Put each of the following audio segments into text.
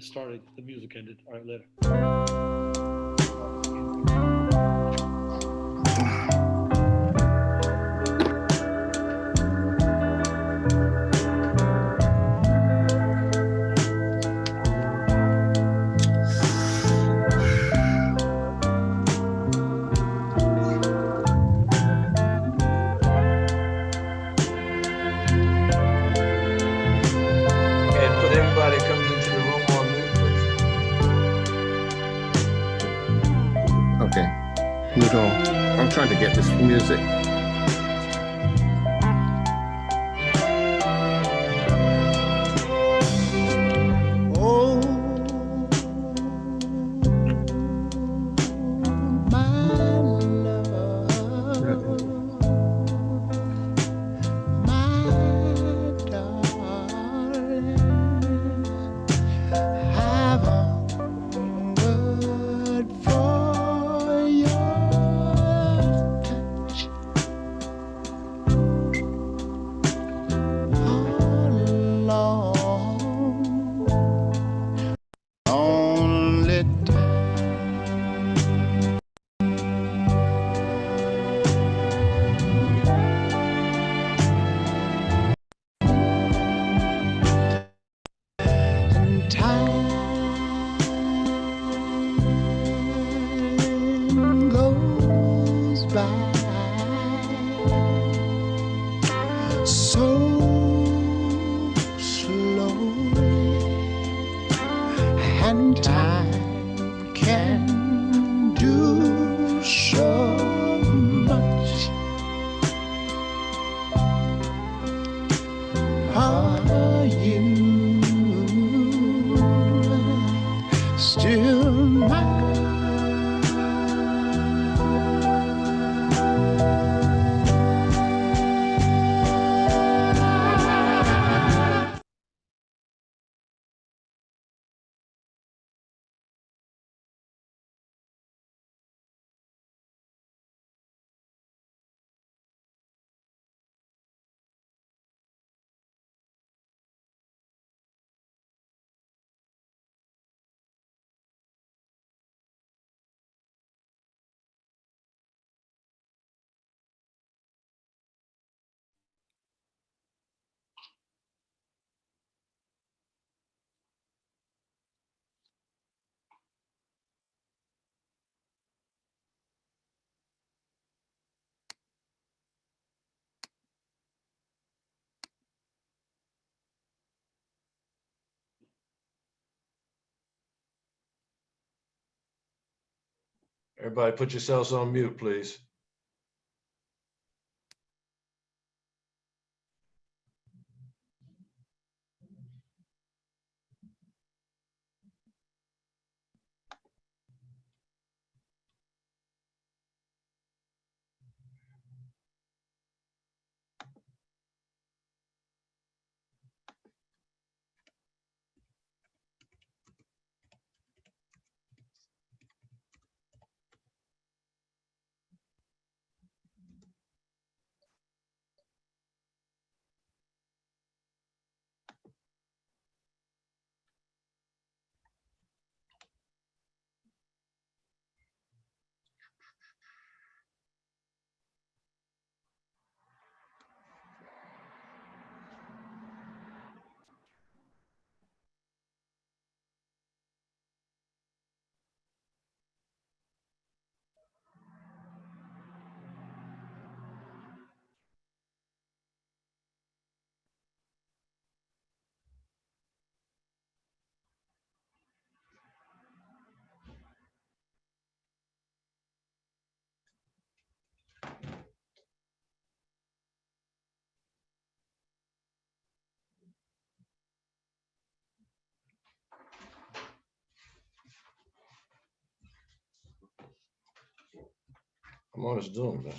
Started, the music ended. All right, later. And put everybody coming into the room on mute, please. Okay. Hold on. I'm trying to get this music. Oh, my love, my darling, I've hungered for your touch you still mine. Everybody put yourselves on mute, please. I'm on this Zoom, man.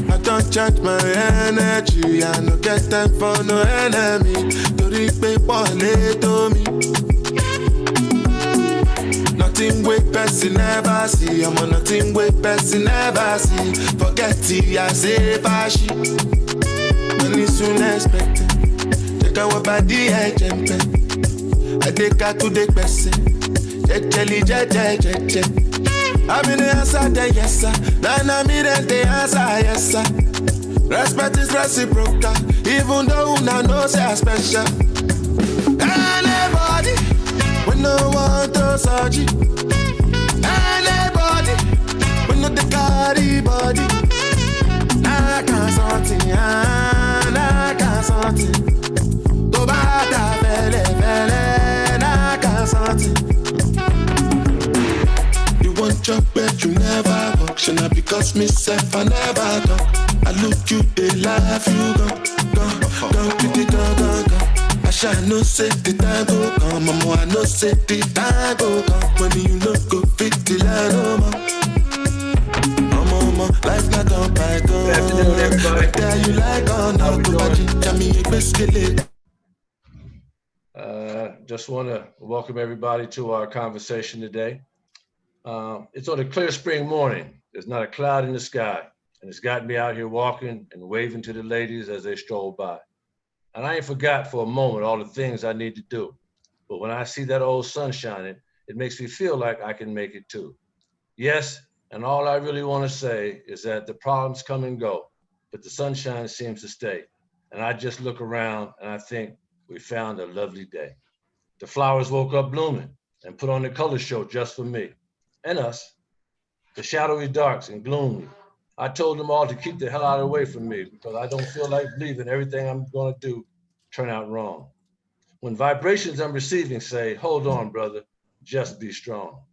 I don't charge my energy, I no get time for no enemy. Tori pe pole to me. Nothing with person never see, I'm on nothing with person never see. Forget it, I say fashi. Money soon expected. Take our body, I jump. I take her to the person. I'm in the answer, the yes sir. Then I'm in the answer, yes sir. Respect is reciprocal, even though una know say I special. Anybody, we no want to search it. Anybody, we no the carry body. I can't something, I can't something. To bata fele fele, I can't something. You want your bed, you never walk. Should not because myself I never talk. I look you, they laugh, you go, go. I shall no say the time go come, mama, I no say the time go come. When you no go fit the line, mama, life not on by go. Good afternoon, everybody. I tell you like on How we doing? Just Just want to welcome everybody to our conversation today. It's on a clear spring morning. There's not a cloud in the sky, and it's got me out here walking and waving to the ladies as they stroll by. And I ain't forgot for a moment all the things I need to do. But when I see that old sun shining, it makes me feel like I can make it too. Yes, and all I really want to say is that the problems come and go, but the sunshine seems to stay. And I just look around and I think we found a lovely day. The flowers woke up blooming and put on the color show just for me and us. The shadowy darks and gloomy. I told them all to keep the hell out of the way from me because I don't feel like believing everything I'm gonna do turn out wrong. When vibrations I'm receiving say, hold on, brother, just be strong.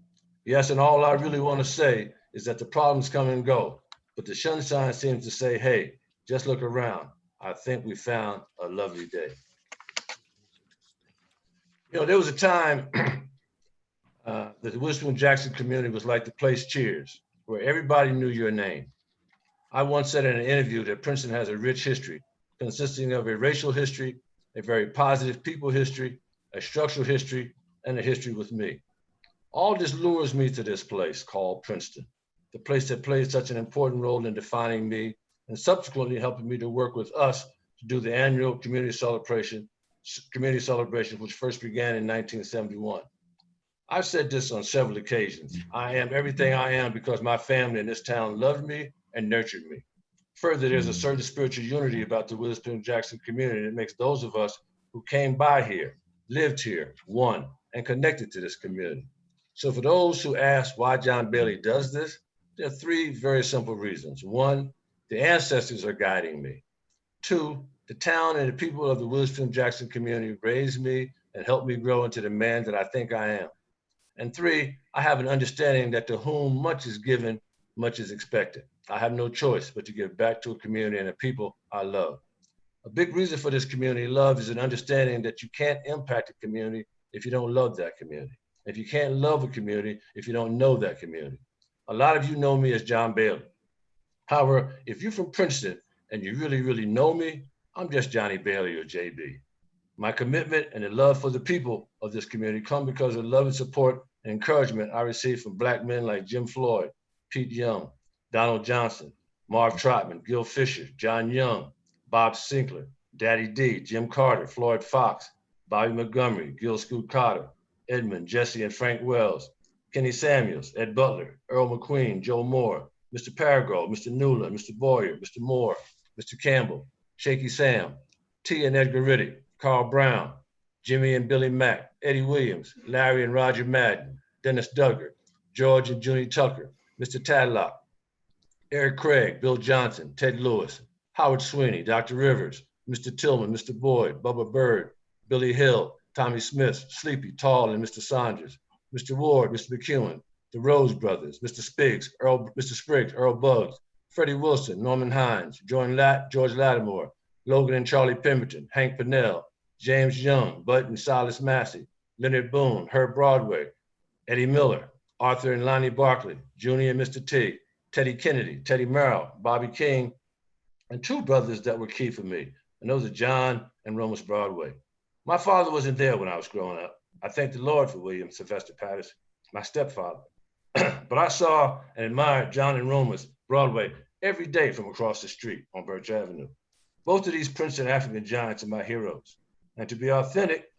Yes, and all I really wanna say is that the problems come and go, but the sunshine seems to say, hey, just look around. I think we found a lovely day. You know, there was a time that the Winston-Jackson community was like the place Cheers, where everybody knew your name. I once said in an interview that Princeton has a rich history consisting of a racial history, a very positive people history, a structural history, and a history with me. All this lures me to this place called Princeton, the place that played such an important role in defining me and subsequently helping me to work with us to do the annual community celebration, which first began in 1971. I've said this on several occasions. I am everything I am because my family in this town loved me and nurtured me. Further, there's a certain spiritual unity about the Winston-Jackson community that makes those of us who came by here, lived here, one, and connected to this community. So for those who ask why John Bailey does this, there are three very simple reasons. One, the ancestors are guiding me. Two, the town and the people of the Winston-Jackson community raised me and helped me grow into the man that I think I am. And three, I have an understanding that to whom much is given, much is expected. I have no choice but to give back to a community and a people I love. A big reason for this community love is an understanding that you can't impact a community if you don't love that community. If you can't love a community if you don't know that community. A lot of you know me as John Bailey. However, if you're from Princeton and you really, really know me, I'm just Johnny Bailey or JB. My commitment and the love for the people of this community come because of the love and support and encouragement I receive from Black men like Jim Floyd, Pete Young, Donald Johnson, Marv Trotman, Gil Fisher, John Young, Bob Sinkler, Daddy D, Jim Carter, Floyd Fox, Bobby Montgomery, Gil Scoot Carter, Edmund, Jesse and Frank Wells, Kenny Samuels, Ed Butler, Earl McQueen, Joe Moore, Mr. Paragrove, Mr. Newland, Mr. Boyer, Mr. Moore, Mr. Campbell, Shaky Sam, T and Edgar Riddick, Carl Brown, Jimmy and Billy Mack, Eddie Williams, Larry and Roger Madden, Dennis Duggar, George and Junie Tucker, Mr. Tadlock, Eric Craig, Bill Johnson, Ted Lewis, Howard Sweeney, Dr. Rivers, Mr. Tillman, Mr. Boyd, Bubba Bird, Billy Hill, Tommy Smith, Sleepy, Tall, and Mr. Saunders, Mr. Ward, Mr. McEwen, the Rose Brothers, Mr. Spriggs, Earl Buggs, Freddie Wilson, Norman Hines, George Lattimore, Logan and Charlie Pemberton, Hank Pennell, James Young, Bud and Silas Massey, Leonard Boone, Herb Broadway, Eddie Miller, Arthur and Lonnie Barkley, Junie and Mr. T, Teddy Kennedy, Teddy Marrow, Bobby King, and two brothers that were key for me, and those are John and Romus Broadway. My father wasn't there when I was growing up. I thank the Lord for William Sylvester Patterson, my stepfather. But I saw and admired John and Romus Broadway every day from across the street on Birch Avenue. Both of these Princeton African giants are my heroes. And to be authentic,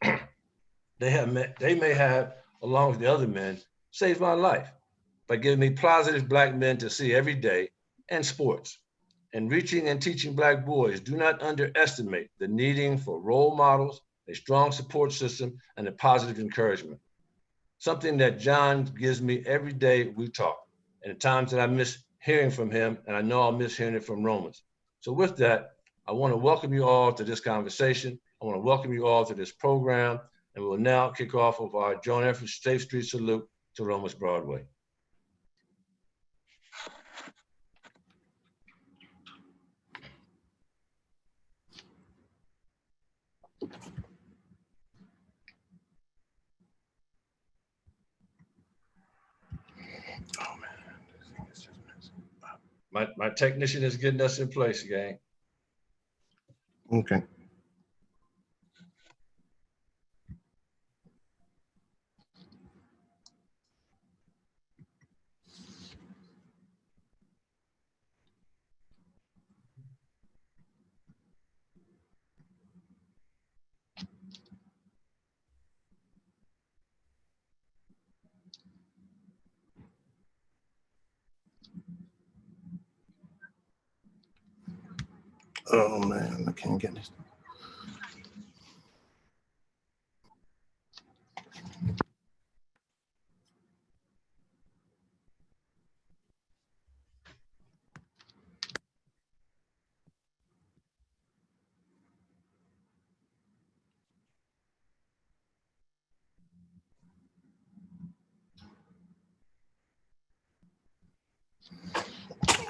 they may have, along with the other men, saved my life by giving me positive Black men to see every day and sports. In reaching and teaching Black boys, do not underestimate the needing for role models, a strong support system, and a positive encouragement. Something that John gives me every day we talk, and at times that I miss hearing from him, and I know I'll miss hearing it from Romus. So with that, I want to welcome you all to this conversation. I want to welcome you all to this program, and we will now kick off of our Joan F. State Street salute to Romus Broadway. Oh man, this thing is just messing. My technician is getting us in place, gang. Okay. Oh man, I can't get this.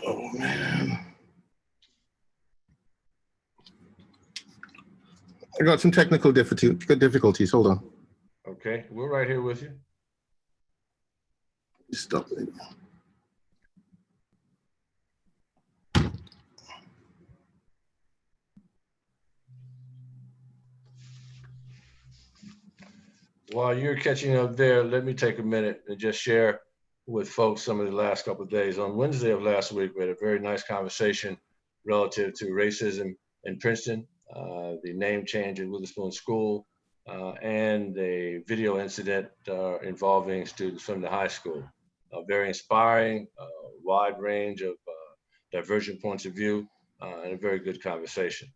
Oh man. I got some technical difficulties. Hold on. Okay, we're right here with you. Stop it. While you're catching up there, let me take a minute and just share with folks some of the last couple of days. On Wednesday of last week, we had a very nice conversation relative to racism in Princeton, the name change in Witherspoon School, and a video incident involving students from the high school. Very inspiring, wide range of divergent points of view, and a very good conversation.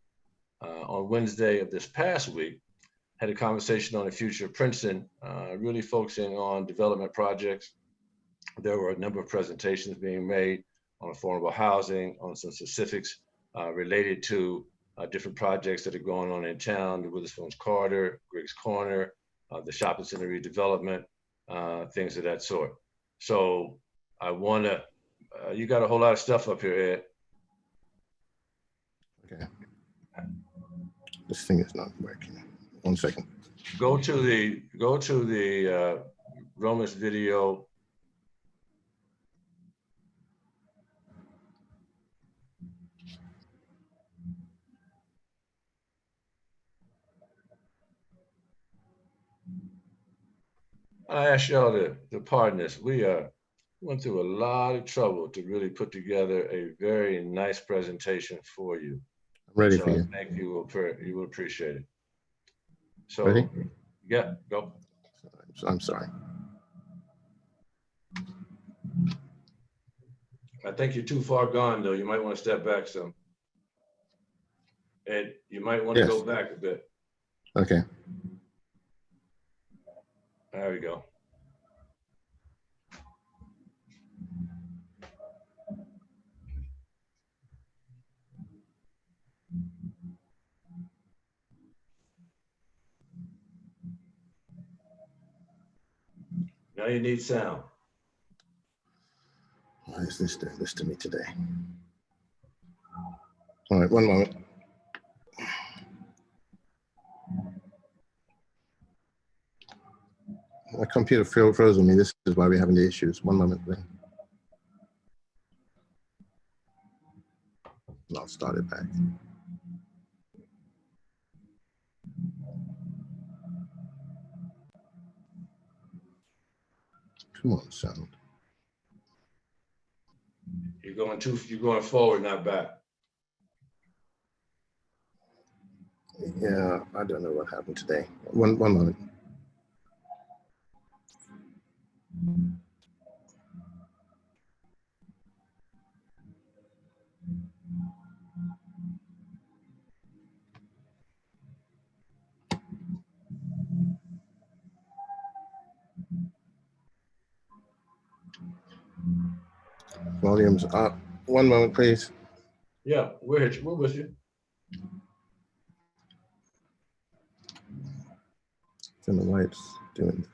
On Wednesday of this past week, had a conversation on the future of Princeton, really focusing on development projects. There were a number of presentations being made on affordable housing, on some specifics related to different projects that are going on in town, the Witherspoon's Carter, Griggs Corner, the shopping center redevelopment, things of that sort. So I wanna, you got a whole lot of stuff up here, Ed. Okay. This thing is not working. 1 second. Go to the Romus video. I ask y'all to pardon us. We went through a lot of trouble to really put together a very nice presentation for you. I'm ready so for you. I think you will appreciate it. So, Ready? Yeah, go. I'm sorry. I think you're too far gone, though. You might want to step back some. And you might want to go back a bit. Okay. There we go. Now you need sound. Why is this doing this to me today? All right, 1 moment. My computer froze on me. This is why we're having the issues. 1 moment, then. I'll start it back. Come on, sound. You're going forward, not back. Yeah, I don't know what happened today. One moment. volume's up. One moment, please. Yeah, we're with you. I don't know why it's doing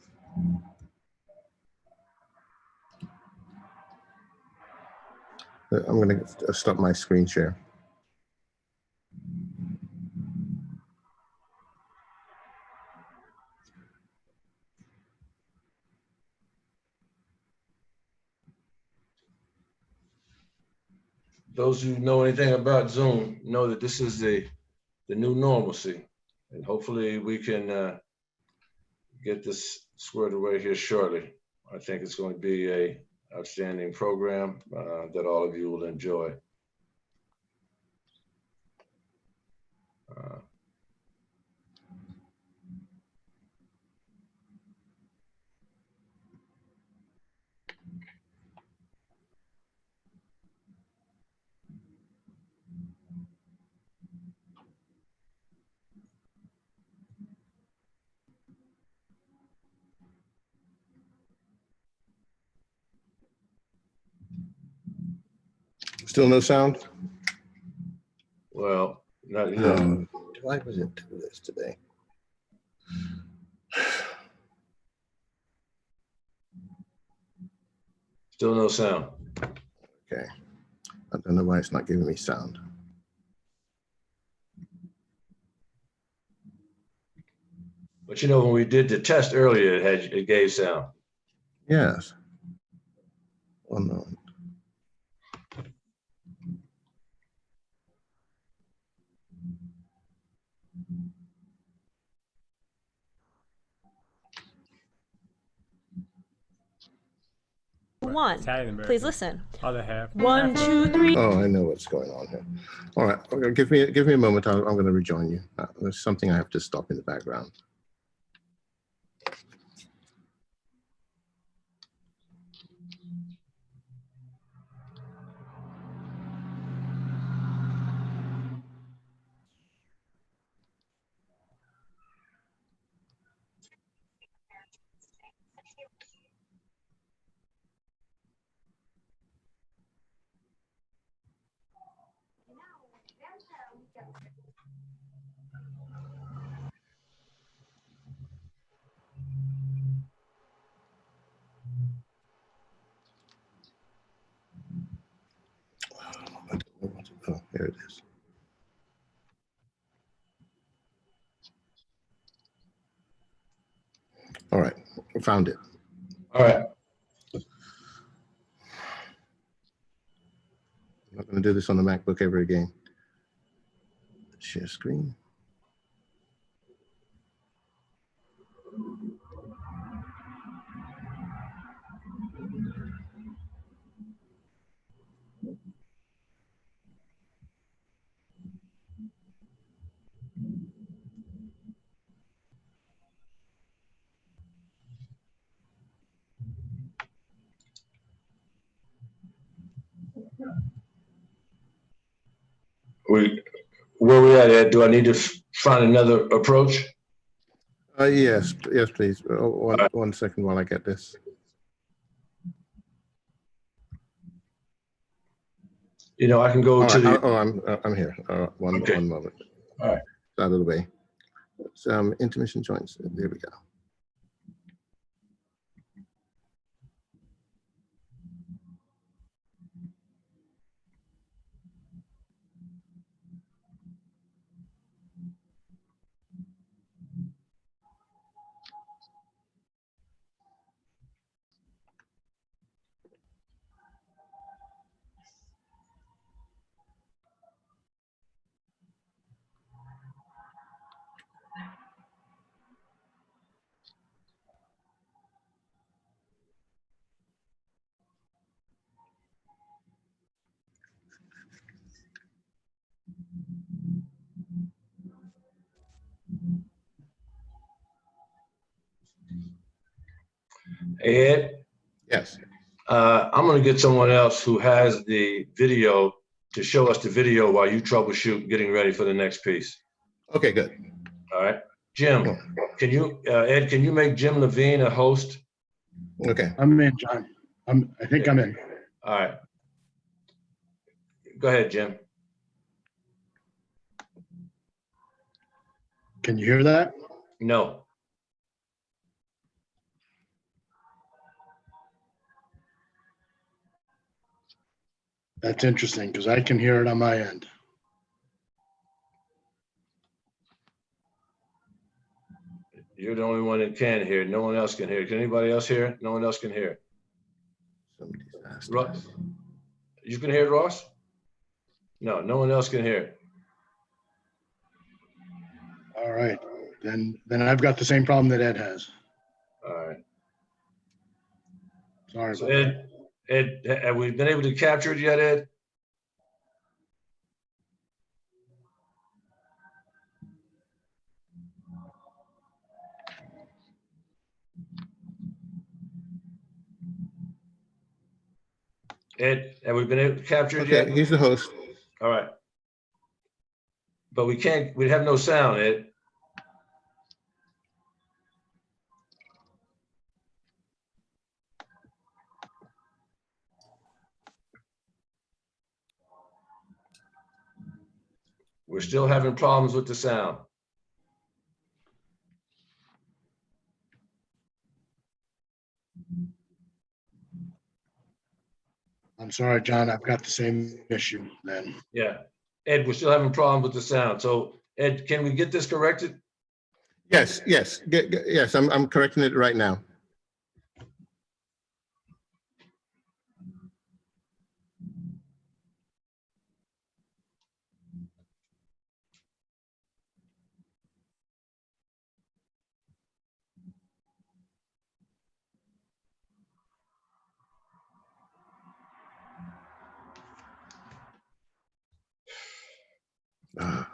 this. I'm going to stop my screen share. Those who know anything about Zoom know that this is the new normalcy. And hopefully we can get this squared away here shortly. I think it's going to be a outstanding program that all of you will enjoy. Still no sound? Well, not yet. Why was it do this today? Still no sound. Okay. I don't know why it's not giving me sound. But you know, when we did the test earlier, it gave sound. Yes. One moment. One. Please listen. Other half. 1, 2, 3. Oh, I know what's going on here. All right, okay, give me a moment. I'm going to rejoin you. There's something I have to stop in the background. Oh, there it is. All right, I found it. All right. I'm not going to do this on the MacBook ever again. Share screen. Where we at, Ed? Do I need to find another approach? Yes, please. One second while I get this. You know, I can go to the. I'm here. One moment. All right. It's out of the way. It's, intermission joints. There we go. Ed? Yes. I'm going to get someone else who has the video to show us the video while you troubleshoot getting ready for the next piece. Okay, good. All right. Jim, can you, Ed, can you make Jim Levine a host? Okay. I'm in, John. I think I'm in. All right. Go ahead, Jim. Can you hear that? No. That's interesting because I can hear it on my end. You're the only one that can hear it. No one else can hear it. Can anybody else hear it? No one else can hear it. Somebody's asked. Ross, you can hear it, Ross? No, no one else can hear it. All right, then I've got the same problem that Ed has. All right. Sorry So about that. Ed, have we been able to capture it yet, Ed? Ed, have we been able to capture it Okay, yet? he's the host. All right. But we can't, we have no sound, Ed. We're still having problems with the sound. I'm sorry, John, I've got the same issue then. Yeah. Ed, we're still having problems with the sound. So Ed, can we get this corrected? Yes, yes, yes. I'm correcting it right now. Ah,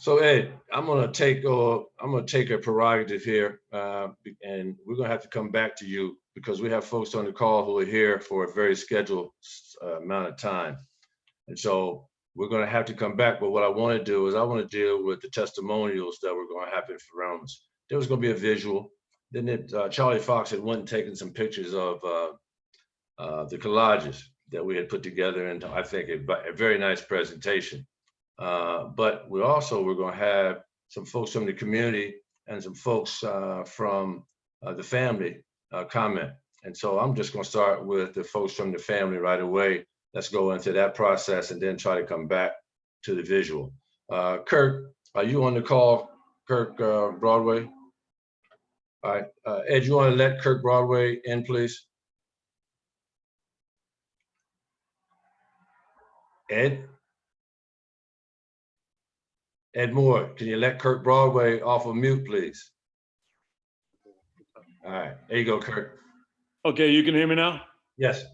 So Ed, I'm gonna take a prerogative here, and we're gonna have to come back to you because we have folks on the call who are here for a very scheduled amount of time. And so we're gonna have to come back, but what I wanna do is I wanna deal with the testimonials that were gonna happen for Romus. There was gonna be a visual. Then Charlie Fox had went and taken some pictures of the collages that we had put together, and I think a very nice presentation. But we're going to have some folks from the community and some folks from the family comment. And so I'm just going to start with the folks from the family right away. Let's go into that process and then try to come back to the visual. Kirk, are you on the call? Kirk Broadway? All right, Ed, you want to let Kirk Broadway in, please? Ed? Ed Moore, can you let Kirk Broadway off of mute, please? All right, there you go, Kurt. Okay, you can hear me now? Yes.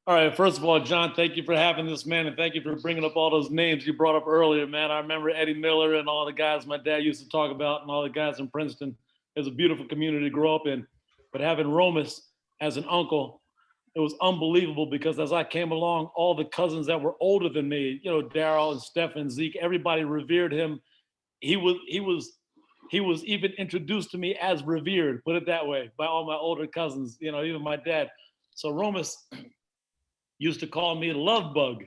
All right, first of all, John, thank you for having this, man, and thank you for bringing up all those names you brought up earlier, man. I remember Eddie Miller and all the guys my dad used to talk about and all the guys in Princeton. It was a beautiful community to grow up in. But having Romus as an uncle, it was unbelievable because as I came along, all the cousins that were older than me, you know, Daryl and Steph and Zeke, everybody revered him. He was even introduced to me as revered, put it that way, by all my older cousins, you know, even my dad. So Romus used to call me Love Bug.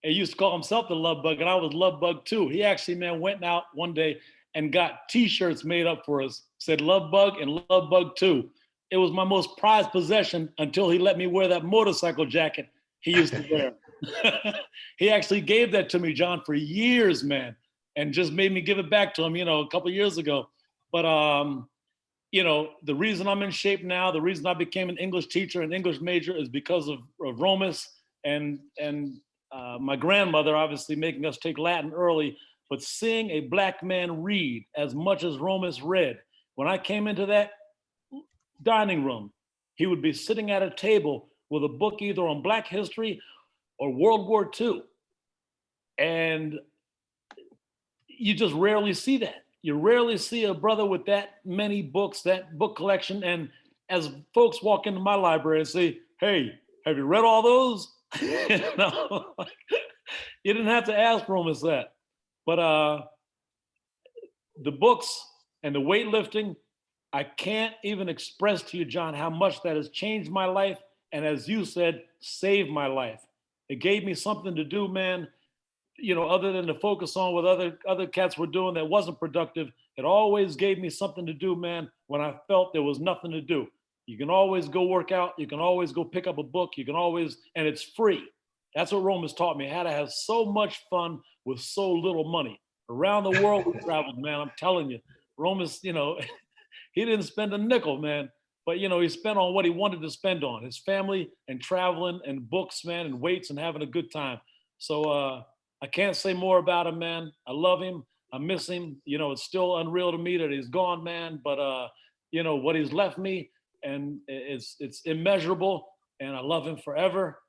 He used to call himself the Love Bug, and I was Love Bug too. He actually, man, went out one day and got T-shirts made up for us, said Love Bug and Love Bug 2. It was my most prized possession until he let me wear that motorcycle jacket he used to wear. He actually gave that to me, John, for years, man, and just made me give it back to him, you know, a couple of years ago. But, you know, the reason I'm in shape now, the reason I became an English teacher and English major is because of Romus and my grandmother obviously making us take Latin early, but seeing a Black man read as much as Romus read. When I came into that dining room, he would be sitting at a table with a book either on Black history or World War II. And you just rarely see that. You rarely see a brother with that many books, that book collection. And as folks walk into my library and say, hey, have you read all those? You know, you didn't have to ask Romus that. But the books and the weightlifting, I can't even express to you, John, how much that has changed my life. And as you said, saved my life. It gave me something to do, man. You know, other than to focus on what other cats were doing that wasn't productive, it always gave me something to do, man, when I felt there was nothing to do. You can always go work out. You can always go pick up a book. You can always, and it's free. That's what Romus taught me, how to have so much fun with so little money. Around the world we traveled, man, I'm telling you. Romus, you know, he didn't spend a nickel, man. But, you know, he spent on what he wanted to spend on, his family and traveling and books, man, and weights and having a good time. So I can't say more about him, man. I love him. I miss him. You know, it's still unreal to me that he's gone, man. But, you know, what he's left me, and it's immeasurable, and I love him forever.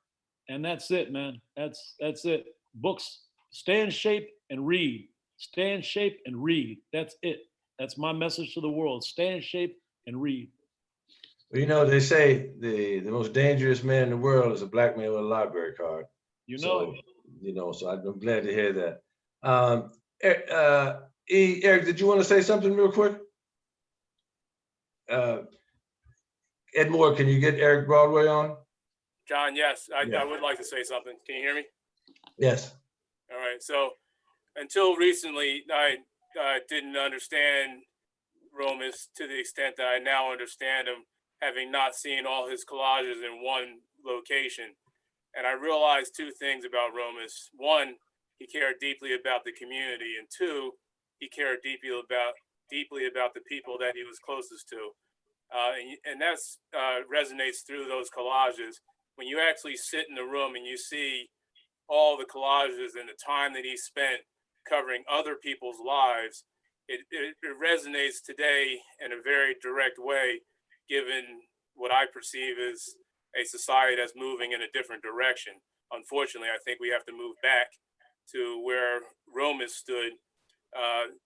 And that's it, man. That's it. Books, stay in shape and read. Stay in shape and read. That's it. That's my message to the world. Stay in shape and read. Well, you know, they say the most dangerous man in the world is a Black man with a library card. You know So, it. you know, so I'm glad to hear that. Eric, did you want to say something real quick? Ed Moore, can you get Eric Broadway on? John, yes, Yeah. I would like to say something. Can you hear me? Yes. All right. So until recently, I didn't understand Romus to the extent that I now understand him, having not seen all his collages in one location. And I realized two things about Romus. One, he cared deeply about the community, and two, he cared deeply about the people that he was closest to. And that resonates through those collages. When you actually sit in the room and you see all the collages and the time that he spent covering other people's lives, it resonates today in a very direct way, given what I perceive as a society that's moving in a different direction. Unfortunately, I think we have to move back to where Romus stood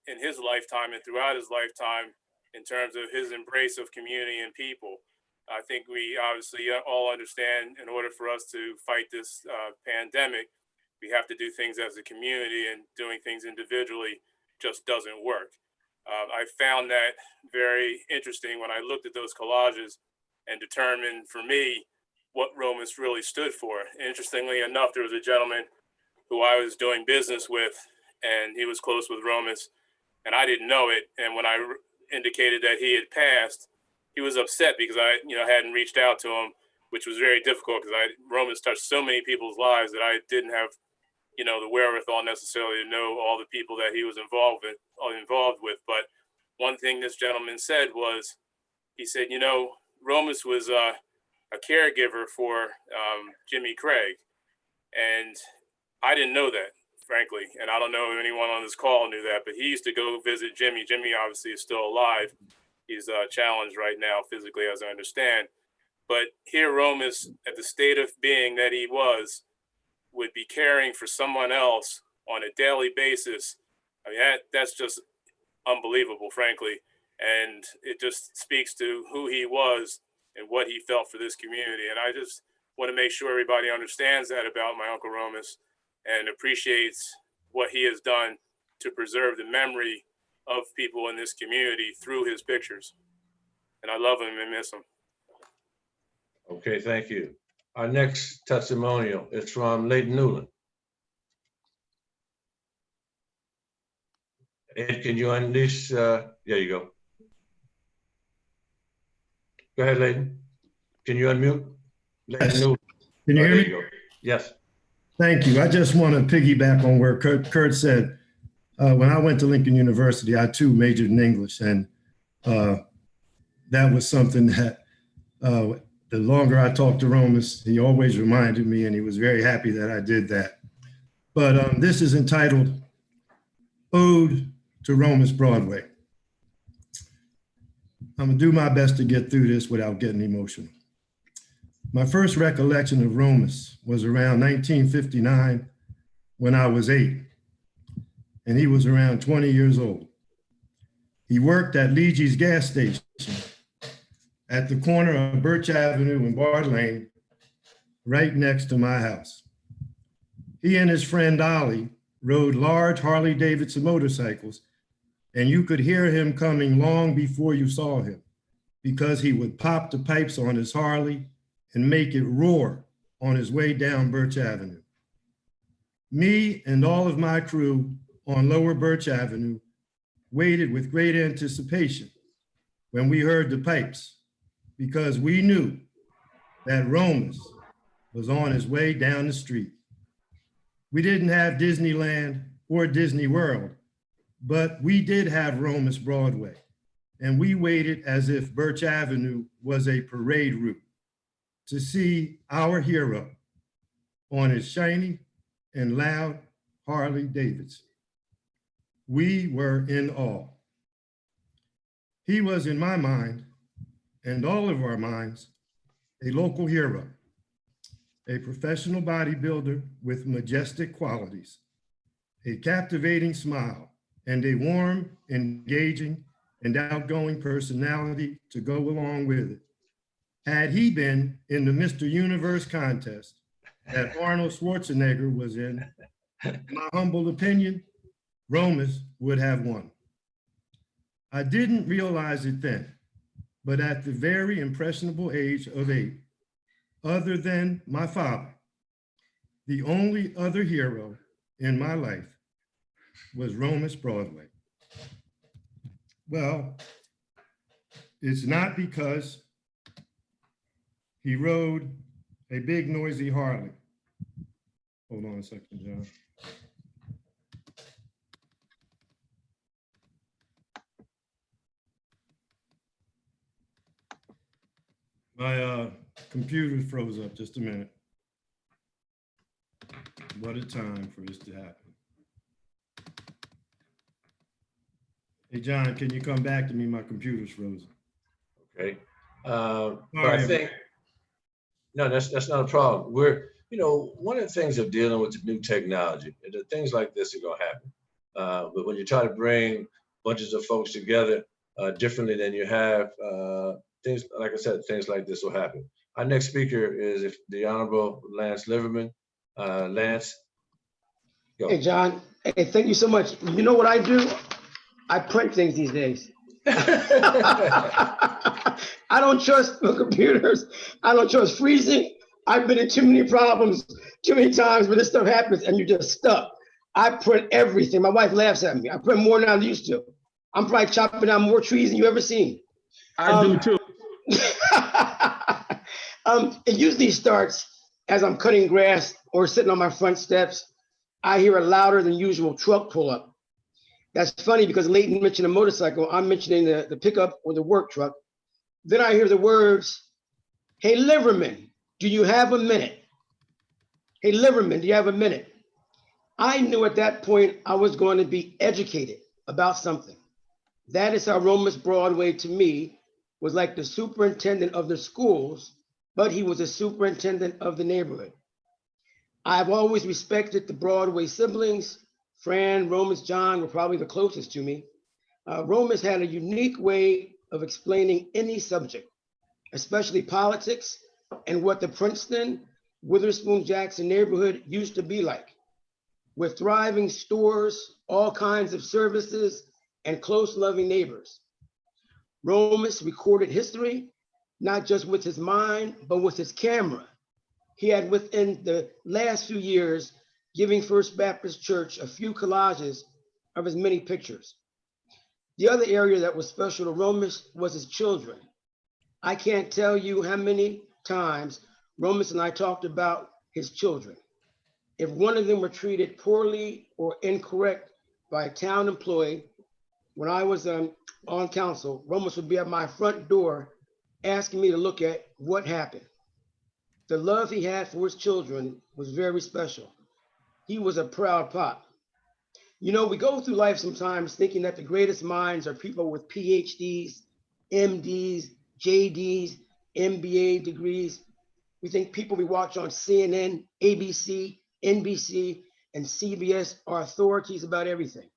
in his lifetime and throughout his lifetime in terms of his embrace of community and people. I think we obviously all understand in order for us to fight this pandemic, we have to do things as a community, and doing things individually just doesn't work. I found that very interesting when I looked at those collages and determined for me what Romus really stood for. Interestingly enough, there was a gentleman who I was doing business with, and he was close with Romus, and I didn't know it. And when I indicated that he had passed, he was upset because I, hadn't reached out to him, which was very difficult because Romus touched so many people's lives that I didn't have, the wherewithal necessarily to know all the people that he was involved with. But one thing this gentleman said was, he said, Romus was a caregiver for Jimmy Craig, and I didn't know that, frankly, and I don't know if anyone on this call knew that, but he used to go visit Jimmy. Jimmy obviously is still alive. he's challenged right now physically, as I understand. But here, Romus, at the state of being that he was, would be caring for someone else on a daily basis. I mean, that's just unbelievable, frankly. And it just speaks to who he was and what he felt for this community. And I just want to make sure everybody understands that about my Uncle Romus and appreciates what he has done to preserve the memory of people in this community through his pictures. And I love him and miss him. Okay, thank you. Our next testimonial is from Leighton Newland. Ed, can you unleash? There you go. Go ahead, Leighton. Can you unmute? Yes. Can you hear me? Go. Yes. Thank you. I just want to piggyback on where Kurt said. When I went to Lincoln University, I too majored in English, and that was something that the longer I talked to Romus, he always reminded me, and he was very happy that I did that. But this is entitled Ode to Romus Broadway. I'm gonna do my best to get through this without getting emotional. My first recollection of Romus was around 1959 when I was 8, and he was around 20 years old. He worked at Leegee's gas station at the corner of Birch Avenue and Bard Lane, right next to my house. He and his friend Ollie rode large Harley Davidson motorcycles, and you could hear him coming long before you saw him, because he would pop the pipes on his Harley and make it roar on his way down Birch Avenue. Me and all of my crew on Lower Birch Avenue waited with great anticipation when we heard the pipes, because we knew that Romus was on his way down the street. We didn't have Disneyland or Disney World, but we did have Romus Broadway, and we waited as if Birch Avenue was a parade route to see our hero on his shiny and loud Harley Davidson. We were in awe. He was, in my mind, and all of our minds, a local hero, a professional bodybuilder with majestic qualities, a captivating smile, and a warm, engaging, and outgoing personality to go along with it. Had he been in the Mr. Universe contest that Arnold Schwarzenegger was in my humble opinion, Romus would have won. I didn't realize it then, but at the very impressionable age of 8, other than my father, the only other hero in my life was Romus Broadway. Well, it's not because he rode a big noisy Harley. Hold on a second, John. My computer froze up just a minute. What a time for this to happen. Hey, John, can you come back to me? My computer's frozen. Okay. But I think, no, that's not a problem. We're, one of the things of dealing with the new technology, things like this are gonna happen. But when you try to bring bunches of folks together differently than you have, things, like I said, things like this will happen. Our next speaker is the Honorable Lance Liverman. Lance, go. Hey, John. Hey, thank you so much. You know what I do? I print things these days. I don't trust the computers. I don't trust freezing. I've been in too many problems, too many times where this stuff happens and you're just stuck. I print everything. My wife laughs at me. I print more than I used to. I'm probably chopping down more trees than you ever seen. I do too. It usually starts as I'm cutting grass or sitting on my front steps. I hear a louder than usual truck pull up. That's funny because Leighton mentioned a motorcycle. I'm mentioning the pickup or the work truck. Then I hear the words, "Hey, Liverman, do you have a minute? Hey, Liverman, do you have a minute?" I knew at that point I was going to be educated about something. That is how Romus Broadway to me was like the superintendent of the schools, but he was a superintendent of the neighborhood. I've always respected the Broadway siblings. Fran, Romus, John were probably the closest to me. Romus had a unique way of explaining any subject, especially politics and what the Princeton, Witherspoon Jackson neighborhood used to be like, with thriving stores, all kinds of services, and close loving neighbors. Romus recorded history, not just with his mind, but with his camera. He had within the last few years giving First Baptist Church a few collages of his many pictures. The other area that was special to Romus was his children. I can't tell you how many times Romus and I talked about his children. If one of them were treated poorly or incorrect by a town employee, when I was on council, Romus would be at my front door asking me to look at what happened. The love he had for his children was very special. He was a proud pop. You know, we go through life sometimes thinking that the greatest minds are people with PhDs, MDs, JDs, MBA degrees. We think people we watch on CNN, ABC, NBC, and CBS are authorities about everything.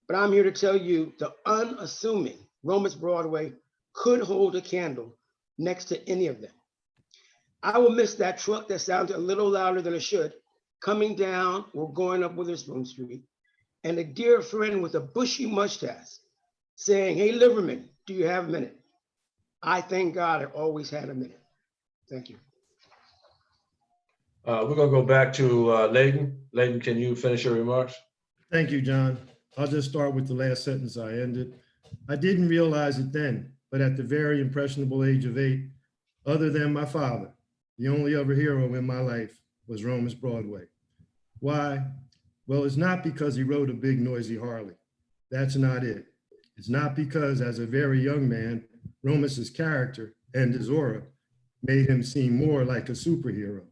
But I'm here to tell you the unassuming Romus Broadway could hold a candle next to any of them. I will miss that truck that sounded a little louder than it should, coming down or going up Witherspoon Street, and a dear friend with a bushy mustache saying, "Hey, Liverman, do you have a minute?" I thank God I always had a minute. Thank you. We're gonna go back to Layden. Layden, can you finish your remarks? Thank you, John. I'll just start with the last sentence I ended. I didn't realize it then, but at the very impressionable age of 8, other than my father, the only other hero in my life was Romus Broadway. Why? Well, it's not because he rode a big noisy Harley. That's not it. It's not because as a very young man, Romus's character and his aura made him seem more like a superhero.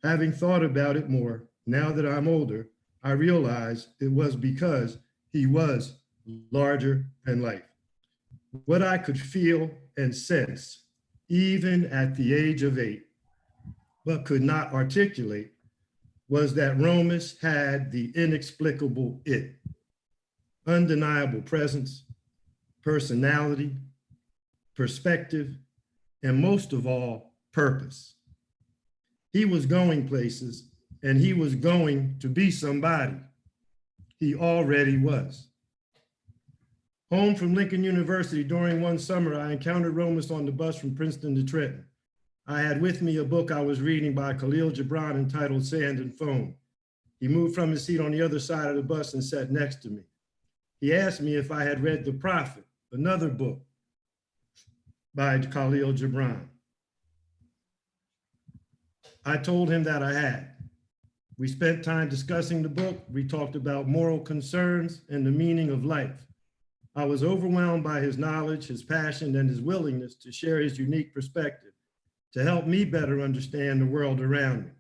Having thought about it more, now that I'm older, I realize it was because he was larger than life. What I could feel and sense, even at the age of 8, but could not articulate, was that Romus had the inexplicable it, undeniable presence, personality, perspective, and most of all, purpose. He was going places, and he was going to be somebody. He already was. Home from Lincoln University during one summer, I encountered Romus on the bus from Princeton to Trenton. I had with me a book I was reading by Khalil Gibran entitled Sand and Foam. He moved from his seat on the other side of the bus and sat next to me. He asked me if I had read The Prophet, another book by Khalil Gibran. I told him that I had. We spent time discussing the book. We talked about moral concerns and the meaning of life. I was overwhelmed by his knowledge, his passion, and his willingness to share his unique perspective to help me better understand the world around me.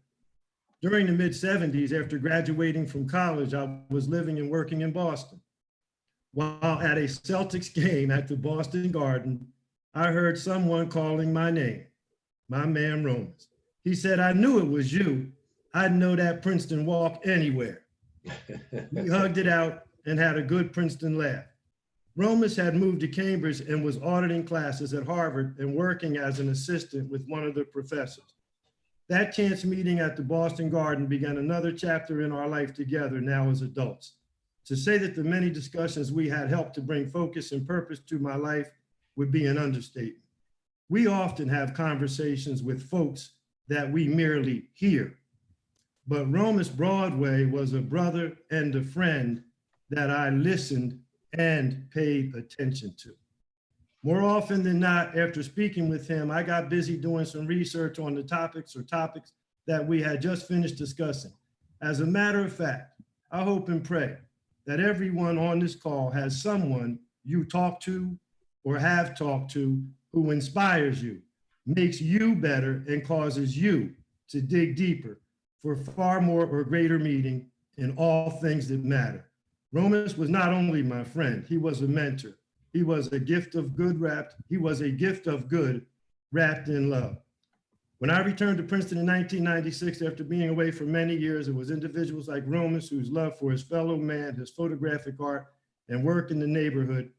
During the mid-70s, after graduating from college, I was living and working in Boston. While at a Celtics game at the Boston Garden, I heard someone calling my name, my man Romus. He said, "I knew it was you. I'd know that Princeton walk anywhere." We hugged it out and had a good Princeton laugh. Romus had moved to Cambridge and was auditing classes at Harvard and working as an assistant with one of the professors. That chance meeting at the Boston Garden began another chapter in our life together now as adults. To say that the many discussions we had helped to bring focus and purpose to my life would be an understatement. We often have conversations with folks that we merely hear, but Romus Broadway was a brother and a friend that I listened and paid attention to. More often than not, after speaking with him, I got busy doing some research on the topics that we had just finished discussing. As a matter of fact, I hope and pray that everyone on this call has someone you talk to or have talked to who inspires you, makes you better, and causes you to dig deeper for far more or greater meaning in all things that matter. Romus was not only my friend, he was a mentor, He was a gift of good wrapped in love. When I returned to Princeton in 1996, after being away for many years, it was individuals like Romus whose love for his fellow man, his photographic art, and work in the neighborhood,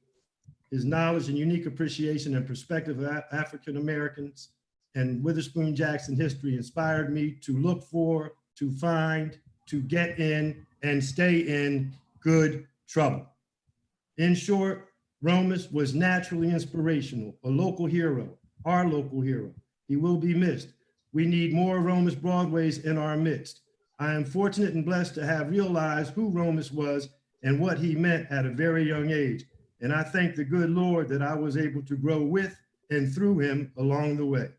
his knowledge and unique appreciation and perspective of African Americans and Witherspoon Jackson history inspired me to look for, to find, to get in, and stay in good trouble. In short, Romus was naturally inspirational, a local hero, our local hero. He will be missed. We need more Romus Broadways in our midst. I am fortunate and blessed to have realized who Romus was and what he meant at a very young age. And I thank the good Lord that I was able to grow with and through him along the way.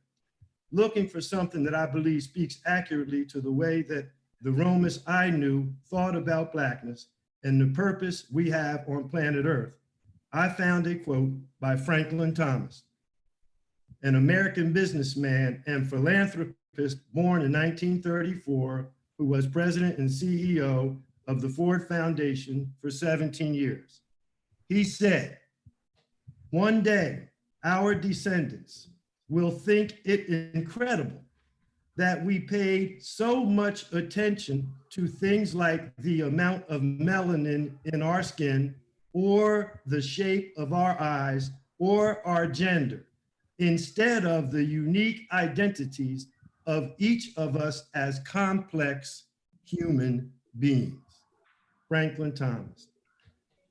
Looking for something that I believe speaks accurately to the way that the Romus I knew thought about Blackness and the purpose we have on planet Earth, I found a quote by Franklin Thomas, an American businessman and philanthropist born in 1934, who was president and CEO of the Ford Foundation for 17 years. He said, "One day, our descendants will think it incredible that we paid so much attention to things like the amount of melanin in our skin or the shape of our eyes or our gender, instead of the unique identities of each of us as complex human beings." Franklin Thomas.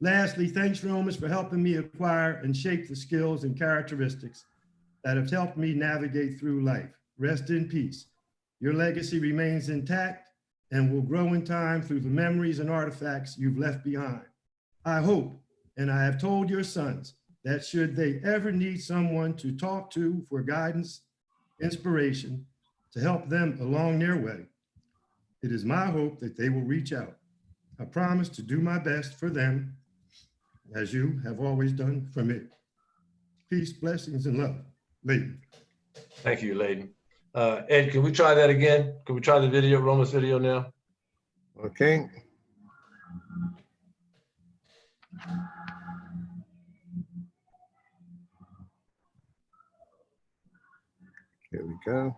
Lastly, thanks, Romus, for helping me acquire and shape the skills and characteristics that have helped me navigate through life. Rest in peace. Your legacy remains intact and will grow in time through the memories and artifacts you've left behind. I hope, and I have told your sons, that should they ever need someone to talk to for guidance, inspiration, to help them along their way, it is my hope that they will reach out. I promise to do my best for them, as you have always done for me. Peace, blessings, and love. Levine. Thank you, Layden. Ed, can we try that again? Can we try the video, Romus video now? Okay. Here we go.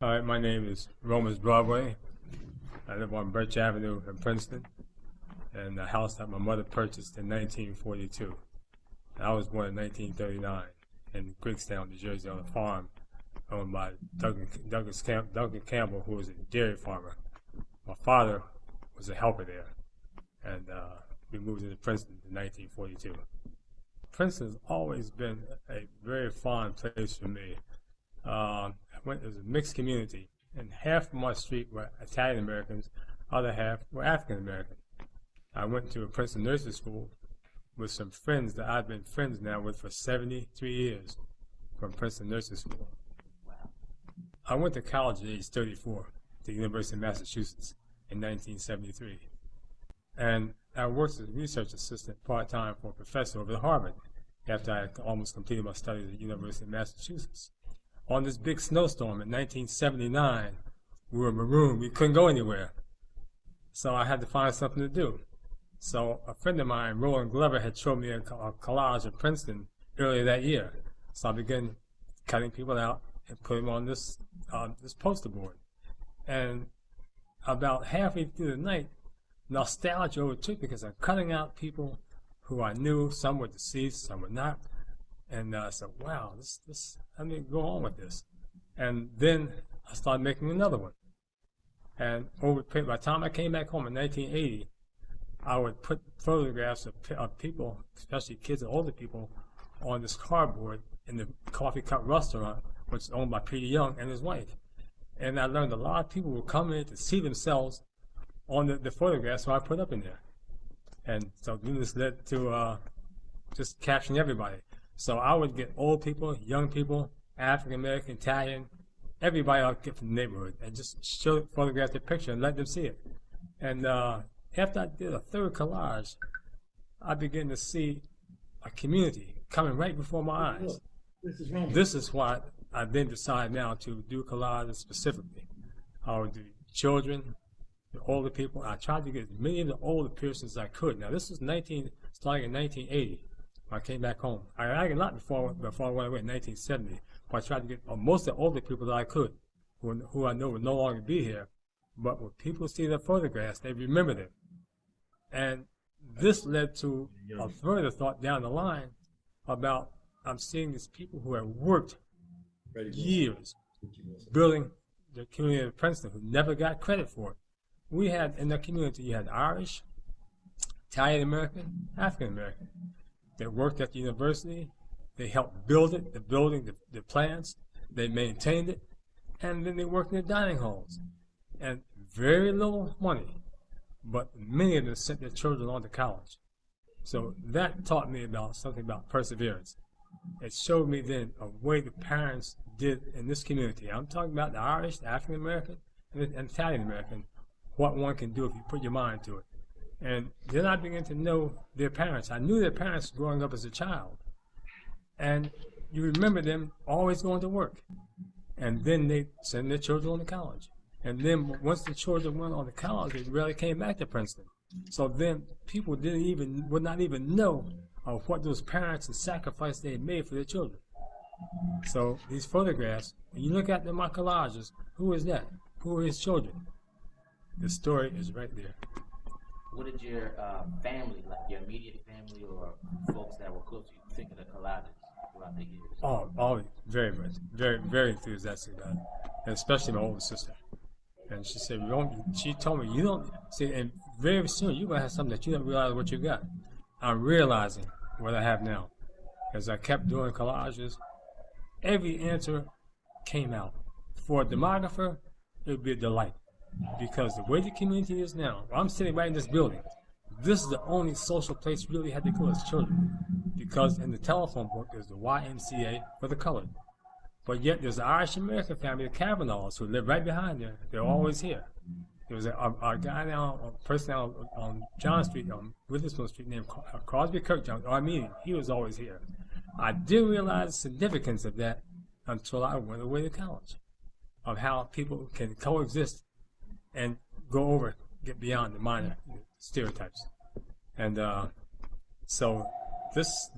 Hi, my name is Romus Broadway. I live on Birch Avenue in Princeton, and the house that my mother purchased in 1942. I was born in 1939 in Greekstown, New Jersey, on a farm owned by Duncan Campbell, who was a dairy farmer. My father was a helper there, and we moved into Princeton in 1942. Princeton has always been a very fond place for me. It was a mixed community, and half of my street were Italian Americans, other half were African American. I went to a Princeton nursing school with some friends that I've been friends now with for 73 years from Princeton nursing school. I went to college at age 34 to the University of Massachusetts in 1973. And I worked as a research assistant part-time for a professor over at Harvard after I had almost completed my studies at the University of Massachusetts. On this big snowstorm in 1979, we were marooned. We couldn't go anywhere. So I had to find something to do. So a friend of mine, Roland Glover, had showed me a collage of Princeton earlier that year. So I began cutting people out and putting them on this poster board. And about halfway through the night, nostalgia overtook me because I'm cutting out people who I knew. Some were deceased, some were not. And I said, wow, let me go on with this. And then I started making another one. And by the time I came back home in 1980, I would put photographs of people, especially kids and older people, on this cardboard in the Coffee Cup restaurant, which is owned by Peter Young and his wife. And I learned a lot of people would come in to see themselves on the photographs, so I put up in there. And so this led to just capturing everybody. So I would get old people, young people, African American, Italian, everybody I'd get from the neighborhood, and just photograph their picture and let them see it. And after I did a third collage, I began to see a community coming right before my eyes. This is why I then decided now to do collages specifically. I would do children, the older people. I tried to get as many of the older persons as I could. Now this was starting in 1980 when I came back home. I got a lot before I went away in 1970, but I tried to get most of the older people that I could, who I know would no longer be here. But when people see their photographs, they remember them. And this led to a further thought down the line about I'm seeing these people who have worked years building the community of Princeton who never got credit for it. We had in the community, you had Irish, Italian American, African American. They worked at the university. They helped build it, the building, the plants. They maintained it. And then they worked in the dining halls. And very little money, but many of them sent their children on to college. So that taught me about something about perseverance. It showed me then a way the parents did in this community. I'm talking about the Irish, the African American, and the Italian American, what one can do if you put your mind to it. And then I began to know their parents. I knew their parents growing up as a child. And you remember them always going to work. And then they send their children on to college. And then once the children went on to college, they rarely came back to Princeton. So then people would not even know of what those parents and sacrifice they had made for their children. So these photographs, when you look at them, my collages, who is that? Who are his children? The story is right there. What did your family, like your immediate family or folks that were close to you, think of the collages throughout the years? Oh, always very much, very enthusiastic about it, and especially my older sister. And she said, she told me, you don't, see, and very soon you're going to have something that you don't realize what you got. I'm realizing what I have now. As I kept doing collages, every answer came out. For a demographer, it would be a delight. Because the way the community is now, I'm sitting right in this building. This is the only social place we really had to go as children. Because in the telephone book, there's the YMCA for the colored. But yet there's an Irish American family, the Kavanaughs, who live right behind there. They're always here. There was a guy now, a person now on John Street, on Witherspoon Street, named Crosby Kirkjohn, Armenian. He was always here. I didn't realize the significance of that until I went away to college, of how people can coexist and get beyond the minor stereotypes. And so this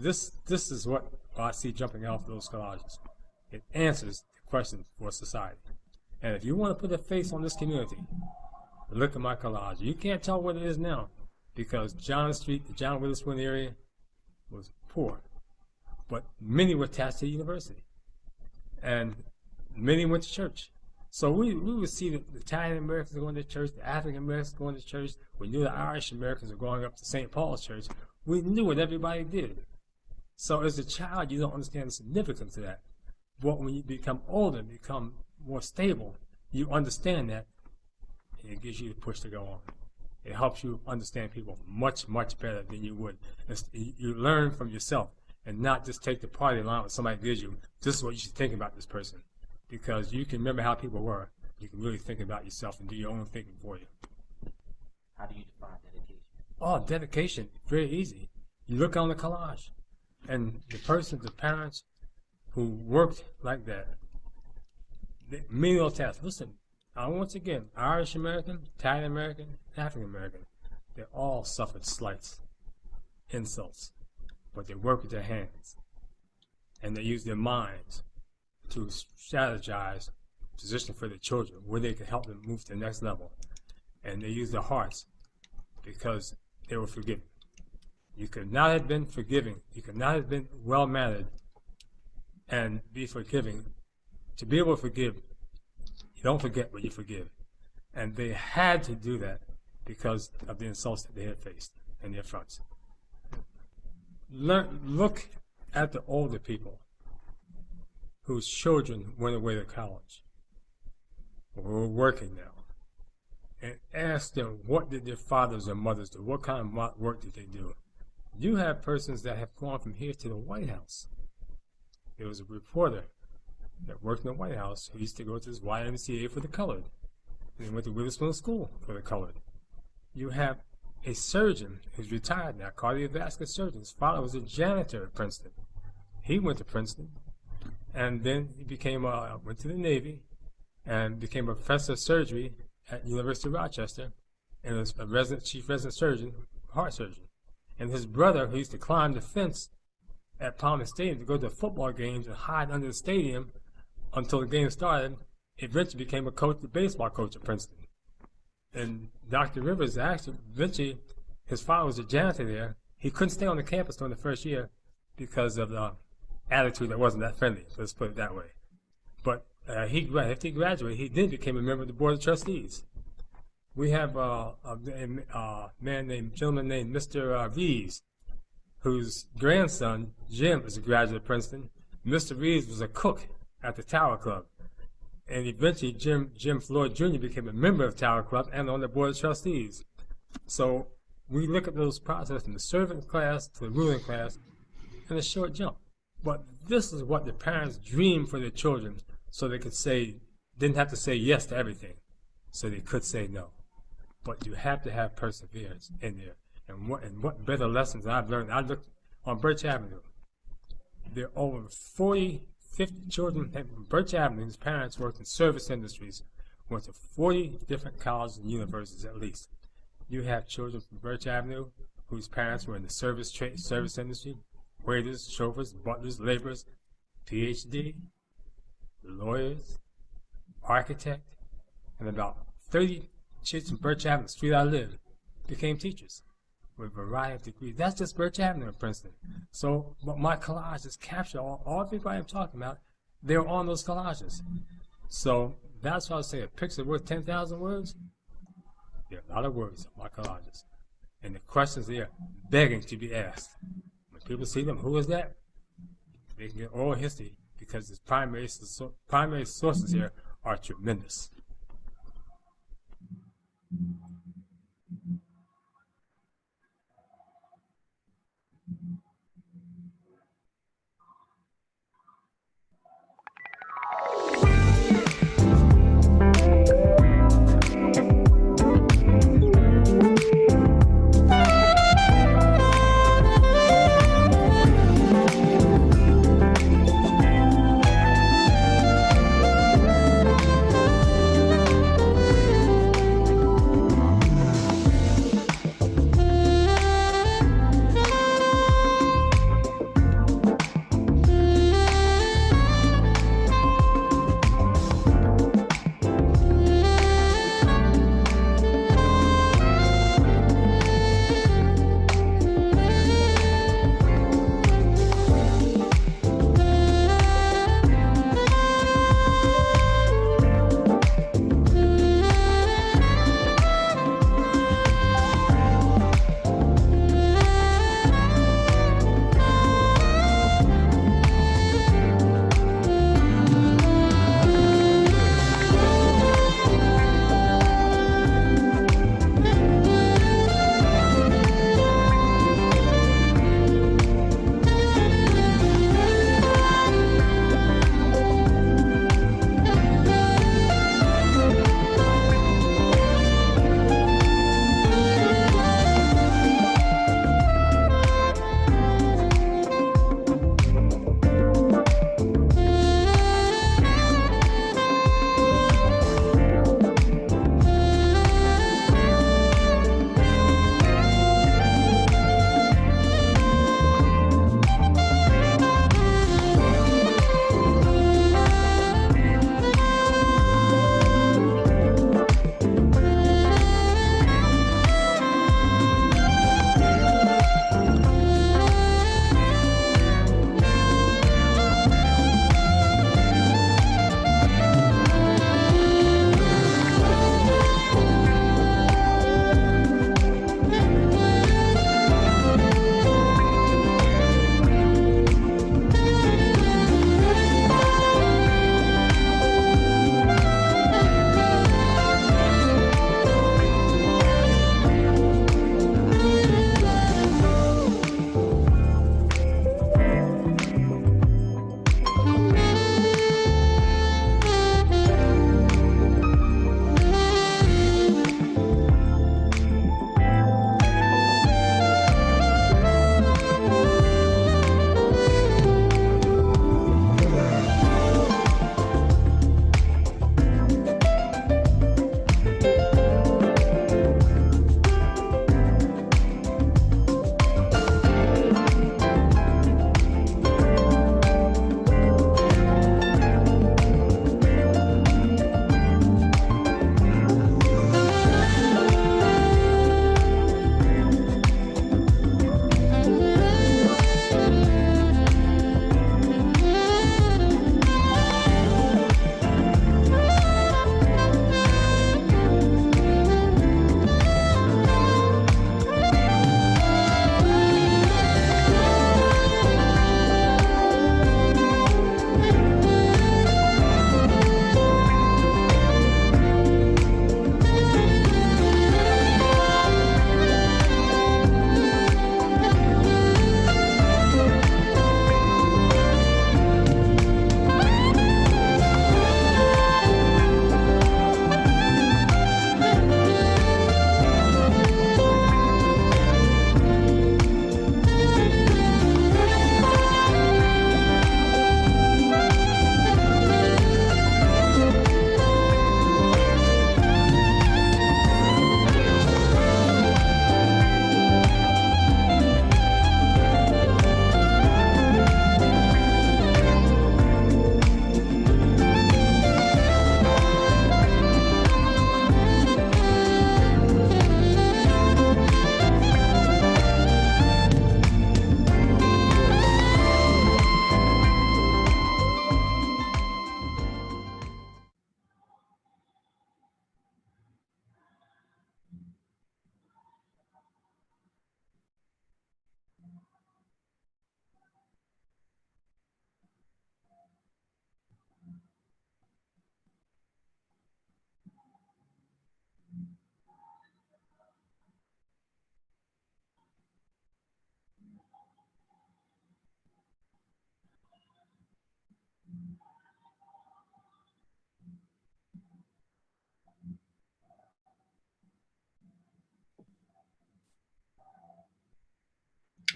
is what I see jumping off those collages. It answers the question for society. And if you want to put a face on this community, look at my collage. You can't tell what it is now because John Street, the John Witherspoon area, was poor. But many were attached to the university. And many went to church. So we would see the Italian Americans going to church, the African Americans going to church. We knew the Irish Americans were going up to St. Paul's Church. We knew what everybody did. So as a child, you don't understand the significance of that. But when you become older, become more stable, you understand that, and it gives you the push to go on. It helps you understand people much better than you would. You learn from yourself and not just take the party line when somebody gives you, this is what you should think about this person. Because you can remember how people were. You can really think about yourself and do your own thinking for you. How do you define dedication? Oh, dedication, very easy. You look on the collage, and the parents who worked like that, menial tasks. Listen, once again, Irish American, Italian American, African American, they all suffered slights, insults, but they worked with their hands, and they used their minds to strategize position for their children, where they could help them move to the next level. And they used their hearts because they were forgiving. You could not have been forgiving. You could not have been well-mannered and be forgiving. To be able to forgive, you don't forget, but you forgive. And they had to do that because of the insults that they had faced in their fronts. Look at the older people whose children went away to college or were working now, and ask them what did their fathers and mothers do, what kind of work did they do. You have persons that have gone from here to the White House. There was a reporter that worked in the White House who used to go to this YMCA for the colored, and he went to Witherspoon School for the colored. You have a surgeon who's retired now, cardiovascular surgeon. His father was a janitor at Princeton. He went to Princeton, and then he became went to the Navy, and became a professor of surgery at University of Rochester, and was a chief resident surgeon, heart surgeon. And his brother, who used to climb the fence at Palmer Stadium to go to football games and hide under the stadium until the game started, eventually became a coach, the baseball coach at Princeton. And Dr. Rivers actually, eventually, his father was a janitor there. He couldn't stay on the campus during the first year because of the attitude that wasn't that friendly, let's put it that way. But after he graduated, he then became a member of the Board of Trustees. We have a gentleman named Mr. Reeves, whose grandson, Jim, is a graduate of Princeton. Mr. Reeves was a cook at the Tower Club. And eventually, Jim Floyd Jr. became a member of Tower Club and on the Board of Trustees. So we look at those processes from the servant class to the ruling class in a short jump. But this is what the parents dream for their children, so they could say, didn't have to say yes to everything, so they could say no. But you have to have perseverance in there. And what better lessons I've learned. I looked on Birch Avenue. There are over 50 children from Birch Avenue whose parents worked in service industries, went to 40 different colleges and universities at least. You have children from Birch Avenue whose parents were in the service industry, waiters, chauffeurs, butlers, laborers, PhD, lawyers, architect, and about 30 kids from Birch Avenue, the street I live, became teachers with a variety of degrees. That's just Birch Avenue in Princeton. So what my collages capture, all everybody I'm talking about, they're on those collages. So that's why I say a picture worth 10,000 words. There are a lot of words on my collages. And the questions there begging to be asked. When people see them, who is that? They can get oral history because the primary sources here are tremendous.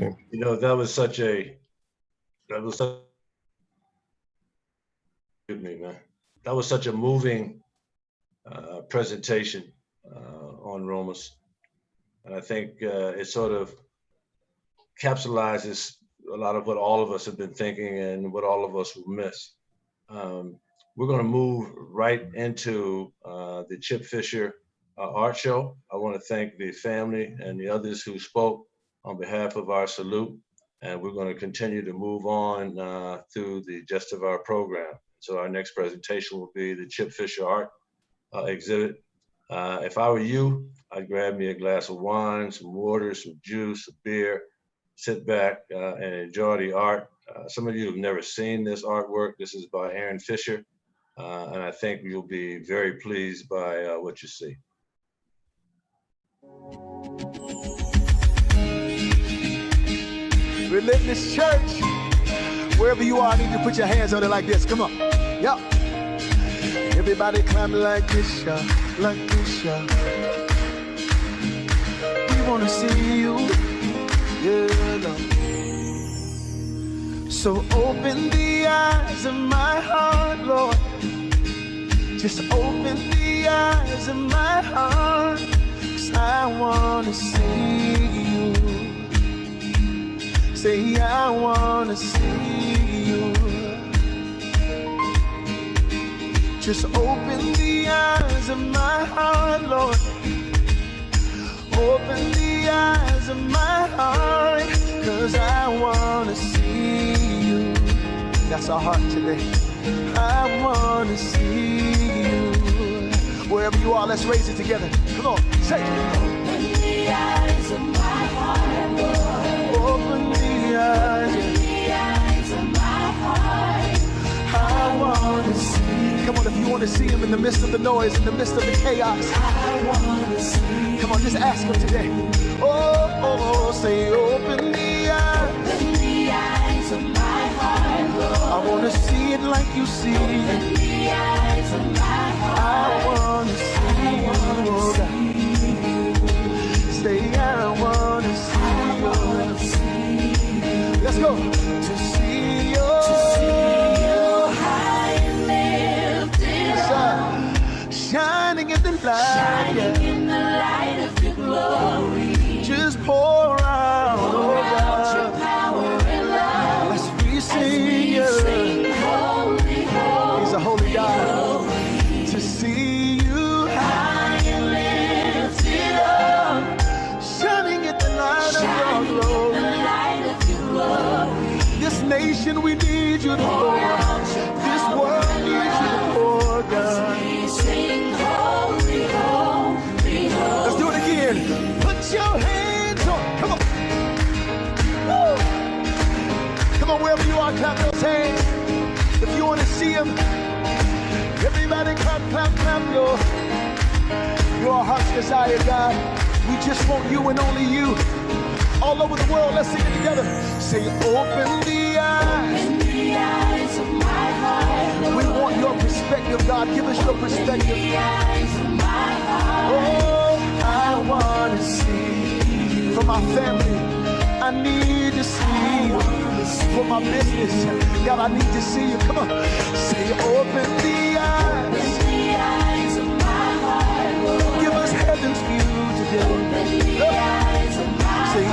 Okay. You know, that was such a moving presentation on Romus. And I think it sort of capsulizes a lot of what all of us have been thinking and what all of us will miss. We're going to move right into the Chip Fisher art show. I want to thank the family and the others who spoke on behalf of our salute. And we're going to continue to move on through the gist of our program. So our next presentation will be the Chip Fisher art exhibit. If I were you, I'd grab me a glass of wine, some water, some juice, a beer, sit back and enjoy the art. Some of you have never seen this artwork. This is by Aaron Fisher. And I think you'll be very pleased by what you see. Relentless Church, wherever you are, I need you to put your hands on it like this. Come on. Yep. Everybody climb like this, y'all. Like this, y'all. We want to see you. Yeah, Lord. So open the eyes of my heart, Lord. Just open the eyes of my heart, 'cause I want to see you. Say, I want to see you. Just open the eyes of my heart, Lord. Open the eyes of my heart, 'cause I want to see you. That's our heart today. I want to see you. Wherever you are, let's raise it together. Come on, say it. Open the eyes of my heart, Lord. Open the eyes of my heart. I want to see. Come on, if you want to see him in the midst of the noise, in the midst of the chaos. I want to see. Come on, just ask him today. Oh, say open the eyes. Open the eyes of my heart, Lord. I want to see it like you see. Open the eyes of my heart. I want to see you, oh God. Say I want to see you. Let's go. To see you, high and lifted up, shining in the light, in the light of your glory. Just pour out, oh God, your power and love. As we sing, holy, holy. He's a holy God. To see you high and lifted up, shining in the light of your glory. This nation, we need you to pour out. This world needs you to pour down. Holy, holy, holy. Let's do it again. Put your hands on. Come on. Woo. Come on, wherever you are, clap those hands. If you want to see him, everybody clap, clap, clap your heart's desire, God. We just want you and only you. All over the world, let's sing it together. Say, open the eyes. Open the eyes of my heart. We want your perspective, God. Give us your perspective. Open the eyes of my heart. Oh, I want to see. For my family, I need to see you. For my business, God, I need to see you. Come on. Say, open the eyes. Open the eyes of my heart, Lord. Give us heaven's view today. Open the eyes of my heart. Say, I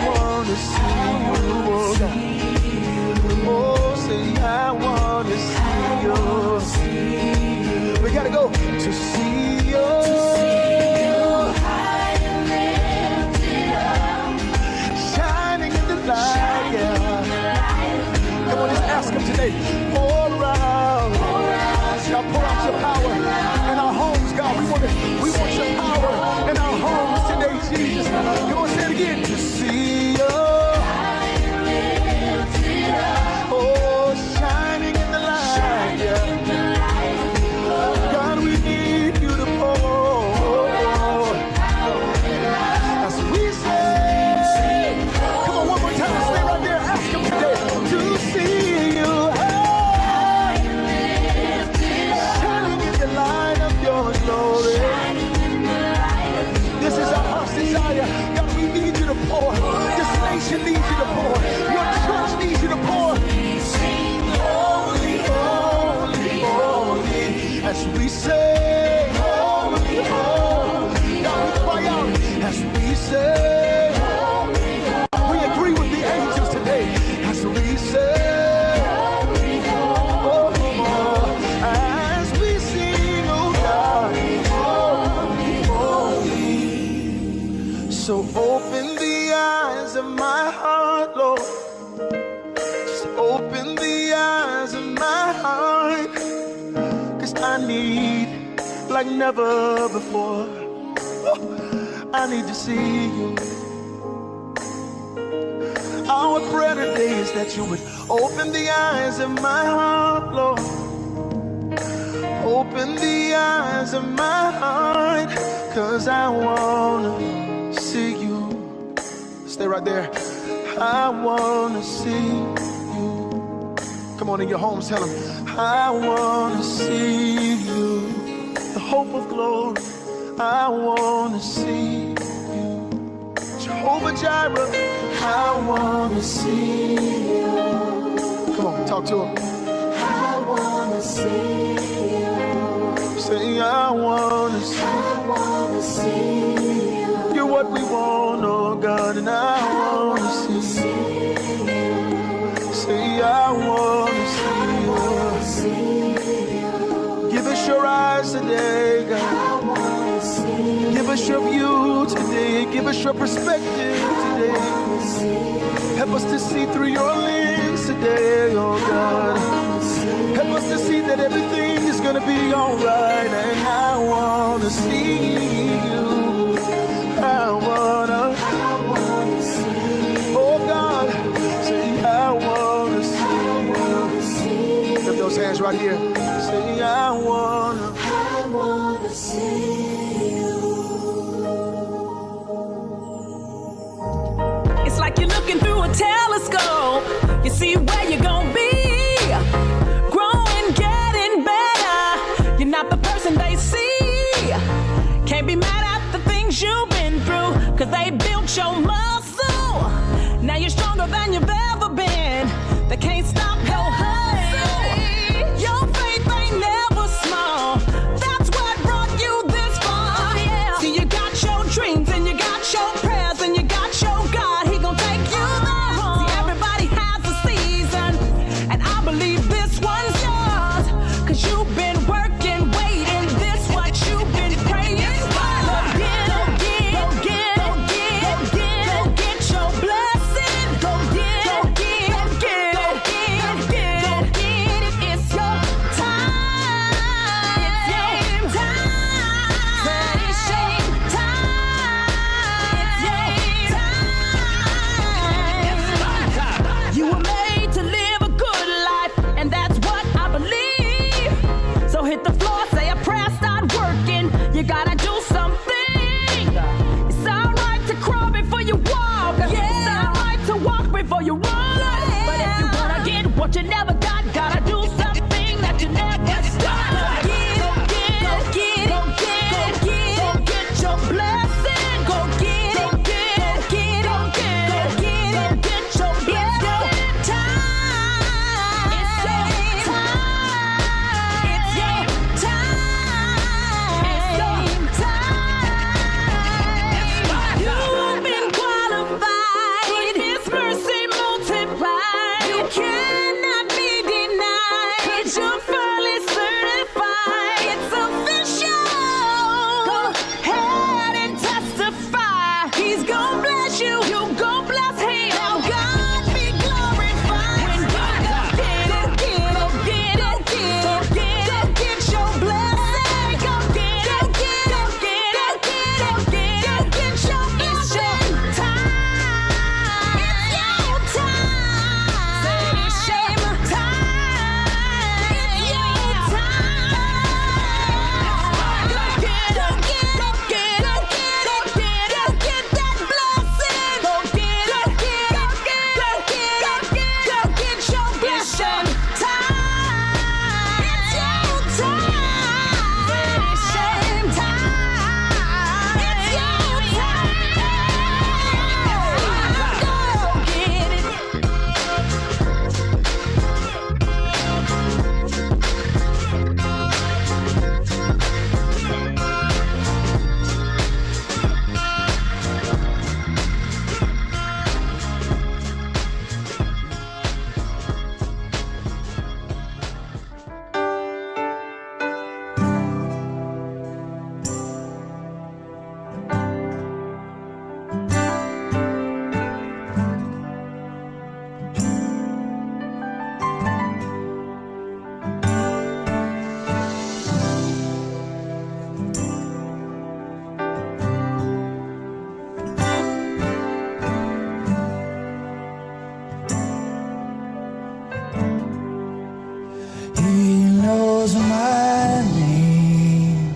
want to see you, oh God. Oh, say, I want to see you. We gotta go to see you. High and lifted up, shining in the light, yeah. Come on, just ask him today. Pour out. God, pour out your power in our homes, God. We want your power in our homes today, Jesus. Come on, say it again. To see you. Oh, shining in the light. God, we need you to pour. As we say, come on, one more time. Stay right there. Ask him today to see you. Shining in the light of your glory. This is our heart's desire. God, So open the eyes of my heart, Lord. Just open the eyes of my heart. 'Cause I need like never before. I need to see you. Our prayer today is that you would open the eyes of my heart, Lord. Open the eyes of my heart, 'cause I wanna see you. Stay right there. I wanna see you. Come on, in your homes, tell them, I wanna see you. The hope of glory, I wanna see you. Jehovah Jireh, I wanna see you. Come on, talk to him. I wanna see you. Say, I wanna see you. You're what we want, oh God, and I wanna see you. Say, I wanna see you. Give us your eyes today, God. Give us your view today. Give us your perspective today. Help us to see through your lens today, oh God. Help us to see that everything is gonna be all right. And I wanna see you. I wanna see. Oh God, say I wanna see. Lift those hands right here. Say I wanna see you. It's like you're looking through a telescope. You see where you're gonna be. Growing, getting better. You're not the person they see. Can't be mad at the things you've been through, 'cause they built your muscle. Now you're stronger than you've ever been. They can't stop your hustle. Your faith ain't never small. That's what brought you this far. See, you got your dreams and you got your prayers and you got your God. He gon' take you there. See, everybody has a season, and I believe this one's yours. 'Cause you've been working, waiting. This what you've been praying for. Go get your blessing. Go get it. It's your time. It's your time. It's your time. It's your time. You were made to live a good life, and that's what I believe. So hit the floor, say a prayer, start working. You gotta do something. It's alright to crawl before you walk. It's alright to walk before you run. But if you wanna get what you never got, gotta do something that you never done. Go get your blessing. Go get your blessing. It's your time. It's your time. It's your time. It's your time. You've been qualified. His mercy multiplied. You cannot be knows my name.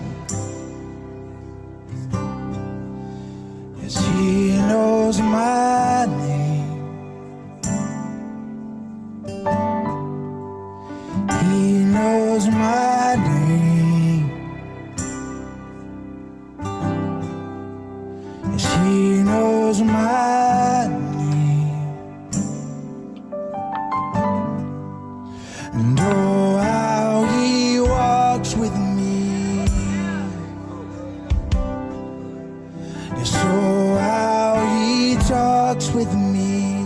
Yes, he knows my name. He knows my name. Yes, he knows my name. And oh, how he walks with me. Yes, oh, how he talks with me.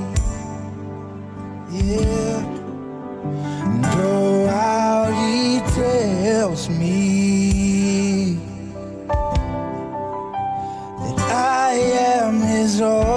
Yeah. And oh, how he tells me that I am his own.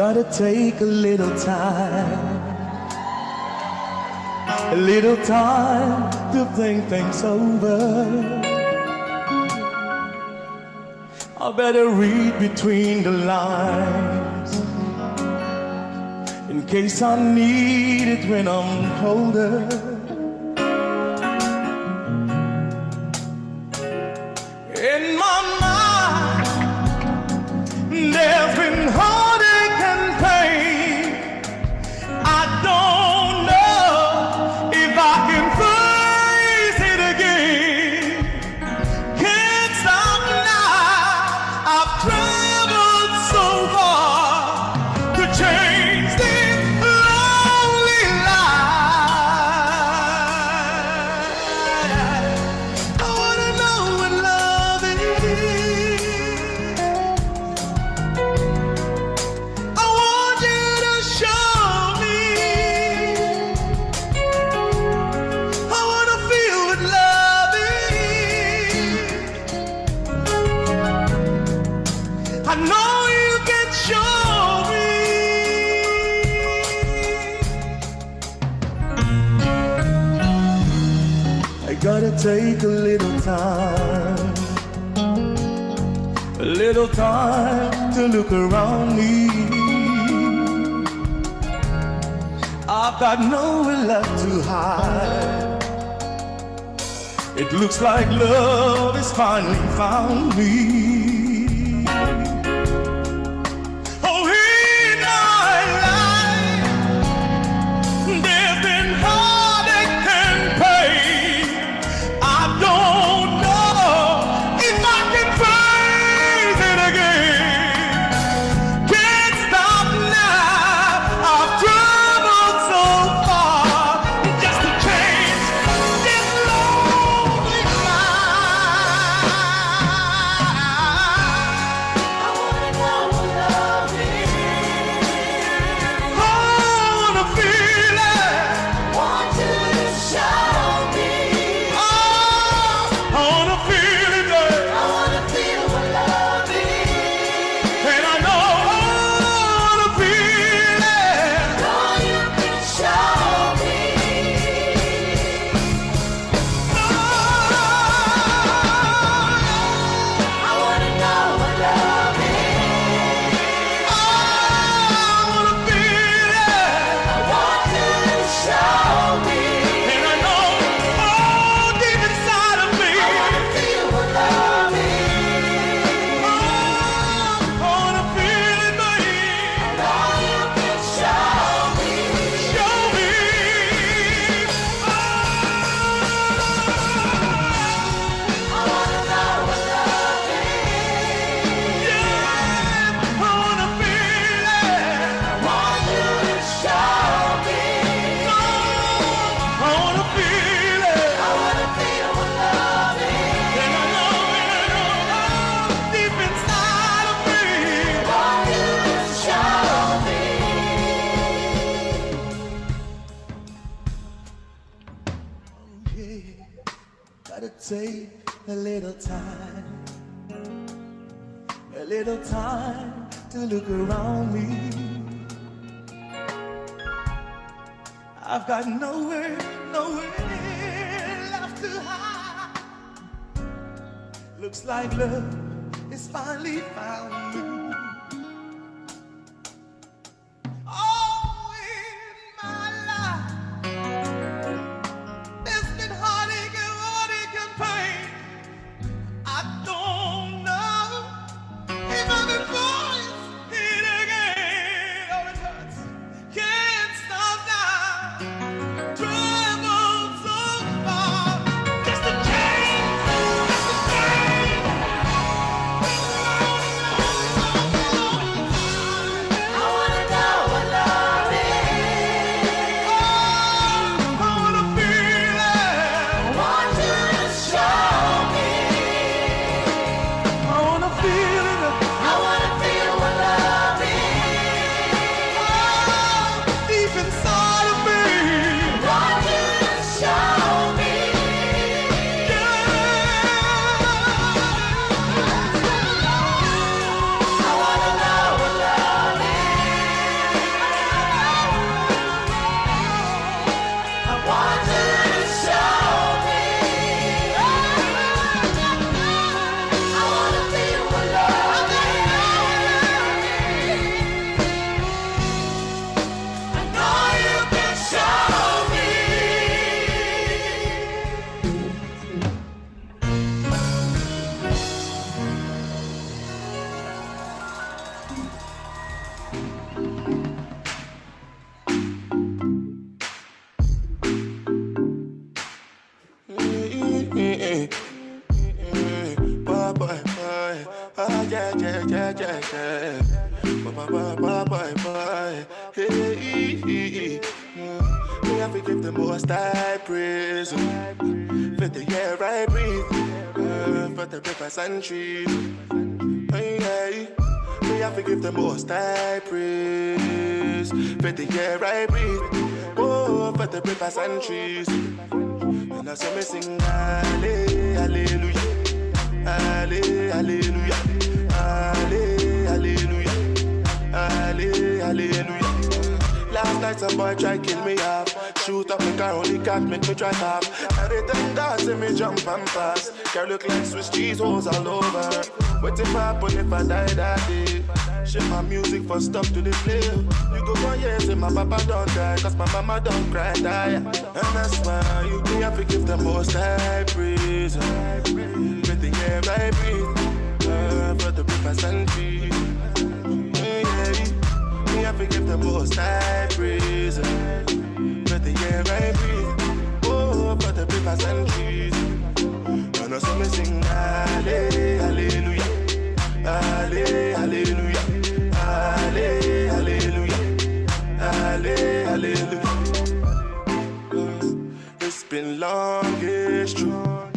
gotta take a little time to think things over. I better read between the lines in case I need it when I'm older. In my mind, there's been heartache and pain. I don't know if I can face it again. Can't stop now. I've traveled so far to change this lonely life. I wanna know what love is. I want you to show me. I wanna feel what love is. I know you can show me. I gotta take a little time to look around me. I've got nowhere left to hide. It looks like love has finally found me. Oh, in my life, there's been heartache and pain. I don't know if I can face it again. Can't stop now. I've traveled so far just to change this lonely life. I wanna know what love is. I wanna feel it. Want you to show me. Oh, I wanna feel it, babe. I wanna feel what love is. And I know I wanna feel it. Know you can show me. I wanna know what love is. I wanna feel it. I want you to show me. And I know all deep inside of me. I wanna feel what love is. I wanna feel it, baby. Know you can show me. Show me. I wanna know what love is. Yeah, I wanna feel it. I want you to show me. I wanna feel it. I wanna feel what love is. And I know deep inside of me. I want you to show me. Yeah, gotta take a little time to look around me. I've got nowhere left to hide. Looks like love has finally found me. Oh, in my life, there's been heartache and pain. I don't know if I can voice it again. Oh, it hurts. Can't stop now. Traveled so far just to change, just to change. We have to give the most high praise for the air I breathe, for the rivers and trees. We have to give the most high praise for the air I breathe, oh, for the rivers and trees. And that's why we sing hallelujah, hallelujah, hallelujah, hallelujah. Last night some boy try kill me off. Shoot up my car, only cat make me drive off. And they thank God see me jump and pass. Girl look like Swiss cheese holes all over. What if happen if I die that day? Ship my music for stop to the play. You go 1 year say my papa don't die, cause my mama don't cry die. And that's why you have to give the most high praise. With the air I breathe, for the rivers and trees. We have to give the most high praise for the air I breathe, oh, for the rivers and trees. And also we sing hallelujah, hallelujah, hallelujah, hallelujah. It's been long, it's true,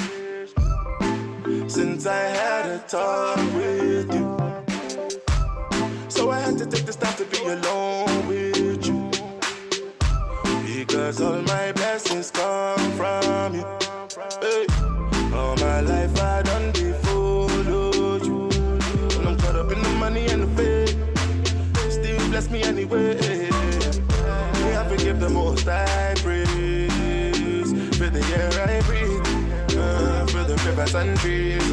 since I had a talk with you. So I had to take this time to be alone with you, because all my blessings come from you. Hey. All my life I done be followed you, and I'm caught up in the money and the fame. Still bless me anyway. We have to give the most high praise for the air I breathe, for the rivers and trees.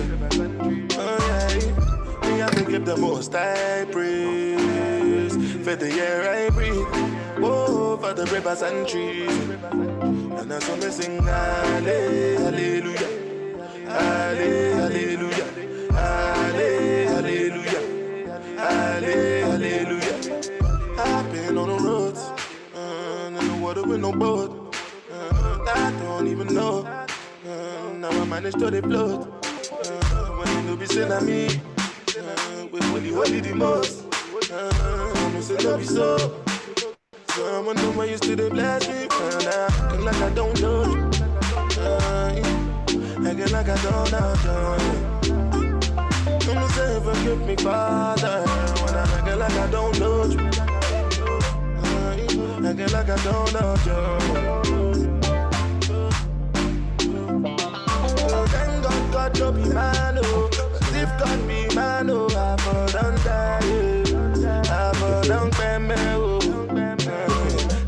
We have to give the most high praise for the air I breathe, oh, for the rivers and trees. And that's what we sing hallelujah, hallelujah, hallelujah, hallelujah. I've been on the roads, in the water with no boat, I don't even know. Now I managed to float, when you be saying at me. Holy the most. I'm say love you so. Someone know why you still they bless me. Acting like I don't know you. Acting like I don't know you. Come and say forgive me, Father. When I'm acting like I don't know you. Acting like I don't know you. Thank God, God don't be man, oh. If God be man, oh, I fall down die, I fall down peme, oh.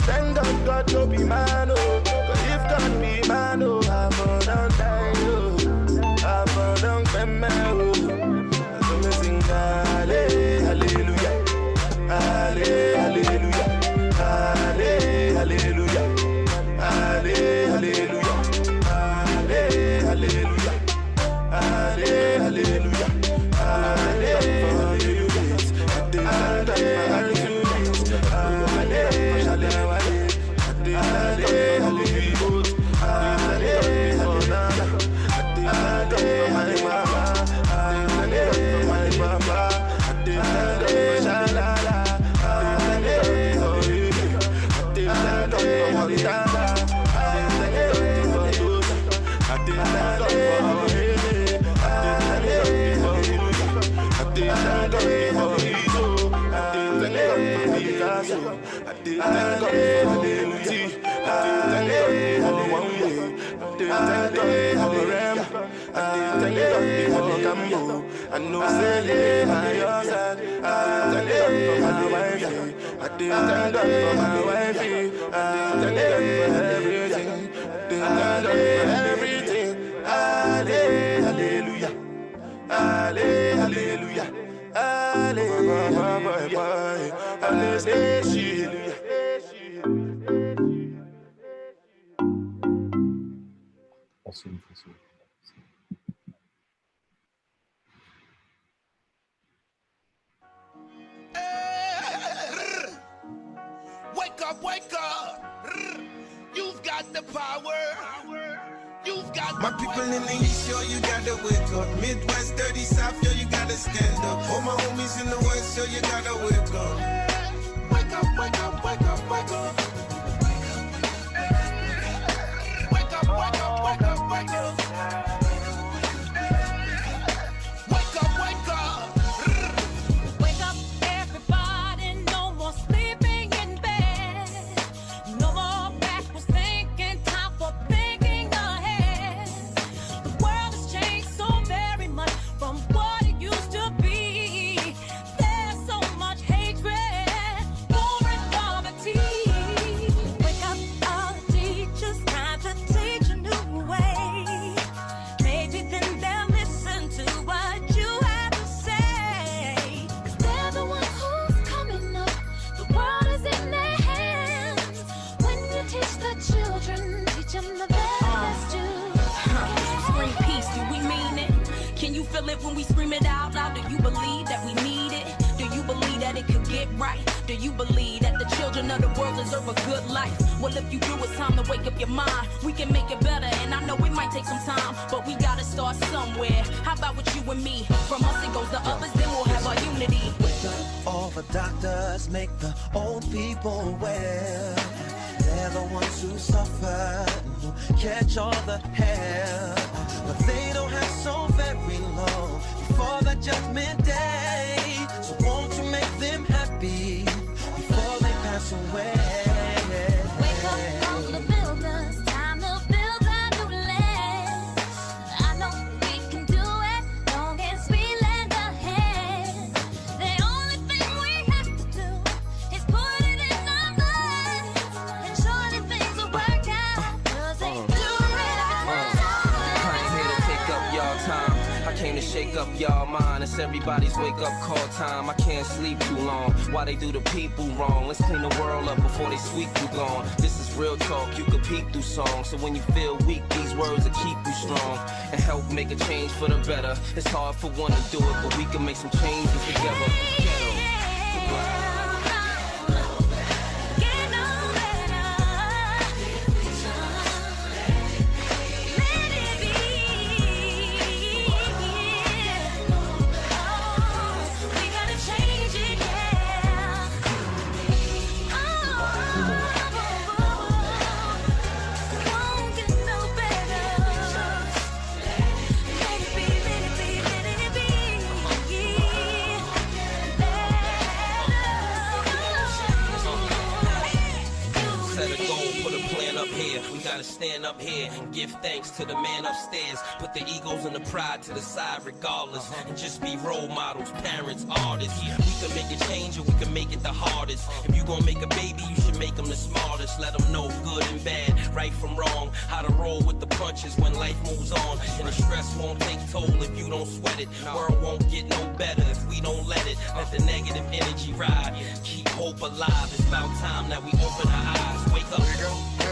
Thank God, God don't be man, oh. Cause if God be man, oh, I fall down die, oh. I fall down peme, oh. So me sing hallelujah, hallelujah, hallelujah, hallelujah, hallelujah, hallelujah. Hallelujah, hallelujah, I know say my yours I thank God for my wifey. I did thank God for my wifey. I did thank God for everything. I did thank God for everything. Hallelujah, hallelujah, hallelujah, hallelujah. up, wake up. You've got the power. You've got my people in the East, yo, you gotta wake up. Midwest, dirty South, yo, you gotta stand up. All my homies in the West, yo, you gotta wake up. Wake up, wake up, wake up, wake up. Wake up, wake up, wake up, wake up. Wake up, wake up. Wake up, everybody, no more sleeping in bed. No more backwards thinking, time for thinking ahead. The world has changed so very much from what it used to be. There's so much hatred, war and poverty. Wake up, all the teachers, time to teach a new way. Maybe then they'll listen to what you have to say. 'Cause they're the ones who's coming up. The world is in their hands. When you teach the children, teach them the best you can. Scream peace, do we mean it? Can you feel it when we scream it out loud? Do you believe that we need it? Do you believe that it could get right? Do you believe that the children of the world deserve a good life? Well, if you do, it's time to wake up your mind. We can make it better, and I know it might take some time, but we gotta start somewhere. How about with you and me? From us it goes to others, then we'll have our unity. All the doctors make the old people well. They're the ones who suffer, who catch all the hell. But they don't have so very long before the judgment day. So won't you make them happy before they pass away? Wake up, all the builders, time to build a new land. I know we can do it, long as we lend a hand. The only thing we have to do is put it in our minds, and surely things will work out, 'cause they do it all. I ain't here to take up y'all time. I came to shake up y'all mind. It's everybody's wake up call time. I can't sleep too long. Why they do the people wrong? Let's clean the world up before they sweep you gone. This is real talk. You can peek through songs. So when you feel weak, these words will keep you strong and help make a change for the better. It's hard for one to do it, but we can make some changes together. Stand up here and give thanks to the man upstairs. Put the egos and the pride to the side regardless, and just be role models, parents, artists. We can make a change or we can make it the hardest. If you gonna make a baby, you should make them the smartest. Let them know good and bad, right from wrong, how to roll with the punches when life moves on. And the stress won't take toll if you don't sweat it. World won't get no better if we don't let it. Let the negative energy ride. Keep hope alive. It's about time that we open our eyes. Wake up.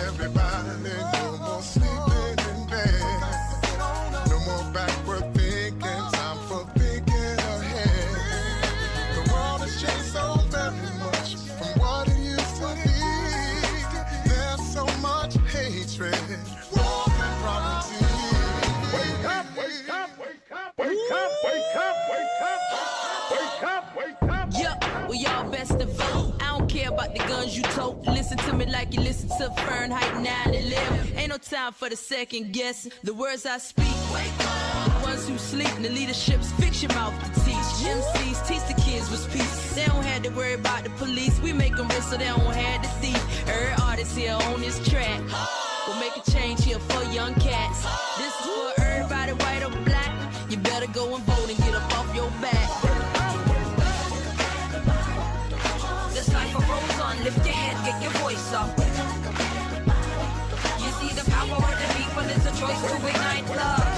Everybody, no more sleeping in bed. No more backward thinking, time for thinking ahead. The world has changed so very much from what it used to be. There's so much hatred, war and poverty. Wake up, wake up, wake up, wake up, wake up, wake up, wake up, wake up. Yeah, well y'all best to vote. I don't care about the guns you tote. Listen to me like you listen to Fahrenheit 9/11. Ain't no time for the second guessing. The words I speak, wake up. The ones who sleep in the leadership's fix your mouth to teach. MCs teach the kids what's peace. They don't have to worry about the police. We make them rich so they don't have the thief. Every artist here on this track. We'll make a change here for young cats. This is for everybody, white or black. You better go and vote and get up off your back. The cypher rolls on, lift your head, get your voice up. You see the power of the people, it's a choice to ignite love.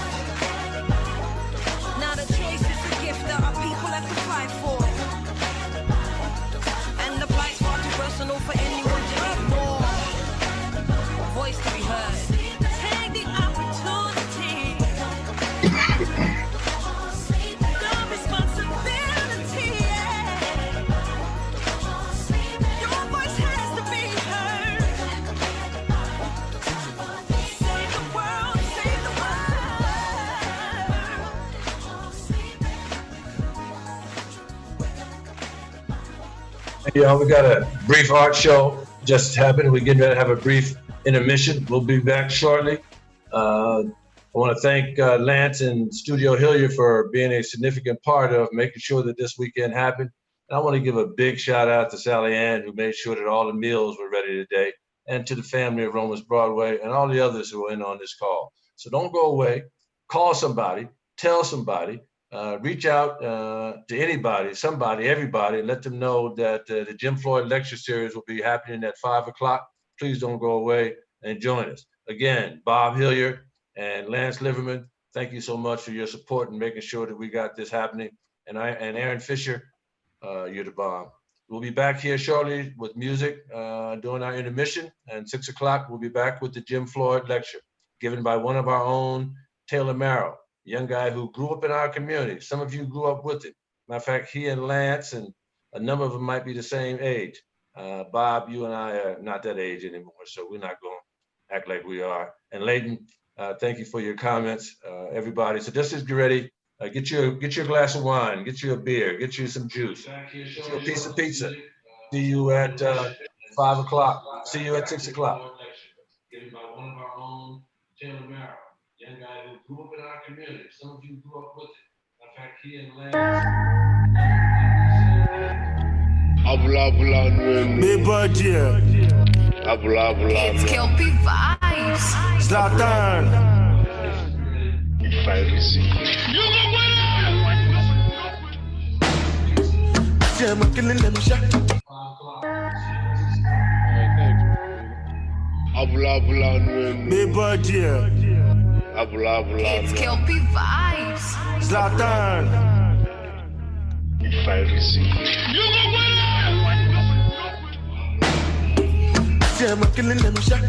Now the choice is a gift that our people have to fight for. And the fight's far too personal for anyone to ignore. Voice to be heard. Take the opportunity. The responsibility. Your voice has to be heard. Yeah, we got a brief art show just happened. We're getting ready to have a brief intermission. We'll be back shortly. I want to thank Lance and Studio Hilliard for being a significant part of making sure that this weekend happened. And I want to give a big shout out to Sally Ann, who made sure that all the meals were ready today, and to the family of Romus Broadway and all the others who were in on this call. So don't go away. Call somebody, tell somebody, reach out to anybody, somebody, everybody, and let them know that the Jim Floyd lecture series will be happening at 5 o'clock. Please don't go away and join us. Again, Bob Hilliard and Lance Liverman, thank you so much for your support and making sure that we got this happening. And Aaron Fisher, you're the bomb. We'll be back here shortly with music during our intermission, and 6 o'clock we'll be back with the Jim Floyd lecture given by one of our own, Taylor Marrow, a young guy who grew up in our community. Some of you grew up with him. Matter of fact, he and Lance and a number of them might be the same age. Bob, you and I are not that age anymore, so we're not going to act like we are. And Leighton, thank you for your comments, everybody. So just as get ready, get you a glass of wine, get you a beer, get you some juice, get you a piece of pizza. See you at 5 o'clock. See you at 6 o'clock. Given by one of our own, Taylor Marrow, young guy who grew up in our community. Some of you grew up with him. In fact, he and Lance. It's Kelpie Vibes. Zlatan. If I receive. I'm killing them shot. It's Kelpie Vibes. Zlatan. If I receive. I'm killing them shot.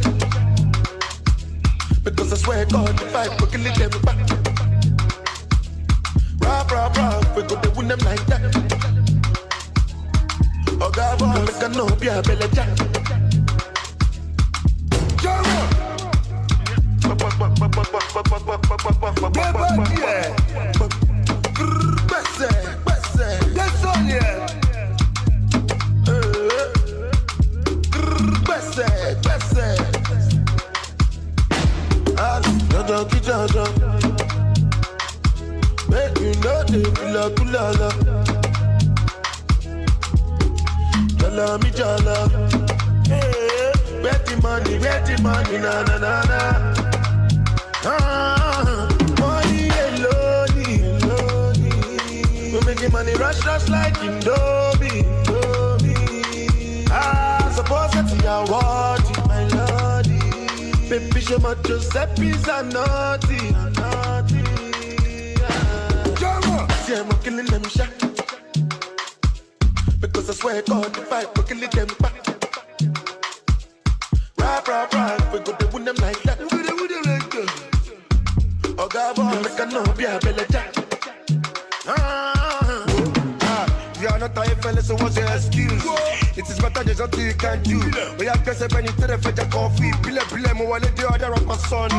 Because I swear God, if I could kill them back. Rah, we go to win them like that. Oh God, make a no be a belly jack. Make you know they feel like Kulala. Jala mi jala. Where the money, na na na na. Money alone. We making money rush like Indomie. Suppose that you are what my lordy. Baby, show my Giuseppe's are naughty. See, I'm killing them shot. Because I swear God, if I could kill them back. Rah, we go to win them like that. Oh God, make a no be a belly jack. You are not a fella, so what's your excuse? It is better there's nothing you can do. We have just a penny to the fetch a coffee. Pile, mo wale the order of my son.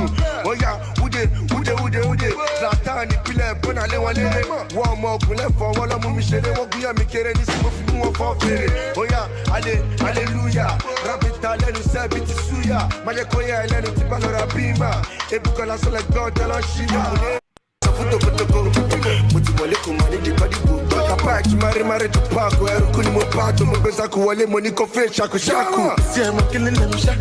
Oh yeah, ude. Zlatan, pile, bona le wale. One more, pile for one of my shade. What we are making this move for free. Oh yeah, hallelujah. Rabita, let us say, bit suya. Mayakoya, let us tipalora bima. Ebukola, so like God, tell us she. Capacci mare to Paco, ero con il mio patto, mi pensa che vuole Monico Shaku. See, I'm killing them shot.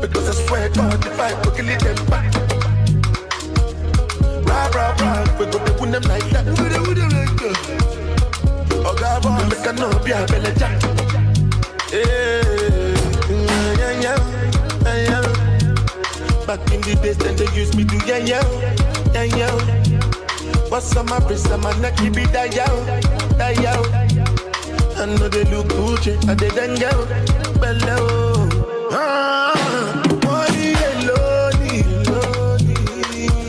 Because I swear God, if I could kill them back. Rah, we go to win them like that. Oh God, make a no be a belly jack. Yeah. Back in the days, then they used me to yeah. What's on my wrist, on my neck, keep it that yo. I know they look Gucci, I didn't go below. Money alone.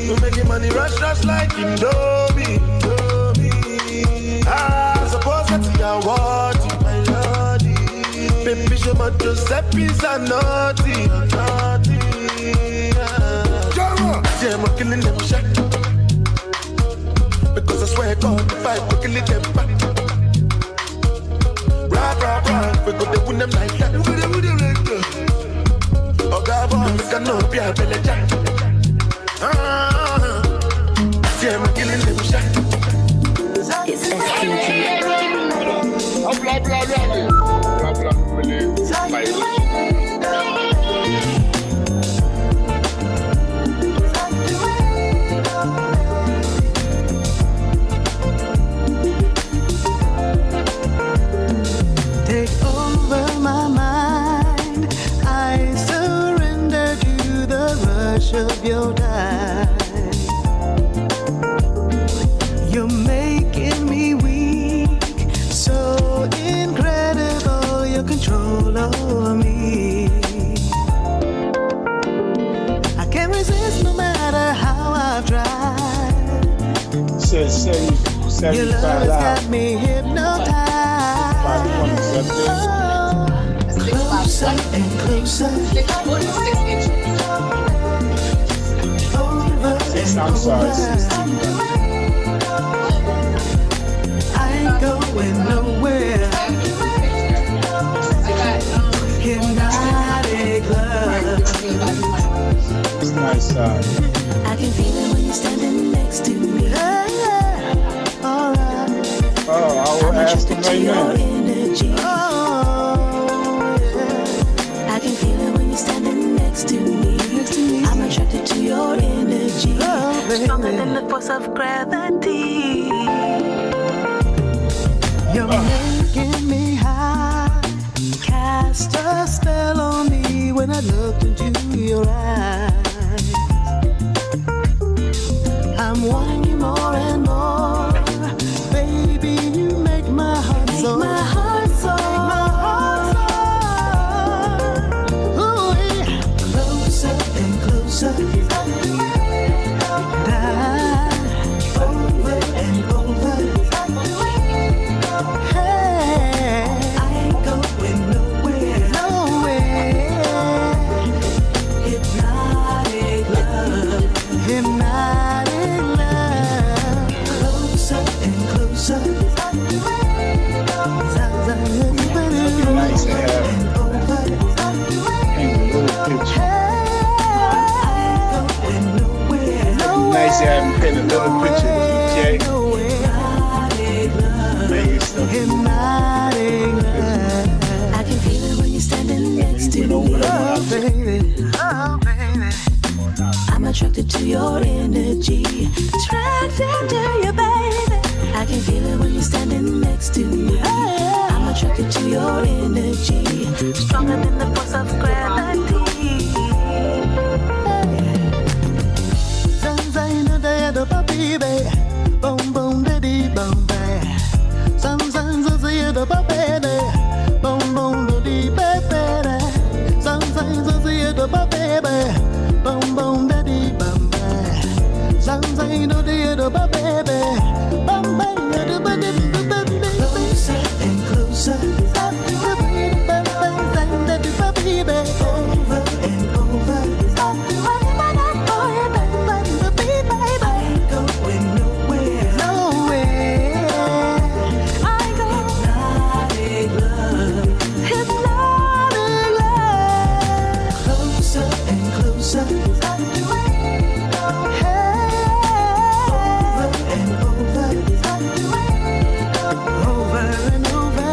We making money rush like Indomie. Suppose that you are what my lordy. Baby, show my Giuseppe's are naughty. See, I'm killing them shot. Because I swear God, if I could kill them back. doing them like that. Oh, God, boy, we can know be a belly jack. See, I'm killing them shot. It's STG. Blah, blah, blah, blah, blah. Take over my mind. I surrender to the rush of your time. You're making me weak, so incredible your control over me. I can't resist no matter how I've tried. Says Your love has got me hypnotized. Closer and closer. Over and over. I ain't going nowhere. Hypnotic love. Nice side. I can feel it when you're standing next to me. Oh, I will ask him right now. I can feel it when you're standing next to me. I'm attracted to your energy. Stronger than the force of gravity. You're making me high. Cast a spell on me when I looked into your eyes. I'm wanting you more and more. Baby, you make my heart so. My heart so. Ooh, yeah. Closer and closer. Die. Over and over. Hey, I ain't going nowhere. Nowhere. Hypnotic love. Hypnotic love. Closer and closer. Nice to have paint a little picture. Nice to have him paint a little picture of Jay. Make stuff. I can feel it when you're standing next to me. Oh, baby. Oh, baby. I'm attracted to your energy. Attracted to you, baby. I can feel it when you're standing next to me. I'm attracted to your energy. Stronger than the force of gravity. Boom, boom, diddy, boom, baby. Sometimes I see it up, baby. Boom, boom, diddy, baby. Sometimes I see it up, baby. Boom, boom, diddy, boom, baby. Sometimes I see it up, baby. Boom, baby, closer and closer. Over and over.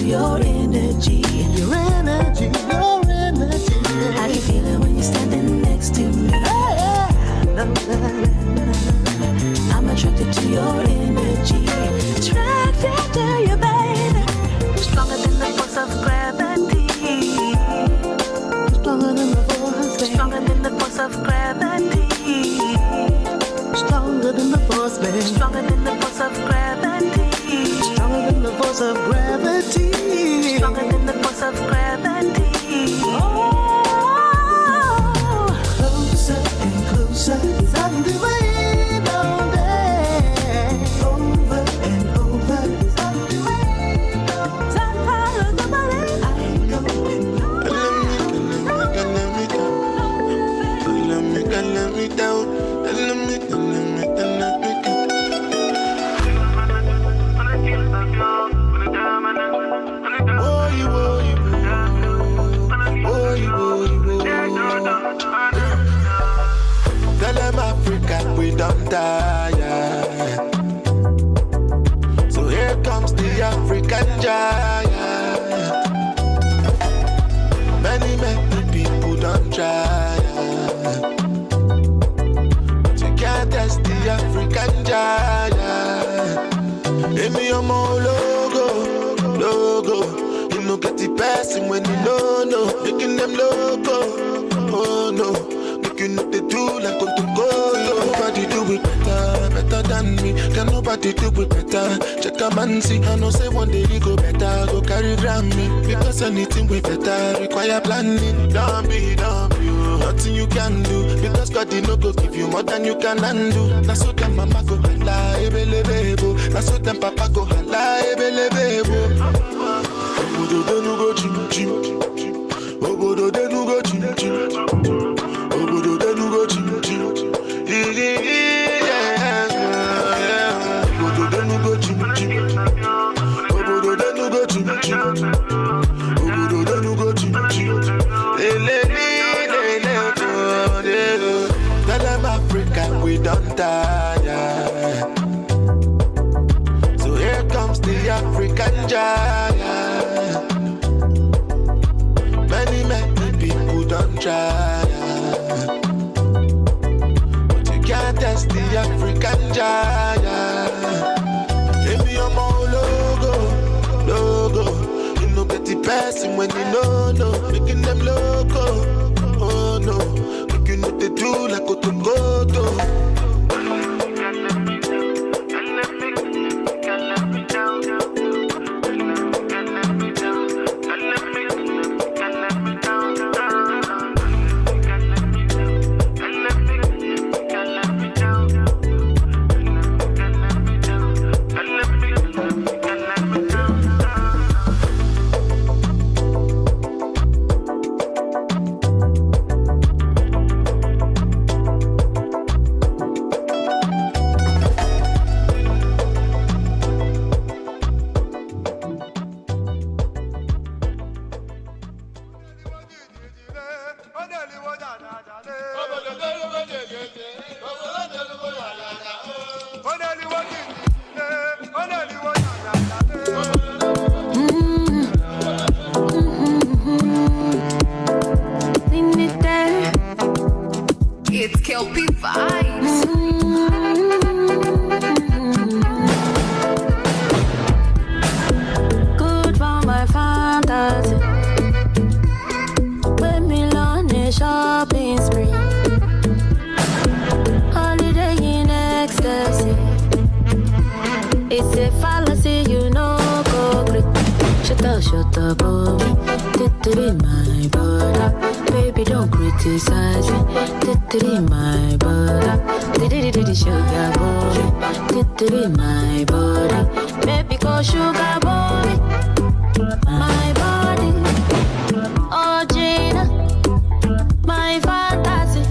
Your energy. Your energy, your energy. I can feel it when you're standing next to me. I'm attracted to your energy. Attracted to you, baby. Stronger than the force of gravity. Stronger than the force. Stronger than the force of gravity. Stronger than the force, baby. Stronger than the force of gravity. Stronger than the force of gravity. Stronger than the force of gravity. Closer and closer. Something to wait all day. Over and over. Something to wait all day. Jaya. Many people don't try. But you can't test the African Jaya. Give me your more logo. You know get the person when you know. Making them loco. Oh no. Making up the do like go to go. Nobody do it better than me. Can nobody do it better? Check a man see. I know say one day we go better. Go carry Grammy. Because anything we better require planning. Don't be nothing you can do. Because God did not go give you more than you can undo. That's what them mama go hala ebelebebo. That's what them papa go hala ebelebebo. Obodo denu go chim chim. Obodo denu go chim chim. Obodo denu go chim chim. Obodo denu go chim chim. Obodo denu go chim chim. Obodo denu go chim chim. Tell them Africa we don't tire. So here comes the African giant. Many people don't try. But you can't test the African giant. Give me your more logo. You know get the person when you know. Making them loco. Oh no. Making what they do like go to go to. Shut up, boy. Titty my brother. Baby, don't criticize me. Titty my brother. Titty sugar boy. Titty my brother. Baby, go sugar boy. My body. Oh, Gina. My fantasy.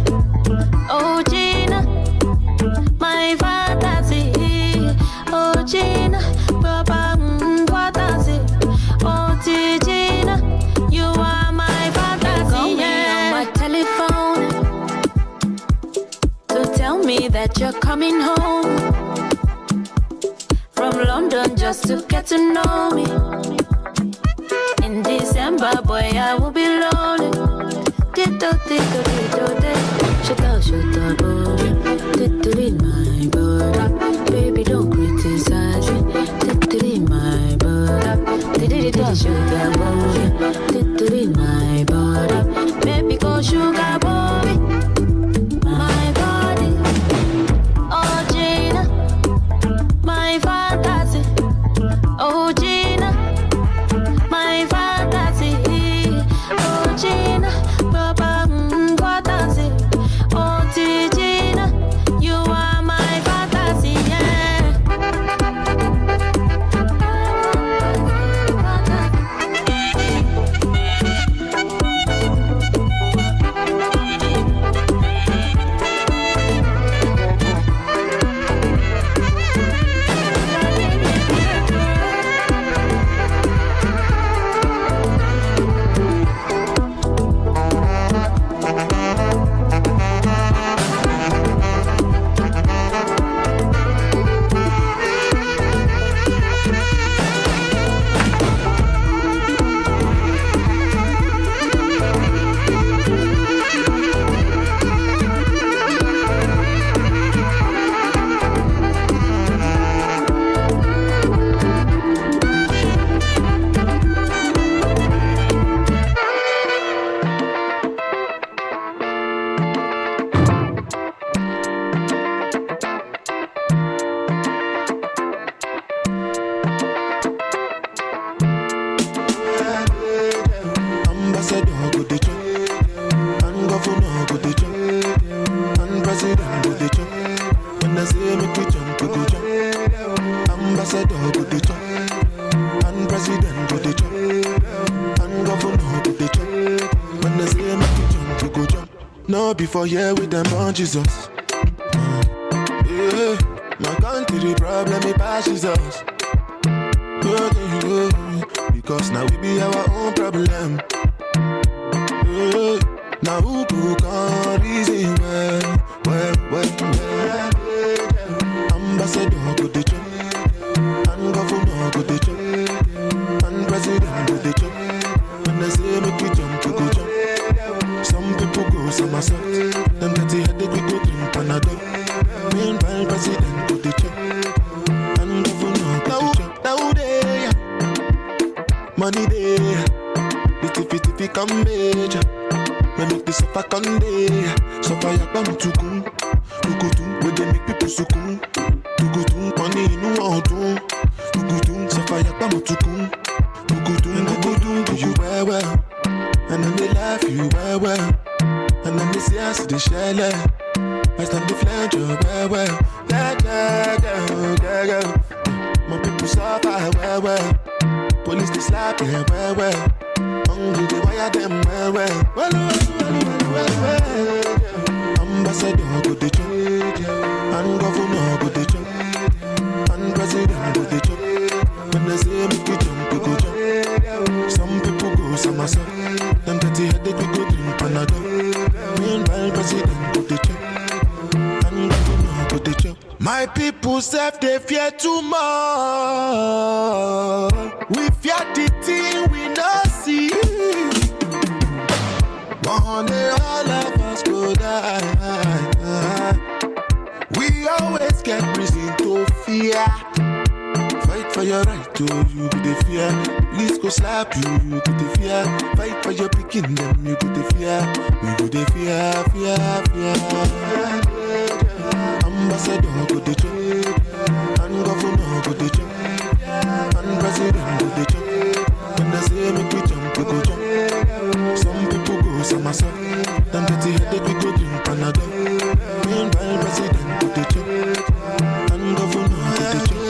Oh, Gina. My fantasy. Oh, Gina. Papa, what does it? Oh, Gina, you are my fantasy. Call me on my telephone to tell me that you're coming home from London just to get to know me. In December, boy, I will be lonely. Shut up, boy. Titty my brother. Baby, don't criticize me. Titty my brother. Titty sugar boy. Titty my brother. Baby, go sugar boy. My body. Oh, Gina. My fantasy. Oh, Gina. My fantasy. Oh, Gina. Papa, what does it? Oh, Gina. You are my fantasy, yeah. Ambassador go the chop, and governor go the chop, and president go the chop. When I say make we jump, we go jump. Ambassador go the chop, and president go the chop, and governor go the chop. When I say make we jump, we go jump. No before here with them on Jesus. Yeah, my country problem it passes us. Because now we be our own problem. Now who can reason well. Ambassador go the chop, and governor go the chop, and president go the chop. When I say make we jump, we go jump. Some people go somersault, them dirty headache we go drink Panadol. Meanwhile president go the chop, and governor go the chop. Now they money there, the come major. We make the suffer come there, suffer ya bam tukun, tukutun. We they make people sukun, tukutun. Money no one do, tukutun. Suffer ya bam tukun, tukutun. Do you well, and then they laugh you well, and then they see us the shell. I stand the flange well, go. My people suffer well. Police they slap them well. Hungry they wire them well. Ambassador go the chop, and governor go the chop, and president go the chop. When they say make we jump, we go jump. Some people go somersault, them dirty headache we go drink Panadol. Meanwhile president go the chop, and governor go the chop. My people self they fear too much. We fear the thing we not see. One day all of us go die. We always get reason to fear. Fight for your right to you go the fear. Police go slap you, you go the fear. Fight for your picking them, you go the fear. We go the fear. Ambassador go the chop, and governor go the chop, and president go the chop. When I say make we jump, we go jump. Some people go somersault, them dirty headache we go drink Panadol. Meanwhile president go the chop, and governor go the chop.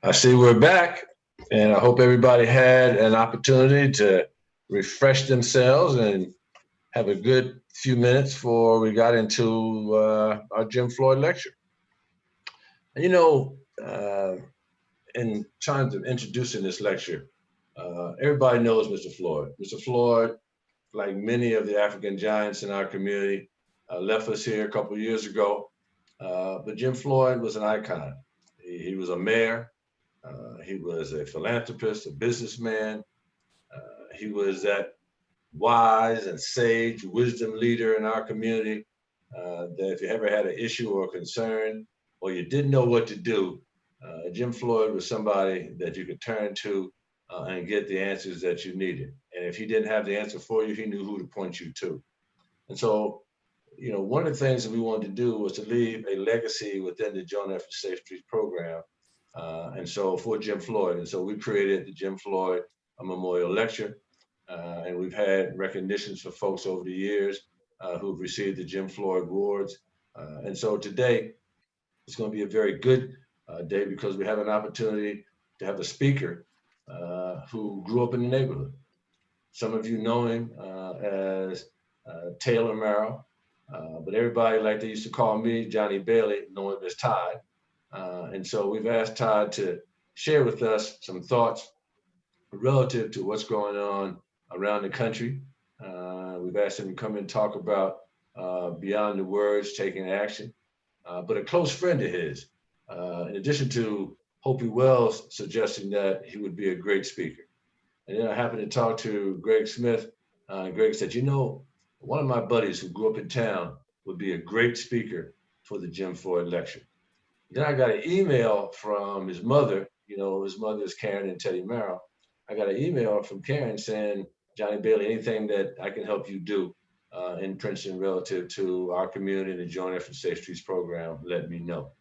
I see we're back, and I hope everybody had an opportunity to refresh themselves and have a good few minutes before we got into our Jim Floyd lecture. And you know, in terms of introducing this lecture, everybody knows Mr. Floyd. Mr. Floyd, like many of the African giants in our community, left us here a couple of years ago. But Jim Floyd was an icon. He was a mayor. He was a philanthropist, a businessman. He was that wise and sage wisdom leader in our community that if you ever had an issue or concern or you didn't know what to do, Jim Floyd was somebody that you could turn to and get the answers that you needed. And if he didn't have the answer for you, he knew who to point you to. And so, you know, one of the things that we wanted to do was to leave a legacy within the Joint Effort Safe Streets program. And so for Jim Floyd, and so we created the Jim Floyd Memorial Lecture. And we've had recognitions for folks over the years who've received the Jim Floyd Awards. And so today, it's going to be a very good day because we have an opportunity to have a speaker who grew up in the neighborhood. Some of you know him as Taylor Marrow, but everybody, like they used to call me, Johnny Bailey, know him as Todd. And so we've asked Todd to share with us some thoughts relative to what's going on around the country. We've asked him to come and talk about beyond the words, taking action. But a close friend of his, in addition to Hopi Wells suggesting that he would be a great speaker. And then I happened to talk to Greg Smith. Greg said, you know, one of my buddies who grew up in town would be a great speaker for the Jim Floyd lecture. Then I got an email from his mother. You know, his mother is Karen and Teddy Marrow. I got an email from Karen saying, Johnny Bailey, anything that I can help you do in Princeton relative to our community and the Joint Effort Safe Streets program, let me know.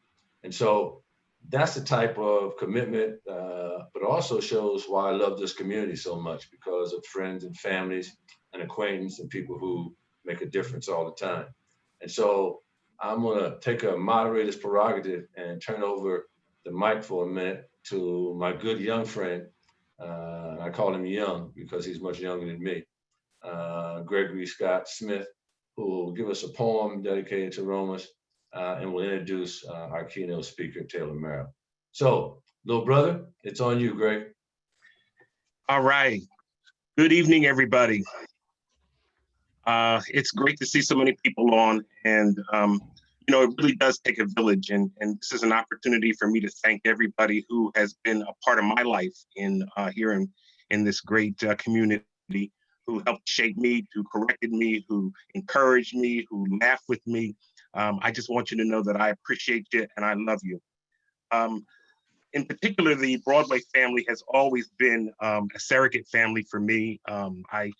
And so that's the type of commitment, but also shows why I love this community so much because of friends and families and acquaintances and people who make a difference all the time. And so I'm gonna take a moderator's prerogative and turn over the mic for a minute to my good young friend. I call him young because he's much younger than me. Gregory Scott Smith, who will give us a poem dedicated to Romus and will introduce our keynote speaker, Taylor Marrow. So, little brother, it's on you, Greg. All right. Good evening, everybody. It's great to see so many people on, and you know, it really does take a village, and this is an opportunity for me to thank everybody who has been a part of my life in here in this great community, who helped shape me, who corrected me, who encouraged me, who laughed with me. I just want you to know that I appreciate you and I love you. In particular, the Broadway family has always been a surrogate family for me. I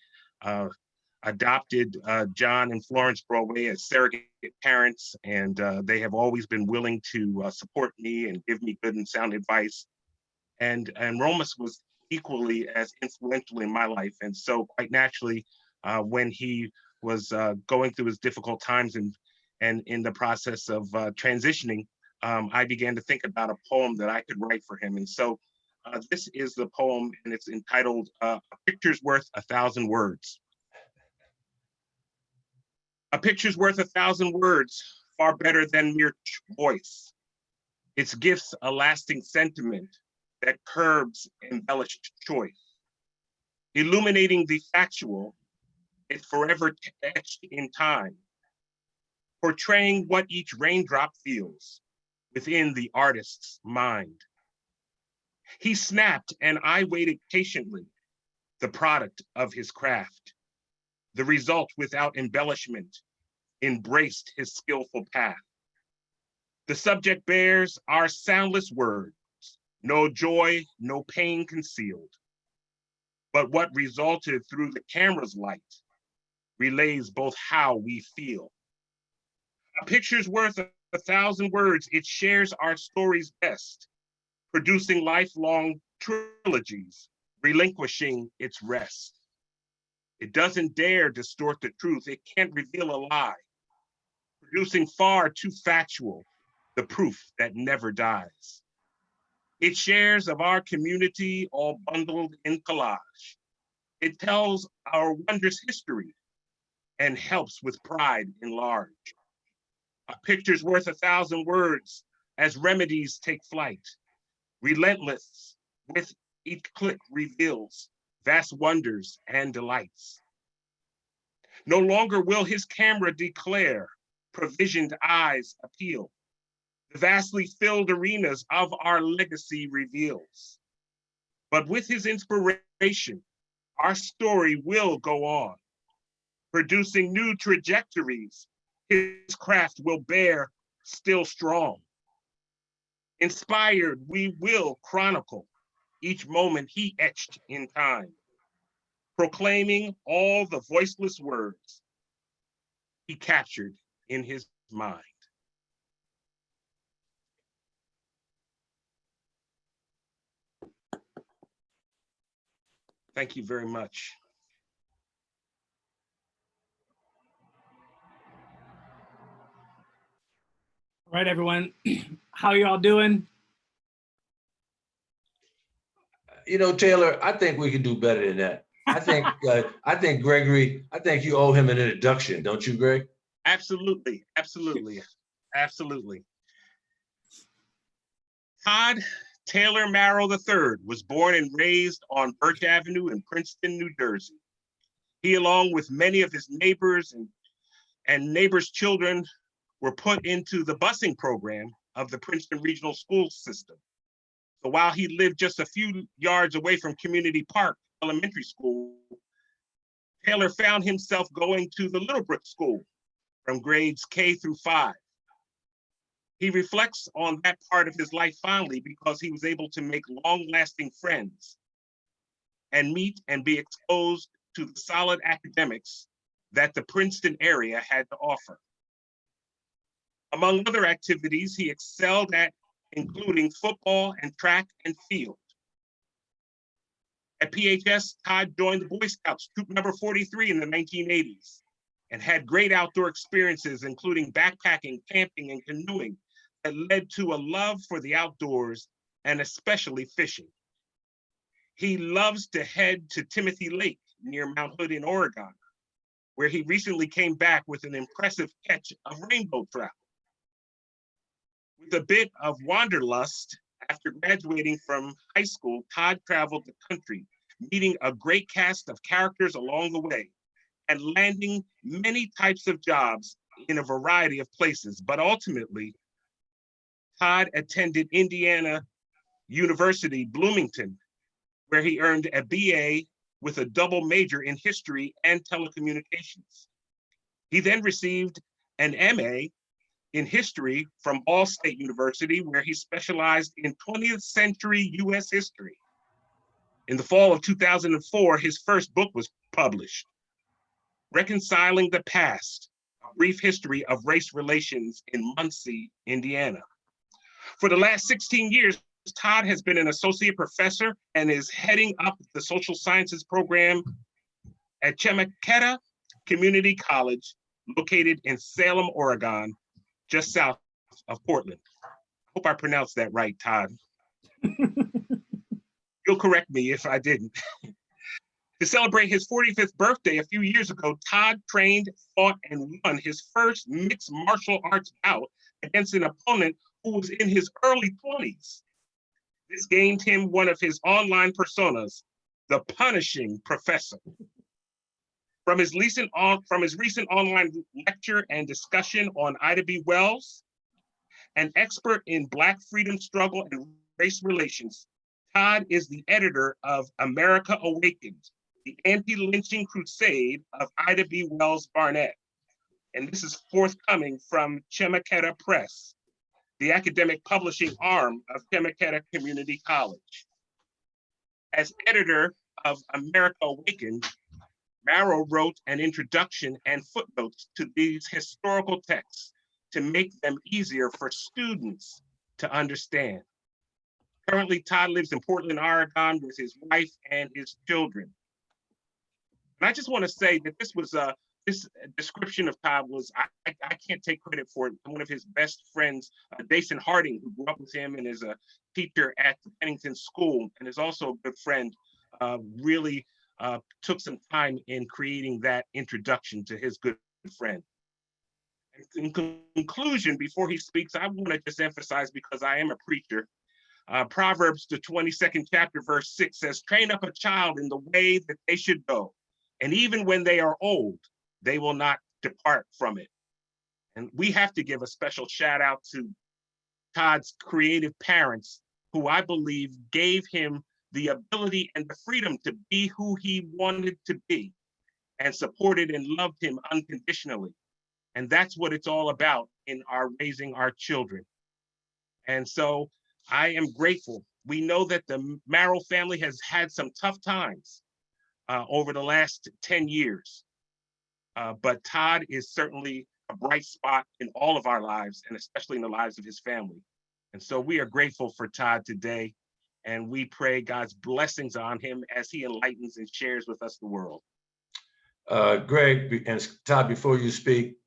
adopted John and Florence Broadway as surrogate parents, and they have always been willing to support me and give me good and sound advice. And Romus was equally as influential in my life. And so quite naturally, when he was going through his difficult times and in the process of transitioning, I began to think about a poem that I could write for him. And so this is the poem, and it's entitled A Picture's Worth 1,000 Words. A picture's worth 1,000 words, far better than mere voice. Its gifts a lasting sentiment that curbs embellished choice. Illuminating the factual, it's forever etched in time, portraying what each raindrop feels within the artist's mind. He snapped and I waited patiently, the product of his craft. The result without embellishment embraced his skillful path. The subject bears our soundless words, no joy, no pain concealed. But what resulted through the camera's light relays both how we feel. A picture's worth 1,000 words, it shares our stories best, producing lifelong trilogies, relinquishing its rest. It doesn't dare distort the truth, it can't reveal a lie, producing far too factual the proof that never dies. It shares of our community all bundled in collage. It tells our wondrous history and helps with pride enlarge. A picture's worth 1,000 words as remedies take flight. Relentless with each click reveals vast wonders and delights. No longer will his camera declare, provisioned eyes appeal. The vastly filled arenas of our legacy reveals. But with his inspiration, our story will go on, producing new trajectories. His craft will bear still strong. Inspired, we will chronicle each moment he etched in time, proclaiming all the voiceless words he captured in his mind. Thank you very much. All right, everyone. How y'all doing? You know, Taylor, I think we can do better than that. I think Gregory, I think you owe him an introduction, don't you, Greg? Absolutely, absolutely, absolutely. Todd Taylor Marrow III was born and raised on Birch Avenue in Princeton, New Jersey. He, along with many of his neighbors and neighbors' children, were put into the busing program of the Princeton Regional School System. So while he lived just a few yards away from Community Park Elementary School, Taylor found himself going to the Littlebrook School from grades K through 5. He reflects on that part of his life fondly because he was able to make long-lasting friends and meet and be exposed to the solid academics that the Princeton area had to offer. Among other activities he excelled at, including football and track and field. At PHS, Todd joined the Boy Scouts, troop number 43 in the 1980s, and had great outdoor experiences, including backpacking, camping, and canoeing, that led to a love for the outdoors and especially fishing. He loves to head to Timothy Lake near Mount Hood in Oregon, where he recently came back with an impressive catch of rainbow trout. With a bit of wanderlust, after graduating from high school, Todd traveled the country, meeting a great cast of characters along the way, and landing many types of jobs in a variety of places. But ultimately, Todd attended Indiana University, Bloomington, where he earned a BA with a double major in history and telecommunications. He then received an MA in history from Ball State University, where he specialized in 20th century US history. In the fall of 2004, his first book was published, Reconciling the Past, A Brief History of Race Relations in Muncie, Indiana. For the last 16 years, Todd has been an associate professor and is heading up the social sciences program at Chemeketa Community College, located in Salem, Oregon, just south of Portland. I hope I pronounced that right, Todd. You'll correct me if I didn't. To celebrate his 45th birthday a few years ago, Todd trained, fought, and won his first mixed martial arts bout against an opponent who was in his early 20s. This gained him one of his online personas, the Punishing Professor. From his recent online lecture and discussion on Ida B. Wells, an expert in Black freedom struggle and race relations, Todd is the editor of America Awakened, the anti-lynching crusade of Ida B. Wells Barnett. And this is forthcoming from Chemeketa Press, the academic publishing arm of Chemeketa Community College. As editor of America Awakened, Marrow wrote an introduction and footnotes to these historical texts to make them easier for students to understand. Currently, Todd lives in Portland, Oregon with his wife and his children. And I just want to say that this was this description of Todd was, I can't take credit for it. One of his best friends, Dason Harding, who grew up with him and is a teacher at the Pennington School and is also a good friend, really took some time in creating that introduction to his good friend. In conclusion, before he speaks, I want to just emphasize, because I am a preacher, Proverbs, the 22nd chapter, verse 6 says, train up a child in the way that they should go. And even when they are old, they will not depart from it. And we have to give a special shout out to Todd's creative parents, who I believe gave him the ability and the freedom to be who he wanted to be, and supported and loved him unconditionally. And that's what it's all about in our raising our children. And so I am grateful. We know that the Marrow family has had some tough times over the last 10 years. But Todd is certainly a bright spot in all of our lives, and especially in the lives of his family. And so we are grateful for Todd today, and we pray God's blessings on him as he enlightens and shares with us the world. Greg and Todd, before you speak,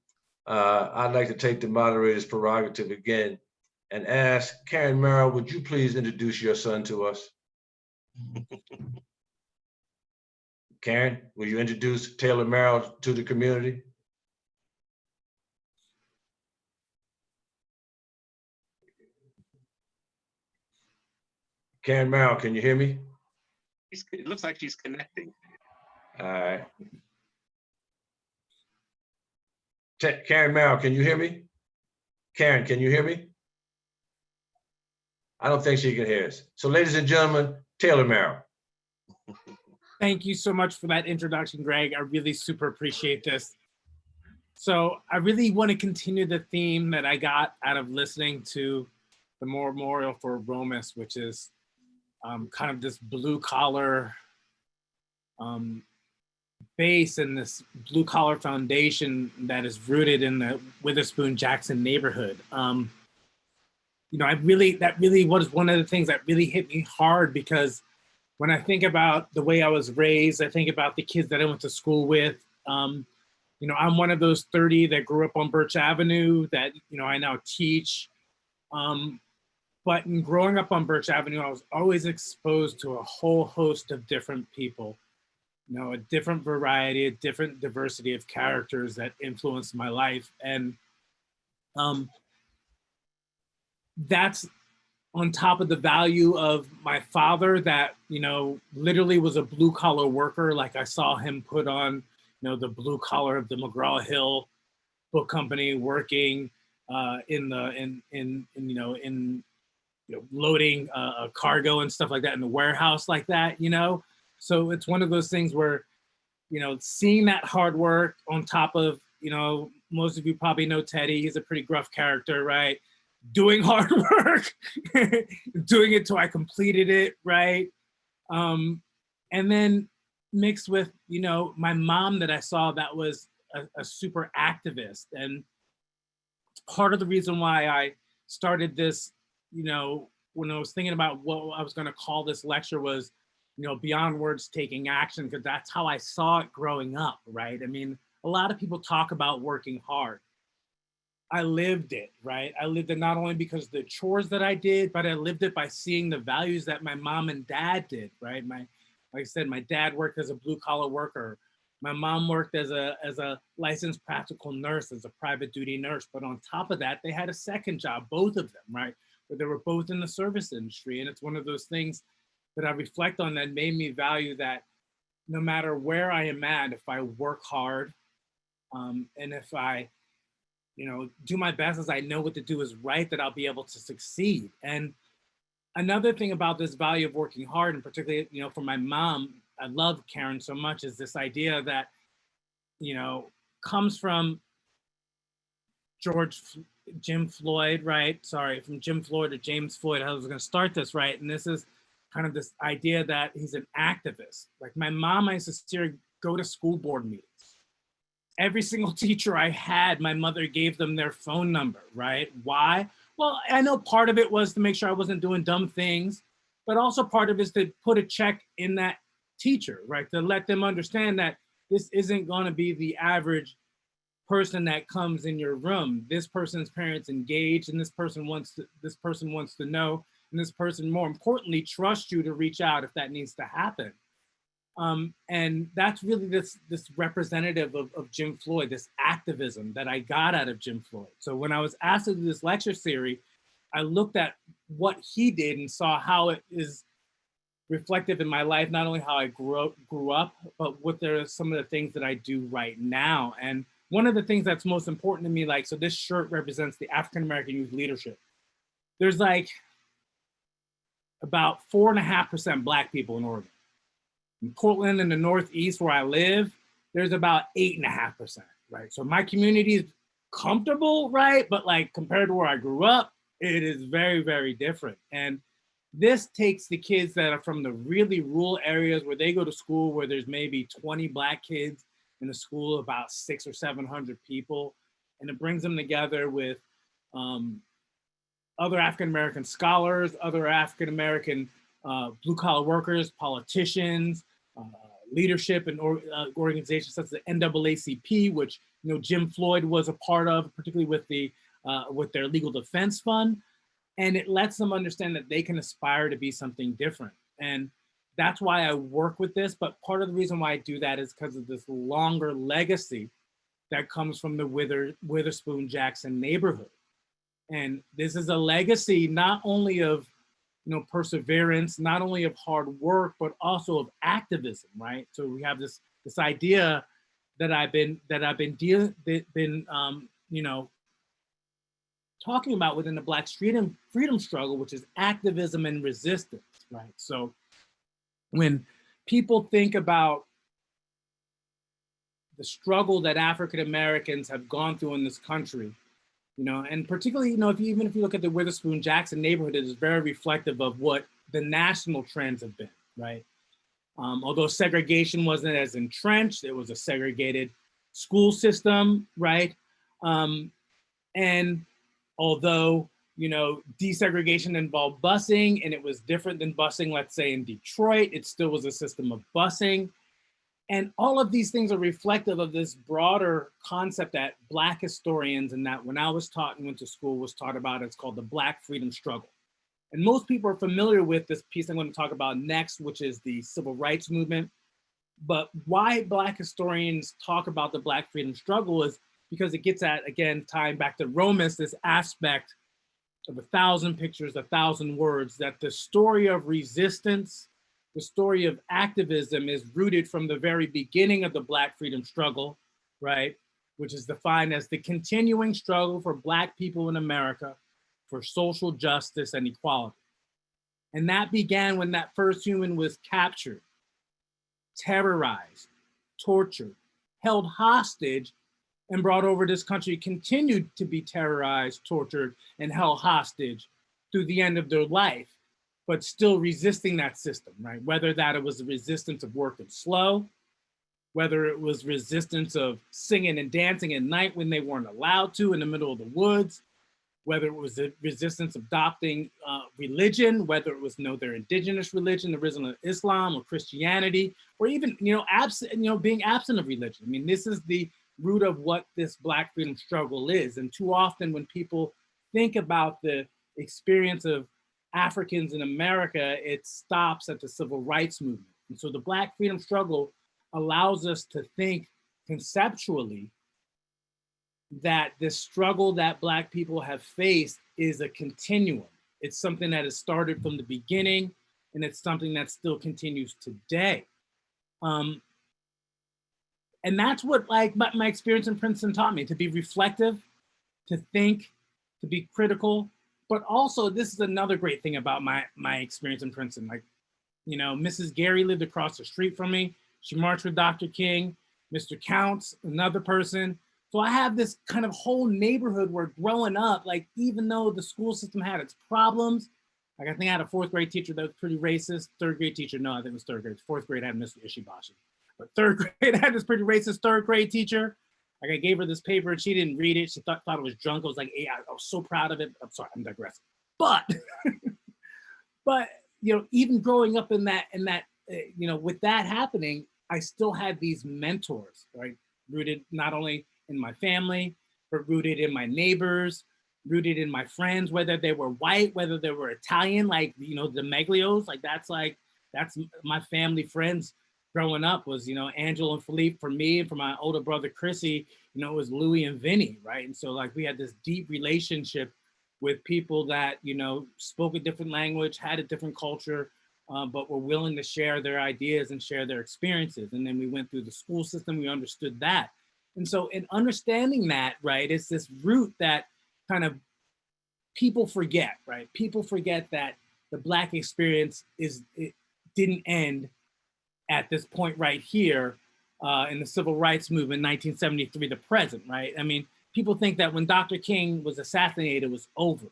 I'd like to take the moderator's prerogative again and ask Karen Marrow, would you please introduce your son to us? Karen, will you introduce Taylor Marrow to the community? Karen Marrow, can you hear me? It looks like she's connecting. All right. Karen Marrow, can you hear me? Karen, can you hear me? I don't think she can hear us. So ladies and gentlemen, Taylor Marrow. Thank you so much for that introduction, Greg. I really super appreciate this. So I really want to continue the theme that I got out of listening to the memorial for Romus, which is kind of this blue collar base and this blue collar foundation that is rooted in the Witherspoon Jackson neighborhood. You know, that really was one of the things that really hit me hard, because when I think about the way I was raised, I think about the kids that I went to school with. You know, I'm one of those 30 that grew up on Birch Avenue that, you know, I now teach. But in growing up on Birch Avenue, I was always exposed to a whole host of different people, you know, a different variety, a different diversity of characters that influenced my life. And that's on top of the value of my father that, you know, literally was a blue collar worker. Like I saw him put on, you know, the blue collar of the McGraw-Hill Book Company, working loading cargo and stuff like that in the warehouse like that, you know? So it's one of those things where, you know, seeing that hard work on top of, you know, most of you probably know Teddy, he's a pretty gruff character, right? Doing hard work, doing it till I completed it, right? And then mixed with, you know, my mom that I saw that was a super activist. And part of the reason why I started this, you know, when I was thinking about what I was going to call this lecture was, you know, beyond words, taking action, because that's how I saw it growing up, right? I mean, a lot of people talk about working hard. I lived it, right? I lived it not only because of the chores that I did, but I lived it by seeing the values that my mom and dad did, right? Like I said, my dad worked as a blue collar worker. My mom worked as a licensed practical nurse, as a private duty nurse. But on top of that, they had a second job, both of them, right? Where they were both in the service industry. And it's one of those things that I reflect on that made me value that no matter where I am at, if I work hard and if I, you know, do my best as I know what to do is right, that I'll be able to succeed. And another thing about this value of working hard, and particularly, you know, for my mom, I love Karen so much, is this idea that, you know, comes from Jim Floyd, right? Sorry, from Jim Floyd to James Floyd. I was going to start this, right? And this is kind of this idea that he's an activist. Like my mom, I used to see her go to school board meetings. Every single teacher I had, my mother gave them their phone number, right? Why? Well, I know part of it was to make sure I wasn't doing dumb things, but also part of it is to put a check in that teacher, right? To let them understand that this isn't going to be the average person that comes in your room. This person's parents engaged, and this person wants to know, and this person, more importantly, trusts you to reach out if that needs to happen. And that's really this representative of Jim Floyd, this activism that I got out of Jim Floyd. So when I was asked to do this lecture series, I looked at what he did and saw how it is reflective in my life, not only how I grew up, but what there are some of the things that I do right now. And one of the things that's most important to me, like, so this shirt represents the African American Youth Leadership. There's like about 4.5% Black people in Oregon. In Portland, in the Northeast where I live, there's about 8.5%, right? So my community is comfortable, right? But like compared to where I grew up, it is very, very different. And this takes the kids that are from the really rural areas where they go to school, where there's maybe 20 Black kids in a school of about 600 or 700 people, and it brings them together with other African-American scholars, other African-American blue-collar workers, politicians, leadership and organizations such as the NAACP, which Jim Floyd was a part of, particularly with their legal defense fund. And it lets them understand that they can aspire to be something different. And that's why I work with this. But part of the reason why I do that is because of this longer legacy that comes from the Witherspoon Jackson neighborhood. And this is a legacy not only of perseverance, not only of hard work, but also of activism, right? So we have this idea that I've been talking about within the Black freedom struggle, which is activism and resistance, right? So when people think about the struggle that African Americans have gone through in this country, and particularly, if you look at the Witherspoon Jackson neighborhood, it is very reflective of what the national trends have been, right? Although segregation wasn't as entrenched, it was a segregated school system, right? And although, desegregation involved busing, and it was different than busing, let's say in Detroit, it still was a system of busing. And all of these things are reflective of this broader concept that Black historians, and that when I was taught and went to school was taught about, it's called the Black freedom struggle. And most people are familiar with this piece I'm going to talk about next, which is the civil rights movement. But why Black historians talk about the Black freedom struggle is because it gets at, again, tying back to Romus, this aspect of 1,000 pictures, 1,000 words, that the story of resistance, the story of activism is rooted from the very beginning of the Black freedom struggle, right? Which is defined as the continuing struggle for Black people in America for social justice and equality. And that began when that first human was captured, terrorized, tortured, held hostage, and brought over this country, continued to be terrorized, tortured, and held hostage through the end of their life, but still resisting that system, right? Whether that it was the resistance of working slow, whether it was resistance of singing and dancing at night when they weren't allowed to in the middle of the woods, whether it was the resistance of adopting religion, whether it was their indigenous religion, the religion of Islam or Christianity, or even being absent of religion. I mean, this is the root of what this Black freedom struggle is. And too often when people think about the experience of Africans in America, it stops at the civil rights movement. And so the Black freedom struggle allows us to think conceptually that the struggle that Black people have faced is a continuum. It's something that has started from the beginning, and it's something that still continues today. And that's what my experience in Princeton taught me, to be reflective, to think, to be critical. But also, this is another great thing about my experience in Princeton. Mrs. Gary lived across the street from me. She marched with Dr. King, Mr. Counts, another person. So I have this kind of whole neighborhood where growing up, even though the school system had its problems, I think I had a 4th grade teacher that was pretty racist. 3rd grade teacher, no, I think it was 3rd grade. 4th grade had Mr. Ishibashi. But 3rd grade had this pretty racist 3rd grade teacher. I gave her this paper and she didn't read it. She thought it was junk. I was like, hey, I was so proud of it. I'm sorry, I'm digressing. But, even growing up in that, with that happening, I still had these mentors, right? Rooted not only in my family, but rooted in my neighbors, rooted in my friends, whether they were white, whether they were Italian, like, you know, the Meglios, that's my family friends growing up was, you know, Angelo and Philippe for me, and for my older brother, Chrissy, you know, it was Louis and Vinny, right? And so like we had this deep relationship with people that, you know, spoke a different language, had a different culture, but were willing to share their ideas and share their experiences. And then we went through the school system, we understood that. And so in understanding that, right, it's this root that kind of people forget, right? People forget that the Black experience it didn't end at this point right here in the Civil Rights Movement, 1973 to present, right? I mean, people think that when Dr. King was assassinated, it was over.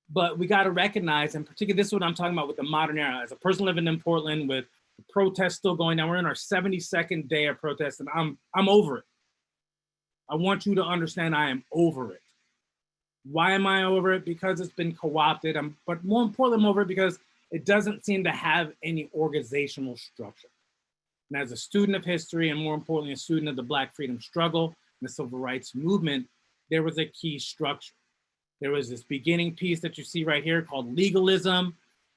But we got to recognize, and particularly this is what I'm talking about with the modern era, as a person living in Portland with the protests still going down, we're in our 72nd day of protests, and I'm over it. I want you to understand I am over it. Why am I over it? Because it's been co-opted, but more importantly, I'm over it because it doesn't seem to have any organizational structure. And as a student of history, and more importantly, a student of the Black freedom struggle and the Civil Rights Movement, there was a key structure. There was this beginning piece that you see right here called legalism.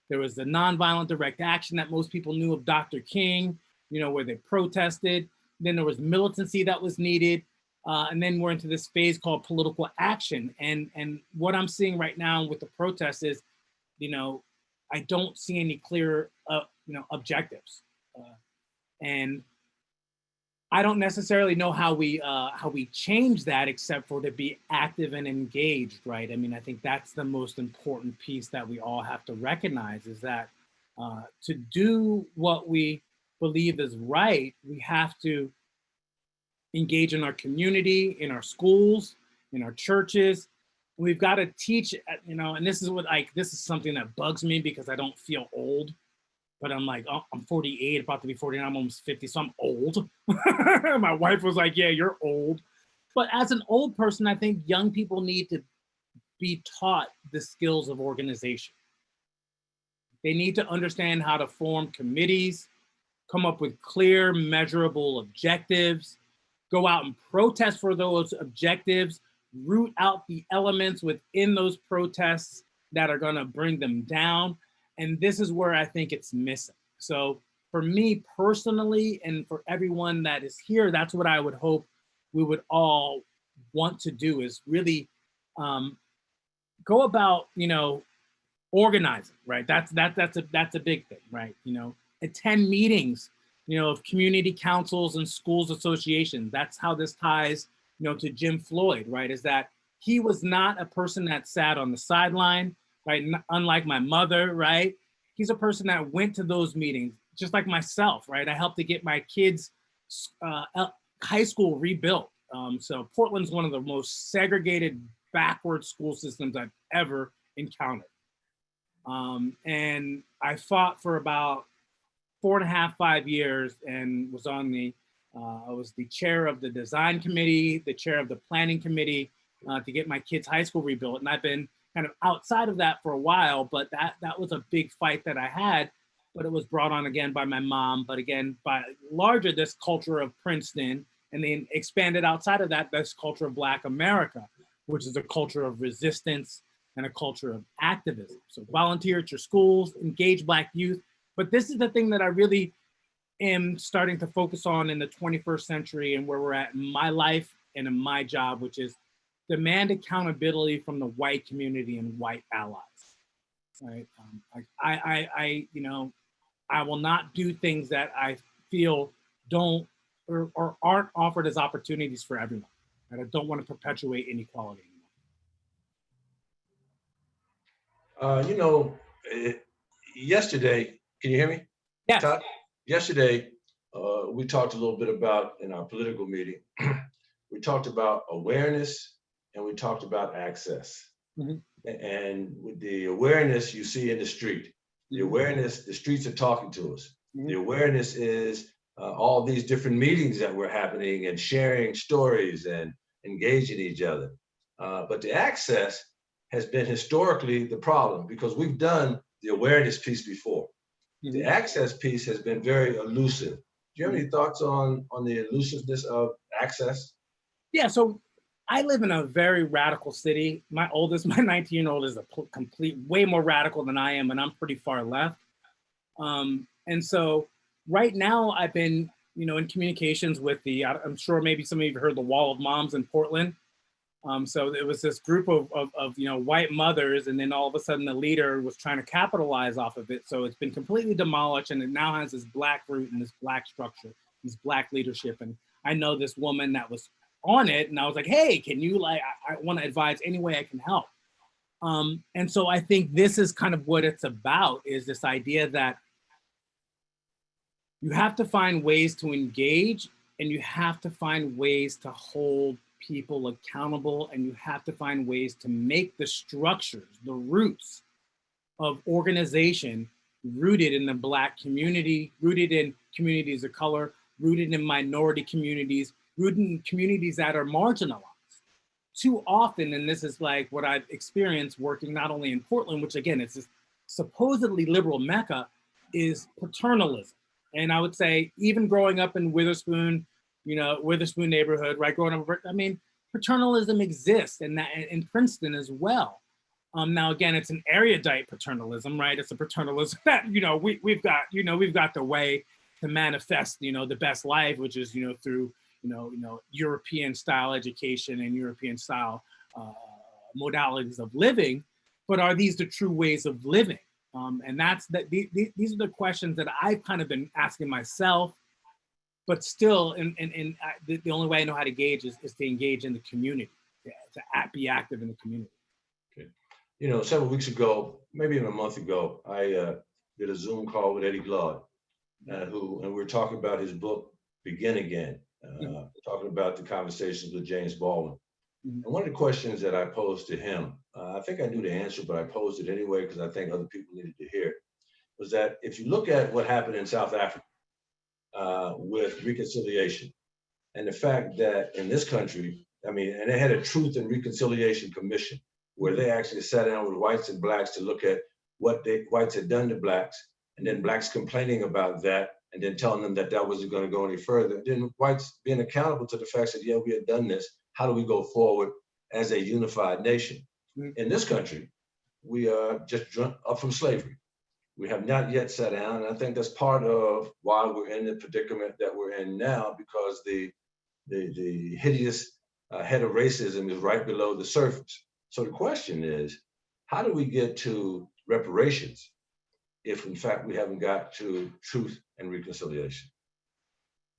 There was the nonviolent direct action that most people knew of Dr. King, you know, where they protested. Then there was militancy that was needed. And then we're into this phase called political action. And what I'm seeing right now with the protests is, you know, I don't see any clear, you know, objectives. And I don't necessarily know how we change that except for to be active and engaged, right? I mean, I think that's the most important piece that we all have to recognize is that to do what we believe is right, we have to engage in our community, in our schools, in our churches. We've got to teach, you know, and this is something that bugs me because I don't feel old. But I'm like, oh, I'm 48, about to be 49, I'm almost 50, so I'm old. My wife was like, yeah, you're old. But as an old person, I think young people need to be taught the skills of organization. They need to understand how to form committees, come up with clear, measurable objectives, go out and protest for those objectives, root out the elements within those protests that are gonna bring them down. And this is where I think it's missing. So for me personally, and for everyone that is here, that's what I would hope we would all want to do is really go about, you know, organizing, right? That's a big thing, right? You know, attend meetings, you know, of community councils and schools associations. That's how this ties, you know, to Jim Floyd, right? Is that he was not a person that sat on the sideline, right? Unlike my mother, right? He's a person that went to those meetings, just like myself, right? I helped to get my kids' high school rebuilt. So Portland's one of the most segregated, backward school systems I've ever encountered. And I fought for about 4.5, 5 years and was on I was the chair of the design committee, the chair of the planning committee to get my kids' high school rebuilt. And I've been kind of outside of that for a while, but that was a big fight that I had, but it was brought on again by my mom, but again, by larger this culture of Princeton, and then expanded outside of that, this culture of Black America, which is a culture of resistance and a culture of activism. So volunteer at your schools, engage Black youth. But this is the thing that I really am starting to focus on in the 21st century and where we're at in my life and in my job, which is demand accountability from the white community and white allies, right? You know, I will not do things that I feel don't or aren't offered as opportunities for everyone. And I don't want to perpetuate inequality anymore. You know, yesterday, can you hear me? Yes. Todd? Yesterday, we talked a little bit about, in our political meeting, we talked about awareness and we talked about access. Mm-hmm. And with the awareness you see in the street, the awareness, the streets are talking to us. Mm-hmm. The awareness is all these different meetings that were happening and sharing stories and engaging each other. But the access has been historically the problem because we've done the awareness piece before. Mm-hmm. The access piece has been very elusive. you have any thoughts on the elusiveness of access? Yeah, so I live in a very radical city. My 19-year-old is a complete, way more radical than I am, and I'm pretty far left. And so right now I've been, in communications with I'm sure maybe some of you have heard the Wall of Moms in Portland. So it was this group of white mothers, and then all of a sudden the leader was trying to capitalize off of it. So it's been completely demolished, and it now has this Black root and this Black structure, this Black leadership. And I know this woman that was on it, and I was like, hey, can you I want to advise any way I can help. And so I think this is kind of what it's about, is this idea that you have to find ways to engage, and you have to find ways to hold people accountable, and you have to find ways to make the structures, the roots of organization rooted in the Black community, rooted in communities of color, rooted in minority communities, rooted in communities that are marginalized. Too often, and this is like what I've experienced working not only in Portland, which again, it's this supposedly liberal mecca, is paternalism. And I would say even growing up in Witherspoon, Witherspoon neighborhood, right? Growing up, I mean, paternalism exists, and that in Princeton as well. Now, again, it's an erudite paternalism, right? It's a paternalism that, we've got the way to manifest, the best life, which is, through, European style education and European style modalities of living. But are these the true ways of living? And these are the questions that I've kind of been asking myself. But still, the only way I know how to gauge is to engage in the community, to be active in the community. Okay. Several weeks ago, maybe even a month ago, I did a Zoom call with Eddie Glaude, and we were talking about his book, Begin Again, talking about the conversations with James Baldwin. And one of the questions that I posed to him, I think I knew the answer, but I posed it anyway because I think other people needed to hear it, was that if you look at what happened in South Africa, with reconciliation, and the fact that in this country, and they had a Truth and Reconciliation Commission where they actually sat down with whites and Blacks to look at what whites had done to Blacks, and then Blacks complaining about that, and then telling them that wasn't going to go any further. Then whites being accountable to the fact that, yeah, we had done this. How do we go forward as a unified nation? In this country, we are just up from slavery. We have not yet sat down, and I think that's part of why we're in the predicament that we're in now, because the hideous head of racism is right below the surface. So the question is, how do we get to reparations if, in fact, we haven't got to truth and reconciliation?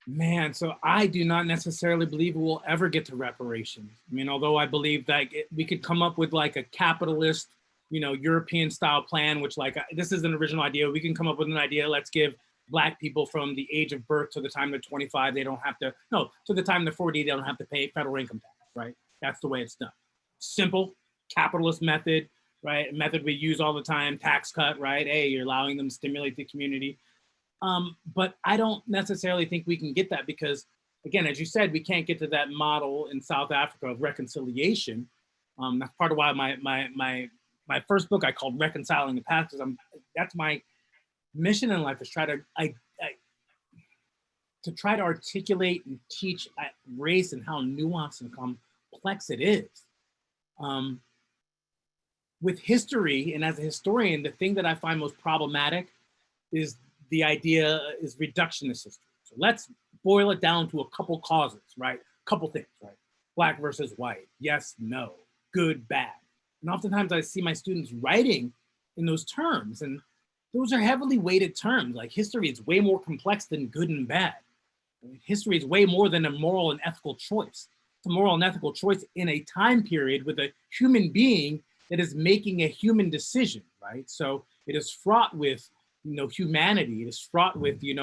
Man, so I do not necessarily believe we'll ever get to reparations. Although I believe that we could come up with like a capitalist, European style plan, which this is an original idea. We can come up with an idea. Let's give Black people from the age of birth to the time they're 25, to the time they're 40, they don't have to pay federal income tax, right? That's the way it's done. Simple, capitalist method, right? A method we use all the time, tax cut, right? Hey, you're allowing them to stimulate the community. But I don't necessarily think we can get that because, again, as you said, we can't get to that model in South Africa of reconciliation. That's part of why my first book I called Reconciling the Past, because that's my mission in life, is try to articulate and teach race and how nuanced and complex it is. With history, and as a historian, the thing that I find most problematic is the idea is reductionist history. So let's boil it down to a couple causes, right? Couple things, right? Black versus white, yes, no, good, bad. And oftentimes I see my students writing in those terms, and those are heavily weighted terms. Like history is way more complex than good and bad. History is way more than a moral and ethical choice. It's a moral and ethical choice in a time period with a human being that is making a human decision, right? So it is fraught with, humanity. It is fraught with, the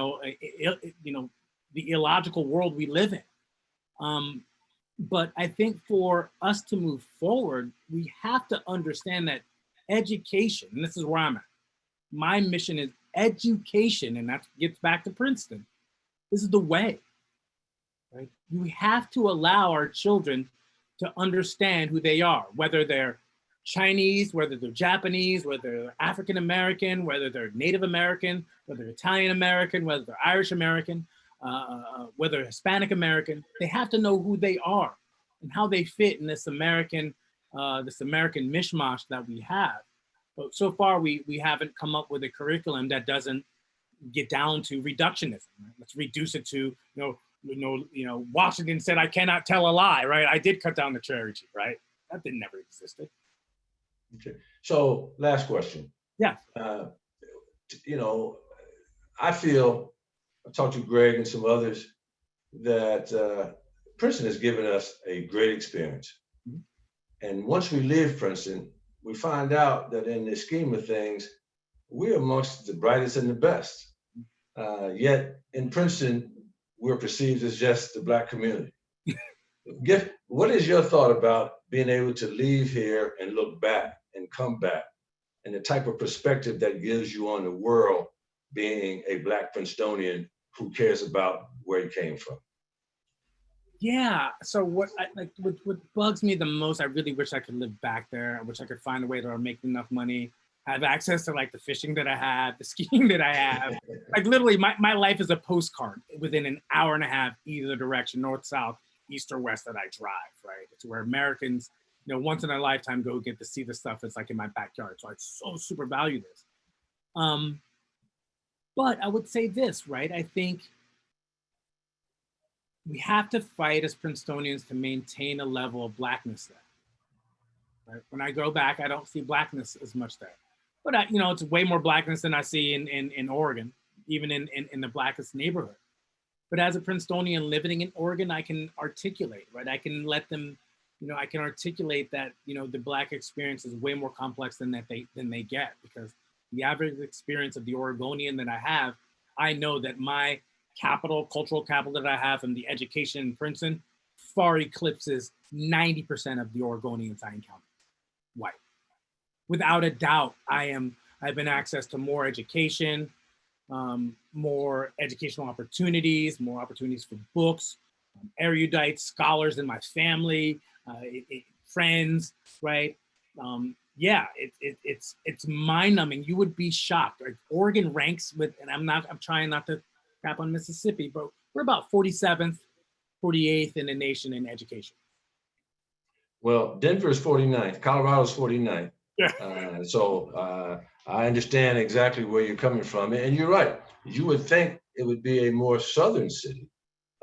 illogical world we live in. But I think for us to move forward, we have to understand that education, and this is where I'm at. My mission is education, and that gets back to Princeton. This is the way, right? We have to allow our children to understand who they are, whether they're Chinese, whether they're Japanese, whether they're African American, whether they're Native American, whether they're Italian American, whether they're Irish American. whether Hispanic American, they have to know who they are and how they fit in this American mishmash that we have. But so far, we haven't come up with a curriculum that doesn't get down to reductionism. Right? Let's reduce it to, Washington said, I cannot tell a lie, right? I did cut down the cherry tree, right? That never existed. Okay. So last question. Yeah. I feel, I talked to Greg and some others, that Princeton has given us a great experience. Mm-hmm. And once we leave Princeton, we find out that in the scheme of things, we're amongst the brightest and the best. Yet in Princeton, we're perceived as just the Black community. What is your thought about being able to leave here and look back and come back, and the type of perspective that gives you on the world, being a Black Princetonian who cares about where he came from? Yeah. So what bugs me the most, I really wish I could live back there. I wish I could find a way to make enough money, have access to like the fishing that I have, the skiing that I have. Like literally my life is a postcard within an hour and a half, either direction, north, south, east or west that I drive, right? It's where Americans, once in a lifetime go get to see the stuff that's like in my backyard. So I so super value this. But I would say this, right? I think we have to fight as Princetonians to maintain a level of Blackness there. Right? When I go back, I don't see Blackness as much there. But it's way more Blackness than I see in Oregon, even in the Blackest neighborhood. But as a Princetonian living in Oregon, I can articulate, right? I can let them, I can articulate that, the Black experience is way more complex than they get, because the average experience of the Oregonian that I have, I know that my cultural capital that I have from the education in Princeton far eclipses 90% of the Oregonians I encounter, white. Without a doubt, I've been access to more education, more educational opportunities, more opportunities for books, erudite scholars in my family, friends, right? It's mind-numbing. You would be shocked. Right? Oregon ranks with, and I'm trying not to crap on Mississippi, but we're about 47th, 48th in the nation in education. Well, Denver is 49th, Colorado's 49th. Yeah. So I understand exactly where you're coming from. And you're right. You would think it would be a more southern city,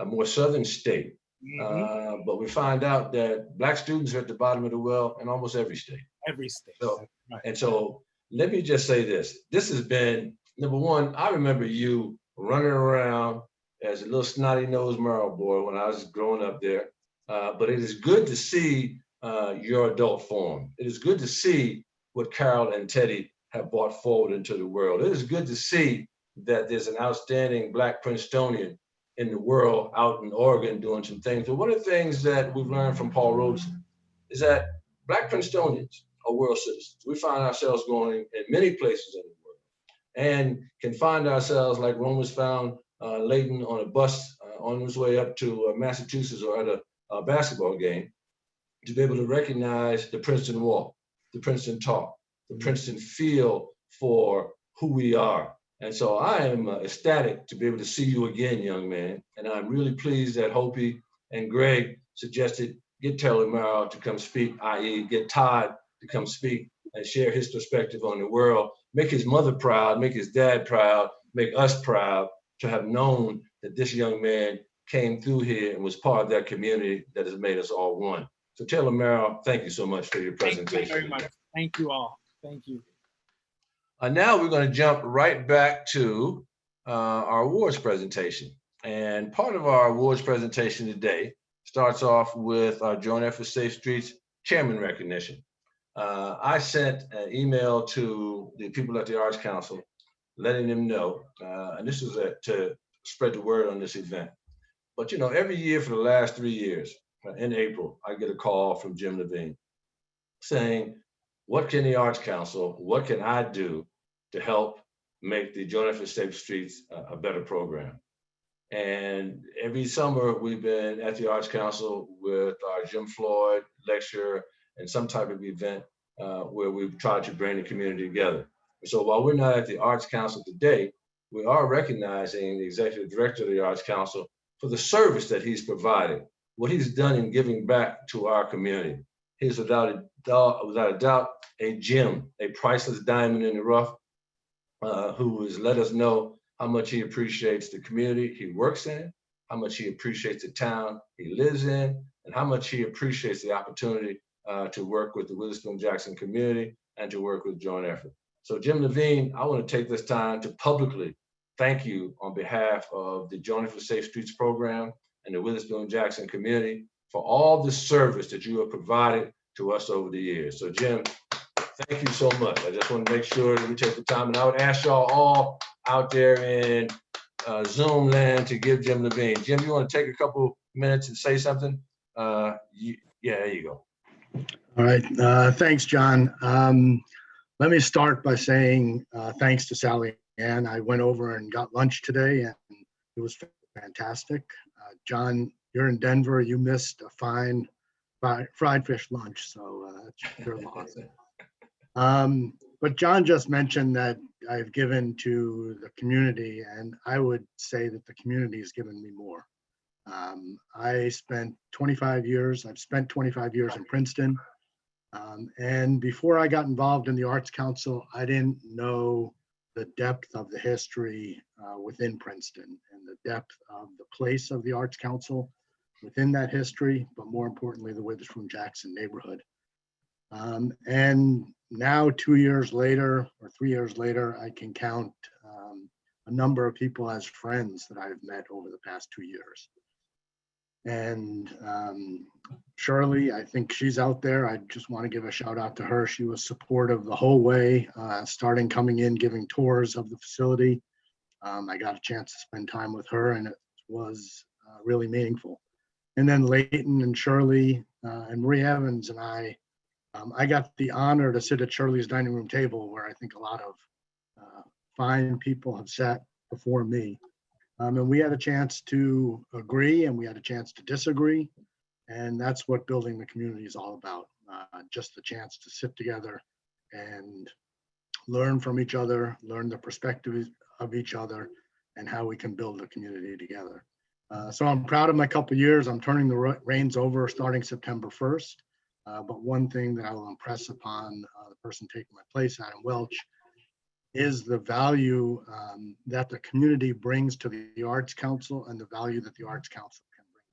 a more southern state. Mm-hmm. But we find out that Black students are at the bottom of the well in almost every state. Every state. So, right. And so let me just say this. This has been, number one, I remember you running around as a little snotty-nosed Marrow boy when I was growing up there. But it is good to see your adult form. It is good to see what Carol and Teddy have brought forward into the world. It is good to see that there's an outstanding Black Princetonian in the world out in Oregon doing some things. But one of the things that we've learned from Paul Robeson is that Black Princetonians are world citizens. We find ourselves going in many places in the world and can find ourselves, like Romus found Leighton on a bus on his way up to Massachusetts or at a basketball game, to be able to recognize the Princeton walk, the Princeton talk, the Princeton feel for who we are. And so I am ecstatic to be able to see you again, young man. And I'm really pleased that Hopi and Greg suggested get Taylor Marrow to come speak, i.e. get Todd to come speak and share his perspective on the world, make his mother proud, make his dad proud, make us proud to have known that this young man came through here and was part of that community that has made us all one. So Taylor Marrow, thank you so much for your presentation. Thank you very much. Thank you all. Thank you. Now we're going to jump right back to our awards presentation. And part of our awards presentation today starts off with our Joint Effort Safe Streets Chairman recognition. I sent an email to the people at the Arts Council letting them know, and this is to spread the word on this event. But every year for the last 3 years, in April, I get a call from Jim Levine saying, what can the Arts Council, what can I do to help make the Joint Effort Safe Streets a better program? And every summer we've been at the Arts Council with our Jim Floyd lecture and some type of event where we've tried to bring the community together. And so while we're not at the Arts Council today, we are recognizing the executive director of the Arts Council for the service that he's provided, what he's done in giving back to our community. He's without a doubt a gem, a priceless diamond in the rough, who has let us know how much he appreciates the community he works in, how much he appreciates the town he lives in, and how much he appreciates the opportunity to work with the Witherspoon-Jackson community and to work with joint effort. So Jim Levine, I want to take this time to publicly thank you on behalf of the Joining for Safe Streets program and the Witherspoon-Jackson community for all the service that you have provided to us over the years. So Jim, thank you so much. I just want to make sure that we take the time, and I would ask y'all all out there in Zoom land to give Jim Levine. Jim, you want to take a couple minutes and say something? Yeah, there you go. All right, thanks, John. Let me start by saying thanks to Sally Ann. I went over and got lunch today, and it was fantastic. John, you're in Denver. You missed a fine fried fish lunch, so that's your loss. But John just mentioned that I've given to the community, and I would say that the community has given me more. I've spent 25 years in Princeton. And before I got involved in the Arts Council, I didn't know the depth of the history within Princeton and the depth of the place of the Arts Council within that history, but more importantly, the Witherspoon-Jackson neighborhood. And now 2 years later, or 3 years later, I can count a number of people as friends that I've met over the past 2 years. And Shirley, I think she's out there. I just want to give a shout out to her. She was supportive the whole way, starting coming in, giving tours of the facility. I got a chance to spend time with her, and it was really meaningful. And then Leighton and Shirley and Marie Evans and I got the honor to sit at Shirley's dining room table, where I think a lot of fine people have sat before me. And we had a chance to agree, and we had a chance to disagree. And that's what building the community is all about. Just the chance to sit together and learn from each other, learn the perspectives of each other, and how we can build a community together. So I'm proud of my couple of years. I'm turning the reins over starting September 1st. But one thing that I will impress upon the person taking my place, Adam Welch, is the value that the community brings to the Arts Council and the value that the Arts Council can bring.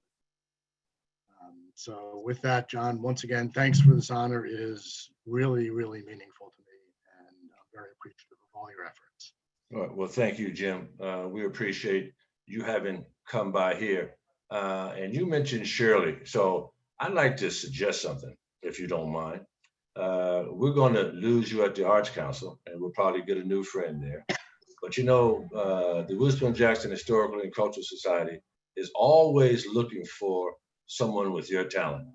So with that, John, once again, thanks for this honor. It is really, really meaningful to me, and I'm very appreciative of all your efforts. All right, well, thank you, Jim. We appreciate you having come by here. And you mentioned Shirley. So I'd like to suggest something, if you don't mind. We're going to lose you at the Arts Council, and we'll probably get a new friend there. But you know, the Witherspoon-Jackson Historical and Cultural Society is always looking for someone with your talent.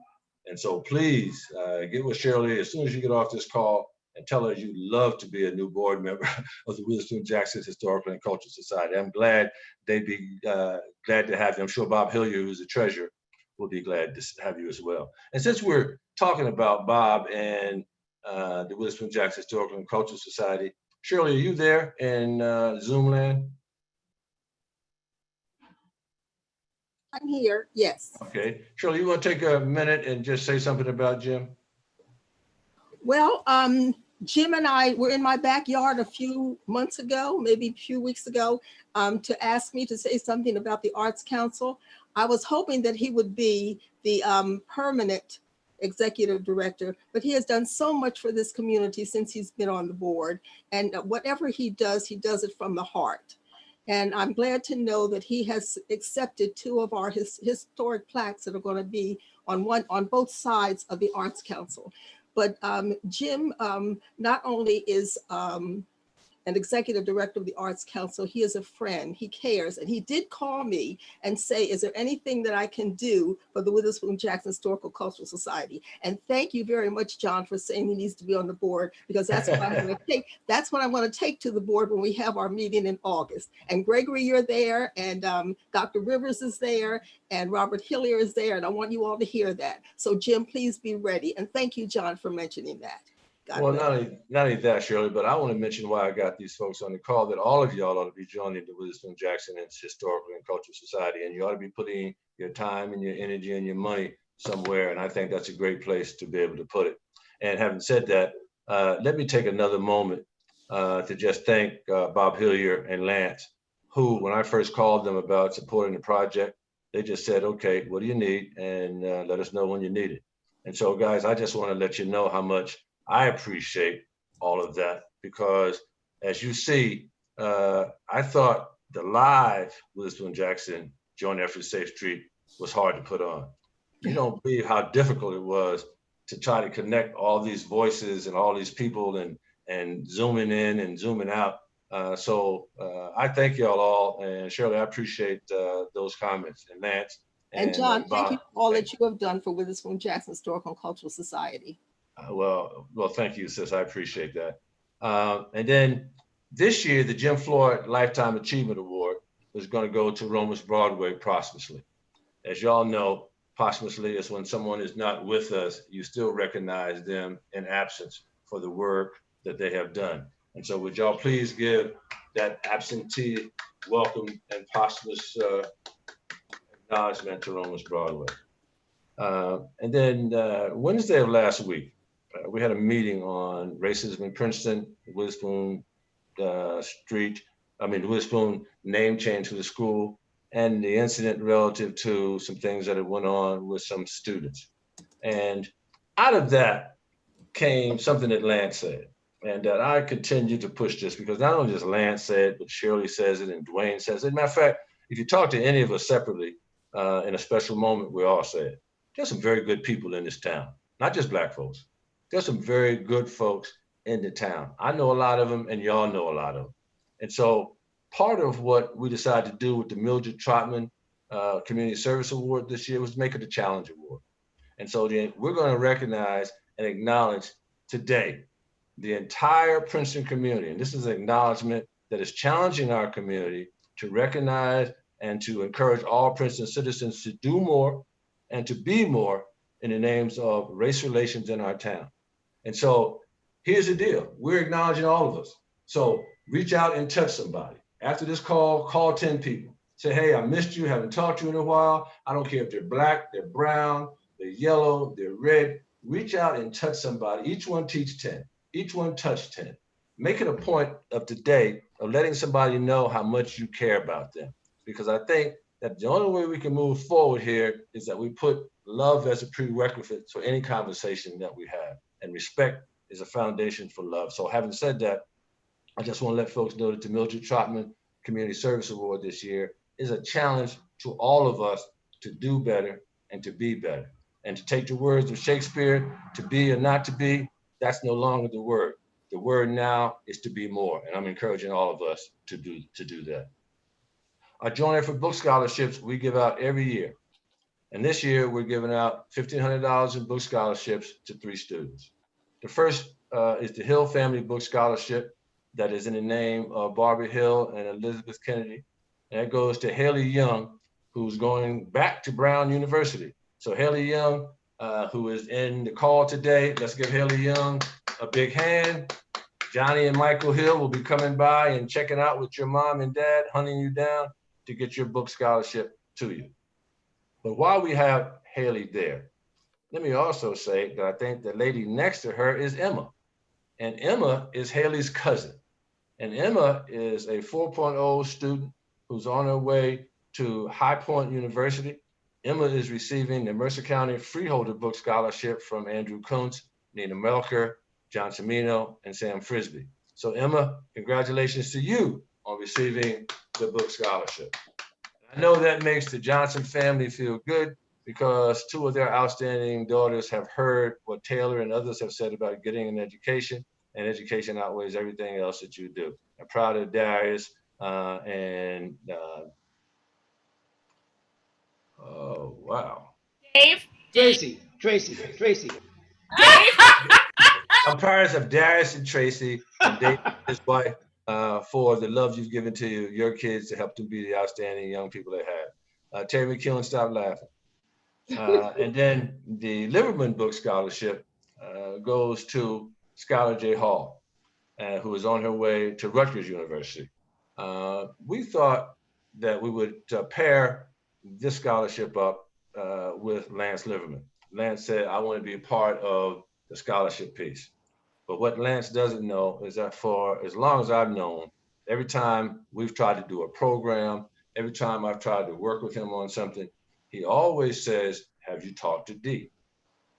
And so please get with Shirley as soon as you get off this call and tell her you'd love to be a new board member of the Witherspoon-Jackson Historical and Cultural Society. I'm glad they'd be glad to have you. I'm sure Bob Hillier, who's the treasurer, will be glad to have you as well. And since we're talking about Bob and the Witherspoon-Jackson Historical and Cultural Society, Shirley, are you there in Zoom land? I'm here, yes. Okay, Shirley, you want to take a minute and just say something about Jim? Well, Jim and I were in my backyard a few months ago, maybe a few weeks ago, to ask me to say something about the Arts Council. I was hoping that he would be the permanent executive director, but he has done so much for this community since he's been on the board. And whatever he does it from the heart. And I'm glad to know that he has accepted two of our historic plaques that are going to be on both sides of the Arts Council. But Jim not only is an executive director of the Arts Council, he is a friend, he cares. And he did call me and say, is there anything that I can do for the Witherspoon-Jackson Historical Cultural Society? And thank you very much, John, for saying he needs to be on the board, because that's what I'm going to take. That's what I want to take to the board when we have our meeting in August. And Gregory, you're there, and Dr. Rivers is there, and Robert Hillier is there, and I want you all to hear that. So Jim, please be ready. And thank you, John, for mentioning that. God Well, bless. not only that, Shirley, but I want to mention why I got these folks on the call, that all of y'all ought to be joining the Witherspoon Jackson Historical and Cultural Society, and you ought to be putting your time and your energy and your money somewhere, and I think that's a great place to be able to put it. And having said that, let me take another moment to just thank Bob Hillier and Lance, who, when I first called them about supporting the project, they just said, okay, what do you need? And let us know when you need it. And so, guys, I just want to let you know how much I appreciate all of that, because as you see, I thought the live Witherspoon Jackson Joint Effort Safe Street was hard to put on. You don't believe how difficult it was to try to connect all these voices and all these people and zooming in and zooming out. So I thank y'all all, and Shirley, I appreciate those comments, and Lance. And John, thank you Bob, for all that you have done for Witherspoon Jackson Historical and Cultural Society. Well, thank you, sis. I appreciate that. And then this year, the Jim Floyd Lifetime Achievement Award is going to go to Romus Broadway posthumously. As y'all know, posthumously is when someone is not with us, you still recognize them in absence for the work that they have done. And so would y'all please give that absentee welcome and posthumous acknowledgement to Romus Broadway. And then Wednesday of last week, we had a meeting on racism in Princeton, Witherspoon Witherspoon name change to the school, and the incident relative to some things that had went on with some students. And out of that came something that Lance said, and that I continue to push this, because not only does Lance say it, but Shirley says it and Dwayne says it. Matter of fact, if you talk to any of us separately in a special moment, we all say it. There's some very good people in this town, not just Black folks. There's some very good folks in the town. I know a lot of them, and y'all know a lot of them. And so part of what we decided to do with the Mildred Trotman Community Service Award this year was make it a challenge award. And so then we're going to recognize and acknowledge today the entire Princeton community. And this is an acknowledgement that is challenging our community to recognize and to encourage all Princeton citizens to do more and to be more in the names of race relations in our town. And so here's the deal. We're acknowledging all of us. So reach out and touch somebody. After this call, call 10 people. Say, hey, I missed you, haven't talked to you in a while. I don't care if they're Black, they're brown, they're yellow, they're red. Reach out and touch somebody. Each one teach 10. Each one touch 10. Make it a point of today of letting somebody know how much you care about them. Because I think that the only way we can move forward here is that we put love as a prerequisite for any conversation that we have. And respect is a foundation for love. So having said that, I just want to let folks know that the Mildred Trotman Community Service Award this year is a challenge to all of us to do better and to be better. And to take the words of Shakespeare, to be or not to be, that's no longer the word. The word now is to be more. And I'm encouraging all of us to do that. Our Joint Effort Book Scholarships we give out every year. And this year we're giving out $1,500 in book scholarships to 3 students. The first is the Hill Family Book Scholarship that is in the name of Barbara Hill and Elizabeth Kennedy. And that goes to Haley Young, who's going back to Brown University. So Haley Young, who is in the call today, let's give Haley Young a big hand. Johnny and Michael Hill will be coming by and checking out with your mom and dad, hunting you down to get your book scholarship to you. But while we have Haley there, let me also say that I think the lady next to her is Emma. And Emma is Haley's cousin. And Emma is a 4.0 student who's on her way to High Point University. Emma is receiving the Mercer County Freeholder Book Scholarship from Andrew Kuntz, Nina Melker, John Cimino, and Sam Frisbee. So Emma, congratulations to you on receiving the book scholarship. I know that makes the Johnson family feel good because 2 of their outstanding daughters have heard what Taylor and others have said about getting an education, and education outweighs everything else that you do. I'm proud of Darius and oh, wow. Dave? Tracy. I'm proud of Darius and Tracy and Dave and his wife for the love you've given to your kids to help them be the outstanding young people they have. Terry McKeown, stop laughing. And then the Liverman Book Scholarship goes to Skylar J. Hall, who was on her way to Rutgers University. We thought that we would pair this scholarship up with Lance Liverman. Lance said, I want to be a part of the scholarship piece. But what Lance doesn't know is that for as long as I've known, every time we've tried to do a program, every time I've tried to work with him on something, he always says, have you talked to D?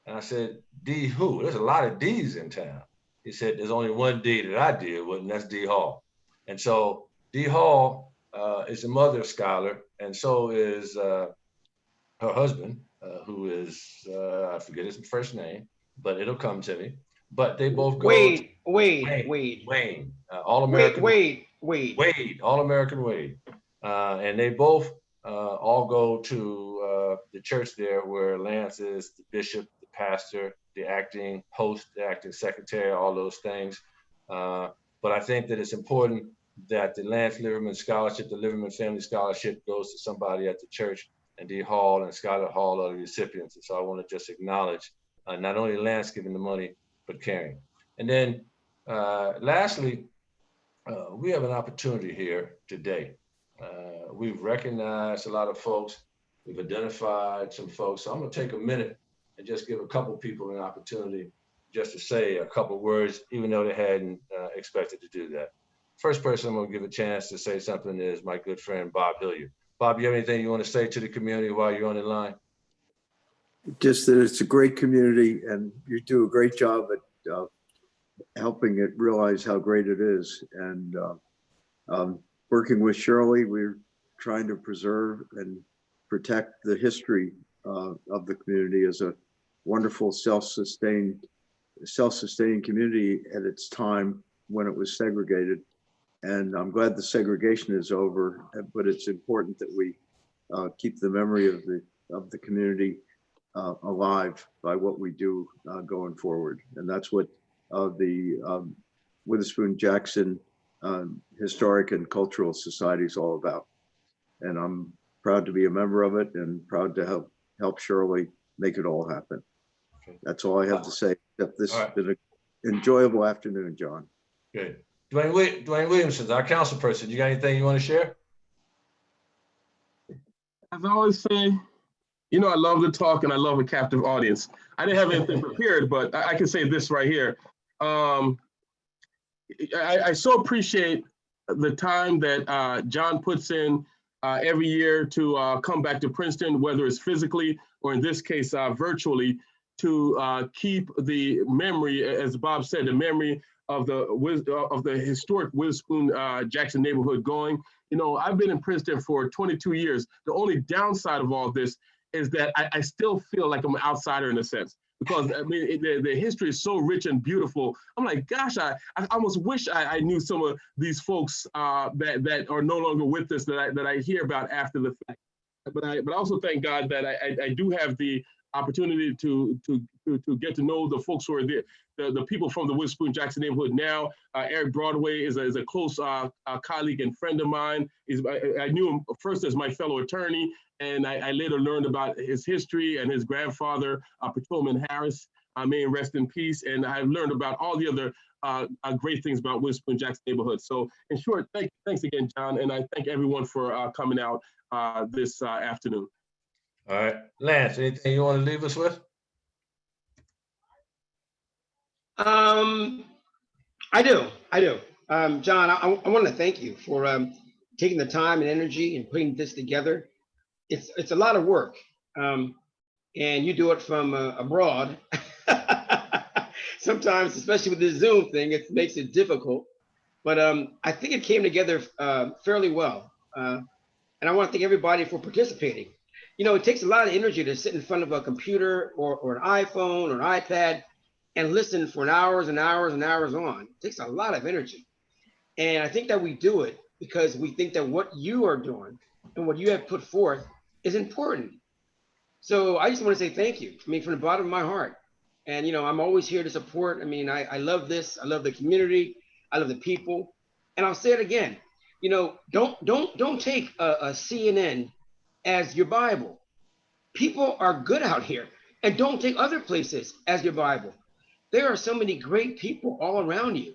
And I said, D who? There's a lot of D's in town. He said, there's only one D that I deal with, and that's D Hall. And so D Hall is the mother of Skylar, and so is her husband, who is, I forget his first name, but it'll come to me. But they both go Wade, All-American Wade, All-American Wade. And they both all go to the church there where Lance is the bishop, the pastor, the acting host, the acting secretary, all those things. But I think that it's important that the Lance Liverman Scholarship, the Liverman Family Scholarship, goes to somebody at the church, and D Hall and Skylar Hall are the recipients. And so I want to just acknowledge not only Lance giving the money, but caring. And then lastly, we have an opportunity here today. We've recognized a lot of folks. We've identified some folks. So I'm going to take a minute and just give a couple people an opportunity just to say a couple words, even though they hadn't expected to do that. First person I'm going to give a chance to say something is my good friend, Bob Hilliard. Bob, you have anything you want to say to the community while you're on the line? Just that it's a great community and you do a great job at helping it realize how great it is. And working with Shirley, we're trying to preserve and protect the history of the community as a wonderful self-sustaining community at its time when it was segregated. And I'm glad the segregation is over, but it's important that we keep the memory of the community alive by what we do going forward. And that's what the Witherspoon-Jackson Historic and Cultural Society is all about. And I'm proud to be a member of it and proud to help Shirley make it all happen. Okay. That's all I have to say, except this has been an enjoyable afternoon, John. Good. Dwayne Williamson, our council person, you got anything you want to share? As I always say, you know, I love to talk and I love a captive audience. I didn't have anything prepared, but I can say this right here. I so appreciate the time that John puts in every year to come back to Princeton, whether it's physically or in this case, virtually, to keep the memory, as Bob said, the memory of the historic Witherspoon-Jackson neighborhood going. You know, I've been in Princeton for 22 years. The only downside of all this is that I still feel like I'm an outsider in a sense, because I mean, the history is so rich and beautiful. I'm like, gosh, I almost wish I knew some of these folks that are no longer with us that I hear about after the fact. But I also thank God that I do have the opportunity to get to know the folks who are there. The people from the Witherspoon-Jackson neighborhood now. Eric Broadway is a close colleague and friend of mine. I knew him first as my fellow attorney, and I later learned about his history and his grandfather, Patrolman Harris. May he rest in peace. And I've learned about all the other great things about Witherspoon-Jackson neighborhood. So in short, thanks again, John, and I thank everyone for coming out this afternoon. All right, Lance, anything you want to leave us with? I do. John, I want to thank you for taking the time and energy and putting this together. It's a lot of work, and you do it from abroad. Sometimes, especially with this Zoom thing, it makes it difficult. But I think it came together fairly well, and I want to thank everybody for participating. You know, it takes a lot of energy to sit in front of a computer or an iPhone or an iPad and listen for hours and hours and hours on. It takes a lot of energy. And I think that we do it because we think that what you are doing and what you have put forth is important. So I just want to say thank you. I mean, from the bottom of my heart. And, you know, I'm always here to support. I mean, I love this. I love the community. I love the people. And I'll say it again. You know, don't take a CNN as your Bible. People are good out here, and don't take other places as your Bible. there are so many great people all around you.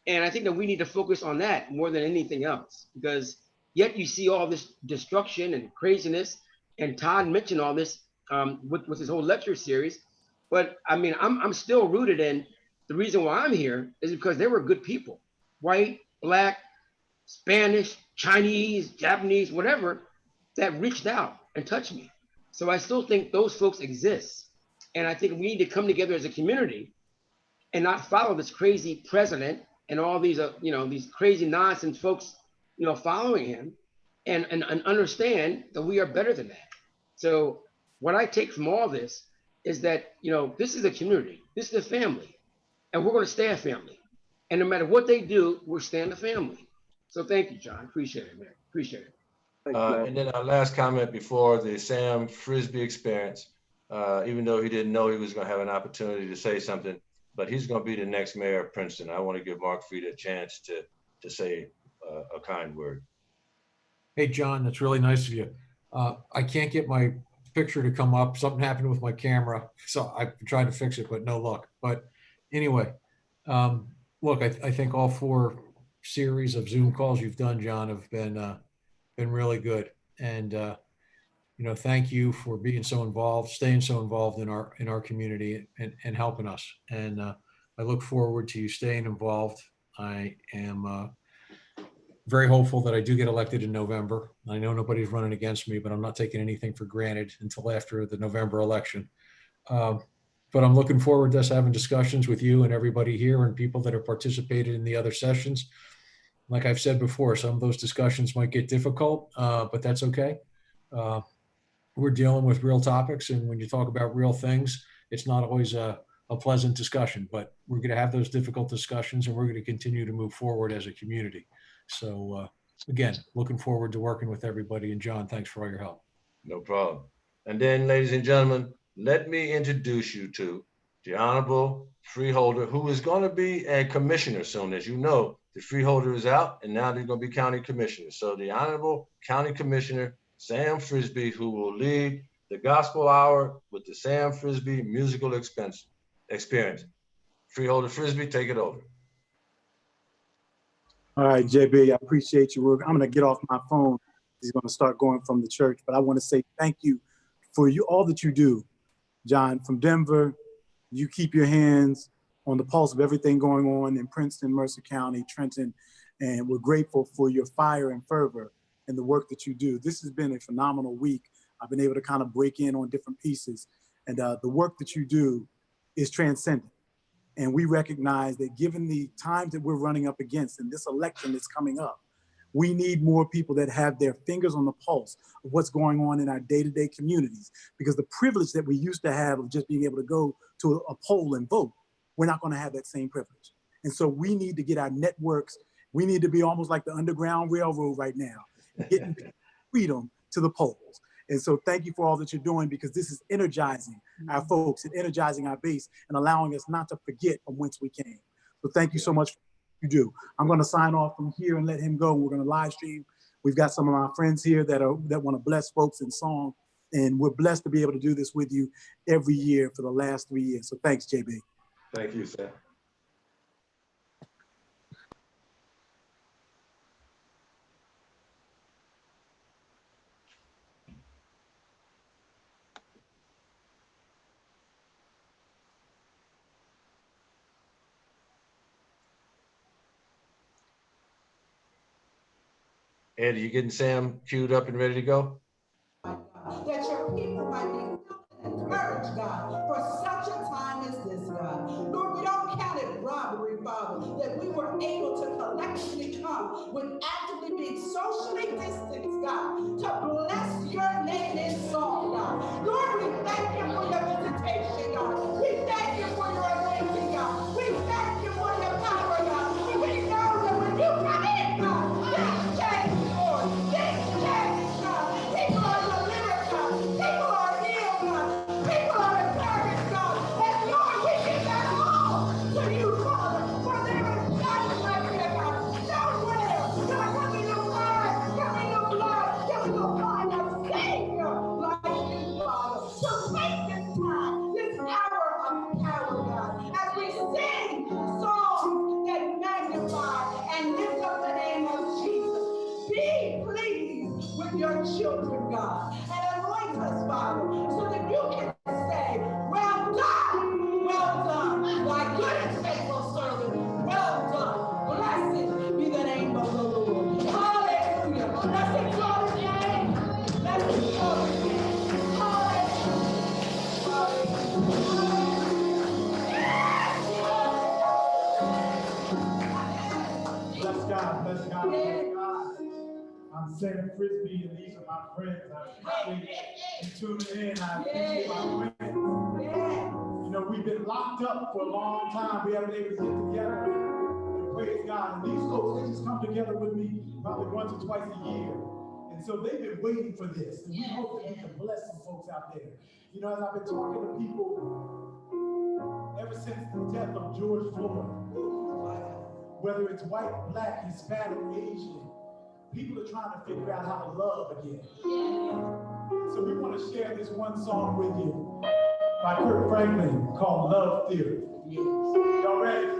And I think that we need to focus on that more than anything else, because yet you see all this destruction and craziness. And Todd mentioned all this with his whole lecture series. But I mean, I'm still rooted in the reason why I'm here is because they were good people, white, black, Spanish, Chinese, Japanese, whatever, that reached out and touched me. So I still think those folks exist. And I think we need to come together as a community and not follow this crazy president and all these, these crazy nonsense folks, following him, and understand that we are better than that. So what I take from all this is that, this is a community, this is a family, and we're going to stay a family. And no matter what they do, we're staying a family. So thank you, John. Appreciate it, man. Appreciate it. And then our last comment before the Sam Frisbee experience, even though he didn't know he was going to have an opportunity to say something, but he's going to be the next mayor of Princeton. I want to give Mark Fried a chance to say a kind word. Hey, John, that's really nice of you. I can't get my picture to come up. Something happened with my camera, so I've tried to fix it, but no luck. But anyway, look, I think all 4 series of Zoom calls you've done, John, have been really good. And thank you for being so involved, staying so involved in our community and helping us. And I look forward to you staying involved. I am very hopeful that I do get elected in November. I know nobody's running against me, but I'm not taking anything for granted until after the November election. But I'm looking forward to us having discussions with you and everybody here and people that have participated in the other sessions. Like I've said before, some of those discussions might get difficult, but that's okay. We're dealing with real topics, and when you talk about real things, it's not always a pleasant discussion, but we're going to have those difficult discussions, and we're going to continue to move forward as a community. So again, looking forward to working with everybody. And John, thanks for all your help. No problem. And then, ladies and gentlemen, let me introduce you to the Honorable Freeholder, who is going to be a commissioner soon. As you know, the freeholder is out, and now they're going to be county commissioners. So the Honorable County Commissioner Sam Frisbee, who will lead the Gospel Hour with the Sam Frisbee musical experience. Freeholder Frisbee, take it over. All right, JB, I appreciate you. I'm going to get off my phone. He's going to start going from the church, but I want to say thank you for all that you do, John. From Denver, you keep your hands on the pulse of everything going on in Princeton, Mercer County, Trenton, and we're grateful for your fire and fervor and the work that you do. This has been a phenomenal week. I've been able to kind of break in on different pieces, and the work that you do is transcendent. And we recognize that given the times that we're running up against and this election that's coming up, we need more people that have their fingers on the pulse of what's going on in our day-to-day communities, because the privilege that we used to have of just being able to go to a poll and vote, we're not going to have that same privilege. And so we need to get our networks. We need to be almost like the Underground Railroad right now, getting freedom to the polls. And so thank you for all that you're doing, because this is energizing our folks and energizing our base and allowing us not to forget from whence we came. So thank you so much for what you do. I'm going to sign off from here and let him go. We're going to live stream. We've got some of our friends here that want to bless folks in song. And we're blessed to be able to do this with you every year for the last 3 years. So thanks, JB. Thank you, Sam. Ed, are you getting Sam queued up and ready to go? That your people might be encouraged, God, for such a time as this, God. Lord, we don't count it robbery, Father, that we were able to collectively come with actively being socially distanced, God, to bless your name in song, God. Lord, we thank you for your visitation, God. We thank you for your anointing, God. We thank you for your power, God. And we know that when you come in, God, things change, Lord. Things change, God. People are delivered, God. People are healed, God. People are encouraged, God. And Lord, we give that all to you, Father. For there is nothing like you, God. Nowhere. God, can we no blood? Can we no blood? saying Frisbee, and these are my friends. I appreciate you tuning in. I appreciate my friends. You know, we've been locked up for a long time. We haven't been able to get together. And praise God. And these folks, they just come together with me probably once or twice a year. And so they've been waiting for this. And we hope that we can bless some folks out there. You know, as I've been talking to people ever since the death of George Floyd, whether it's white, black, Hispanic, Asian, people are trying to figure out how to love again. So we want to share this one song with you by Kirk Franklin called Love Theory. Y'all ready?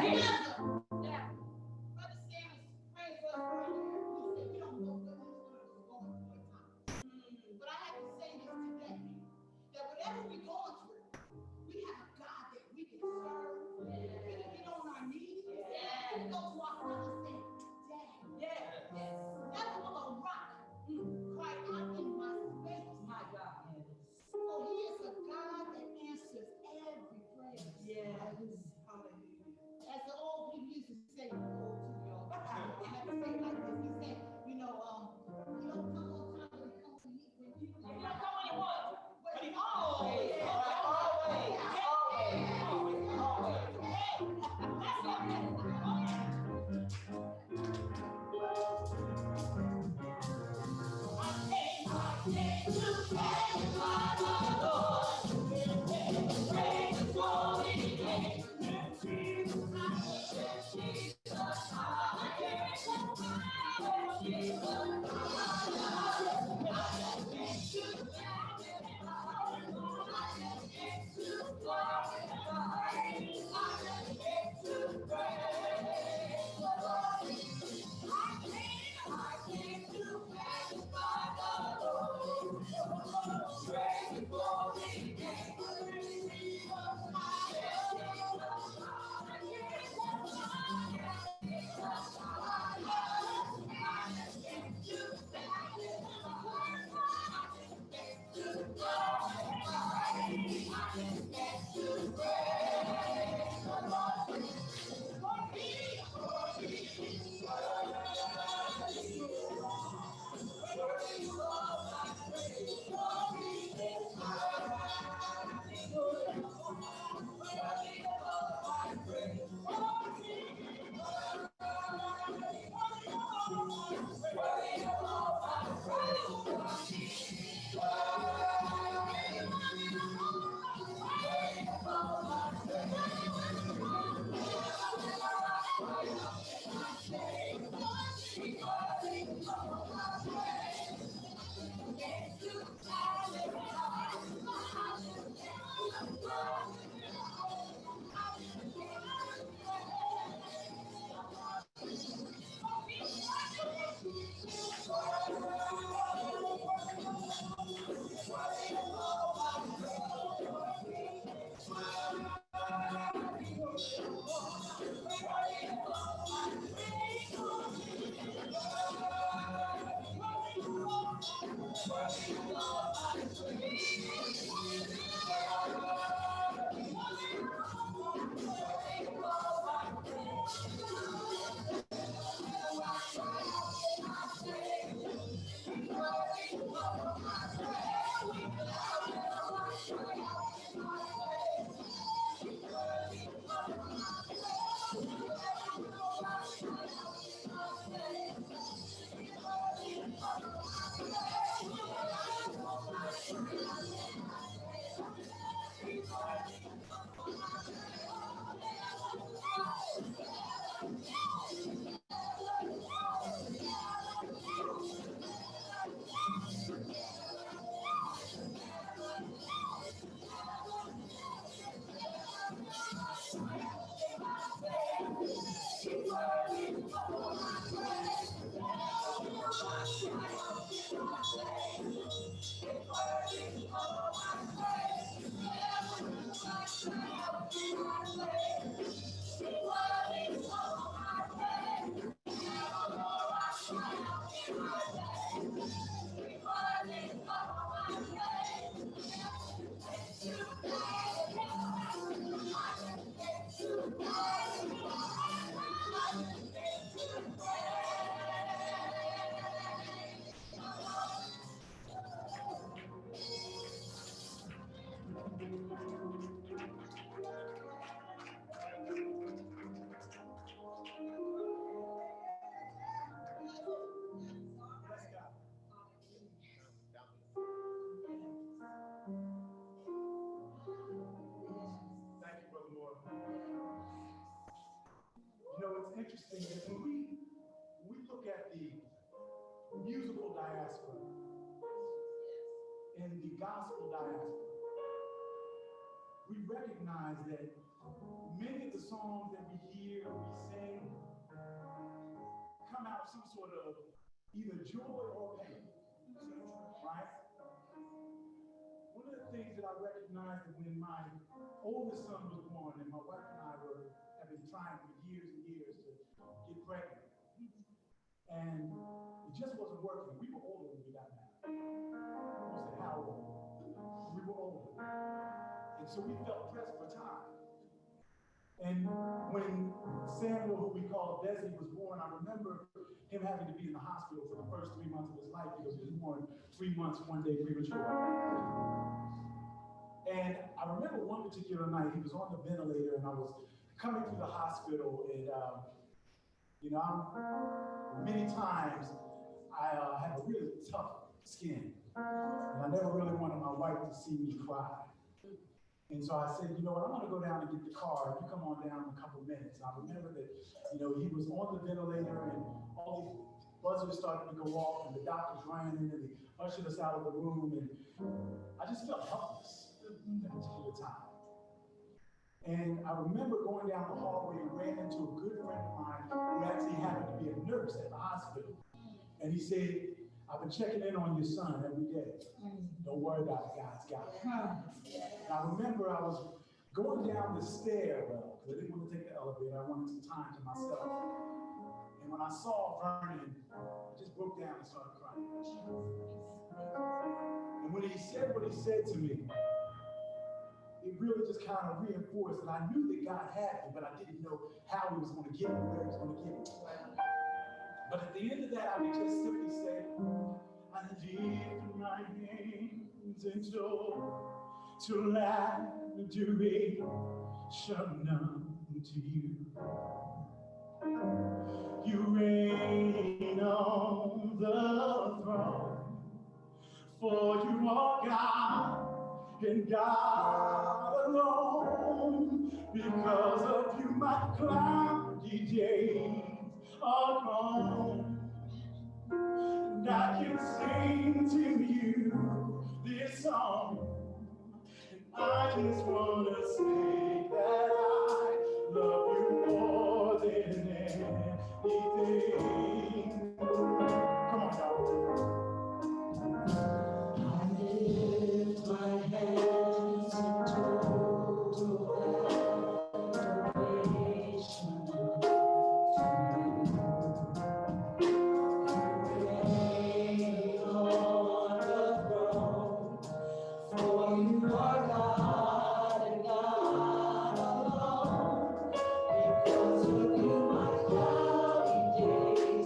But I have to say this today, that whatever we're going through, we have a God that we can serve. We can get on our knees. We can go to our Father and say, Dad, never will a rock cry out in my space. My God. So he is a God that answers every prayer. As the old people used to say, old too, y'all. I have to say it like this. He said, you don't come on time when people come when you don't come when you want, but he always. Interesting that when we look at the musical diaspora and the gospel diaspora, we recognize that many of the songs that we hear sort of either joy or pain, right? One of the things that I recognized when my oldest son was born and my wife and I have been trying for years and years to get pregnant. And it just wasn't working. We were older when we got married. I won't say how old. We were older. And so we felt pressed for time. And when Samuel, who we call Desi, was born, I remember him having to be in the hospital for the first 3 months of his life because he was born 3 months, 1 day premature. And I remember one particular night, he was on the ventilator and I was coming through the hospital and, you know, many times I have a really tough skin. And I never really wanted my wife to see me cry. And so I said, you know what, I'm gonna go down and get the car. You come on down in a couple of minutes. And I remember that, you know, he was on the ventilator and all these buzzers started to go off and the doctors ran in and they ushered us out of the room. And I just felt helpless at that particular time. And I remember going down the hallway and ran into a good friend of mine who actually happened to be a nurse at the hospital. And he said, I've been checking in on your son every day. Don't worry about it, God's got it. And I remember I was going down the stairwell, because I didn't want to take the elevator, I wanted some time to myself. And when I saw Vernon, I just broke down and started crying. And when he said what he said to me, it really just kind of reinforced that I knew that God had me, but I didn't know how he was going to get me, where he was going to get me. But at the end of that, I would just simply say, I lift my hands in joy to adoration unto you. You reign on the throne, for you are God and God alone. Because of you, my cloudy days are gone. And I can sing to you this song. And I just want to say that I love you more than anything. Come on, y'all. I lift my hands in total adoration. Days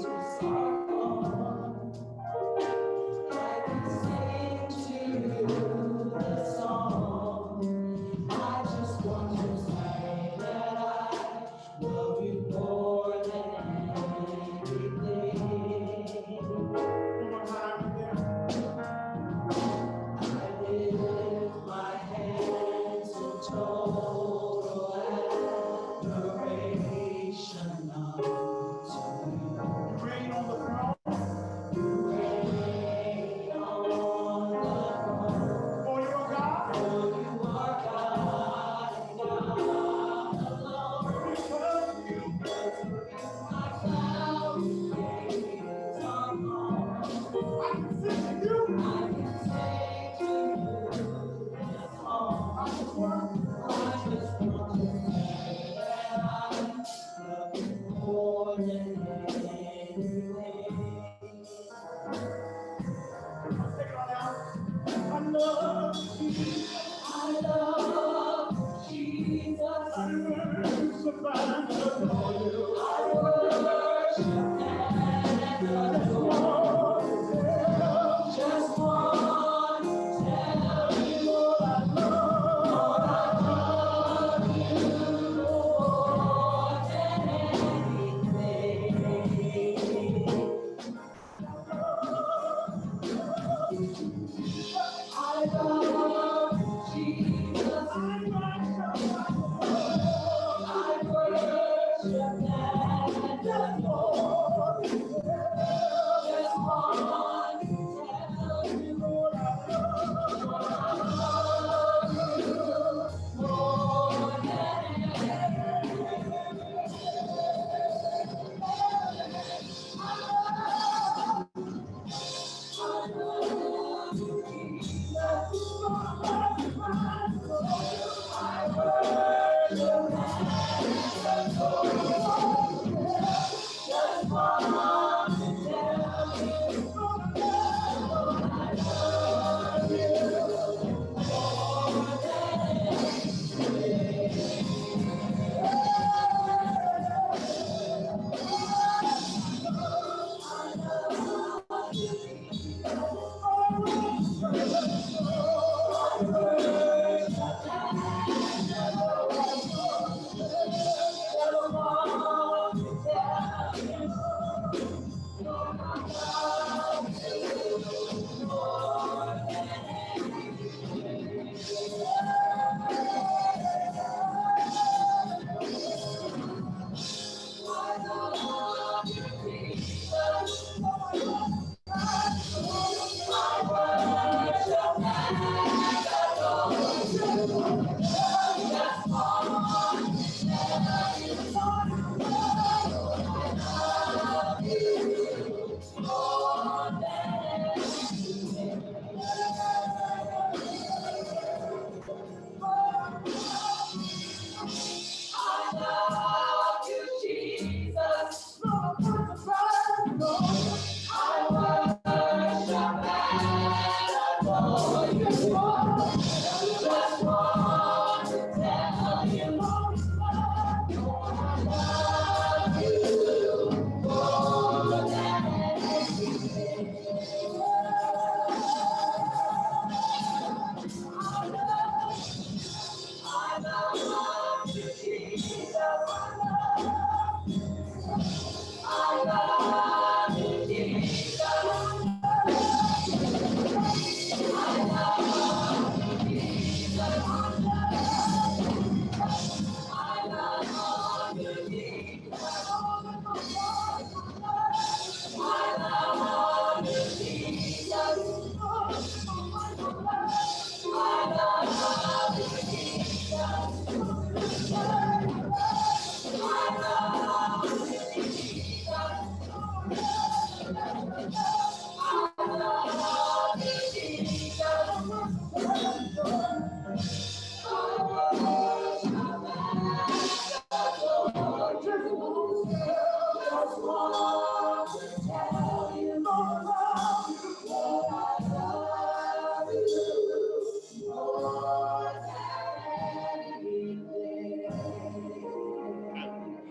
want to tell you, Lord, I love you, Lord, I love you, more than anything.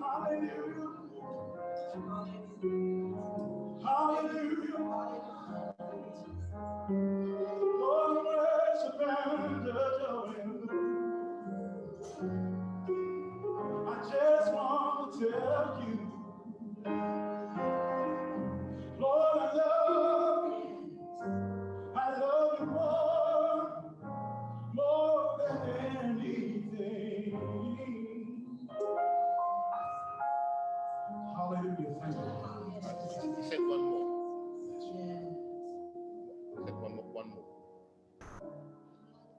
Hallelujah. Hallelujah. Lord, worship and adore you. I just want to tell you, Lord, I love you. I love you more than anything. Hallelujah. Thank you. He said one more. He said one more.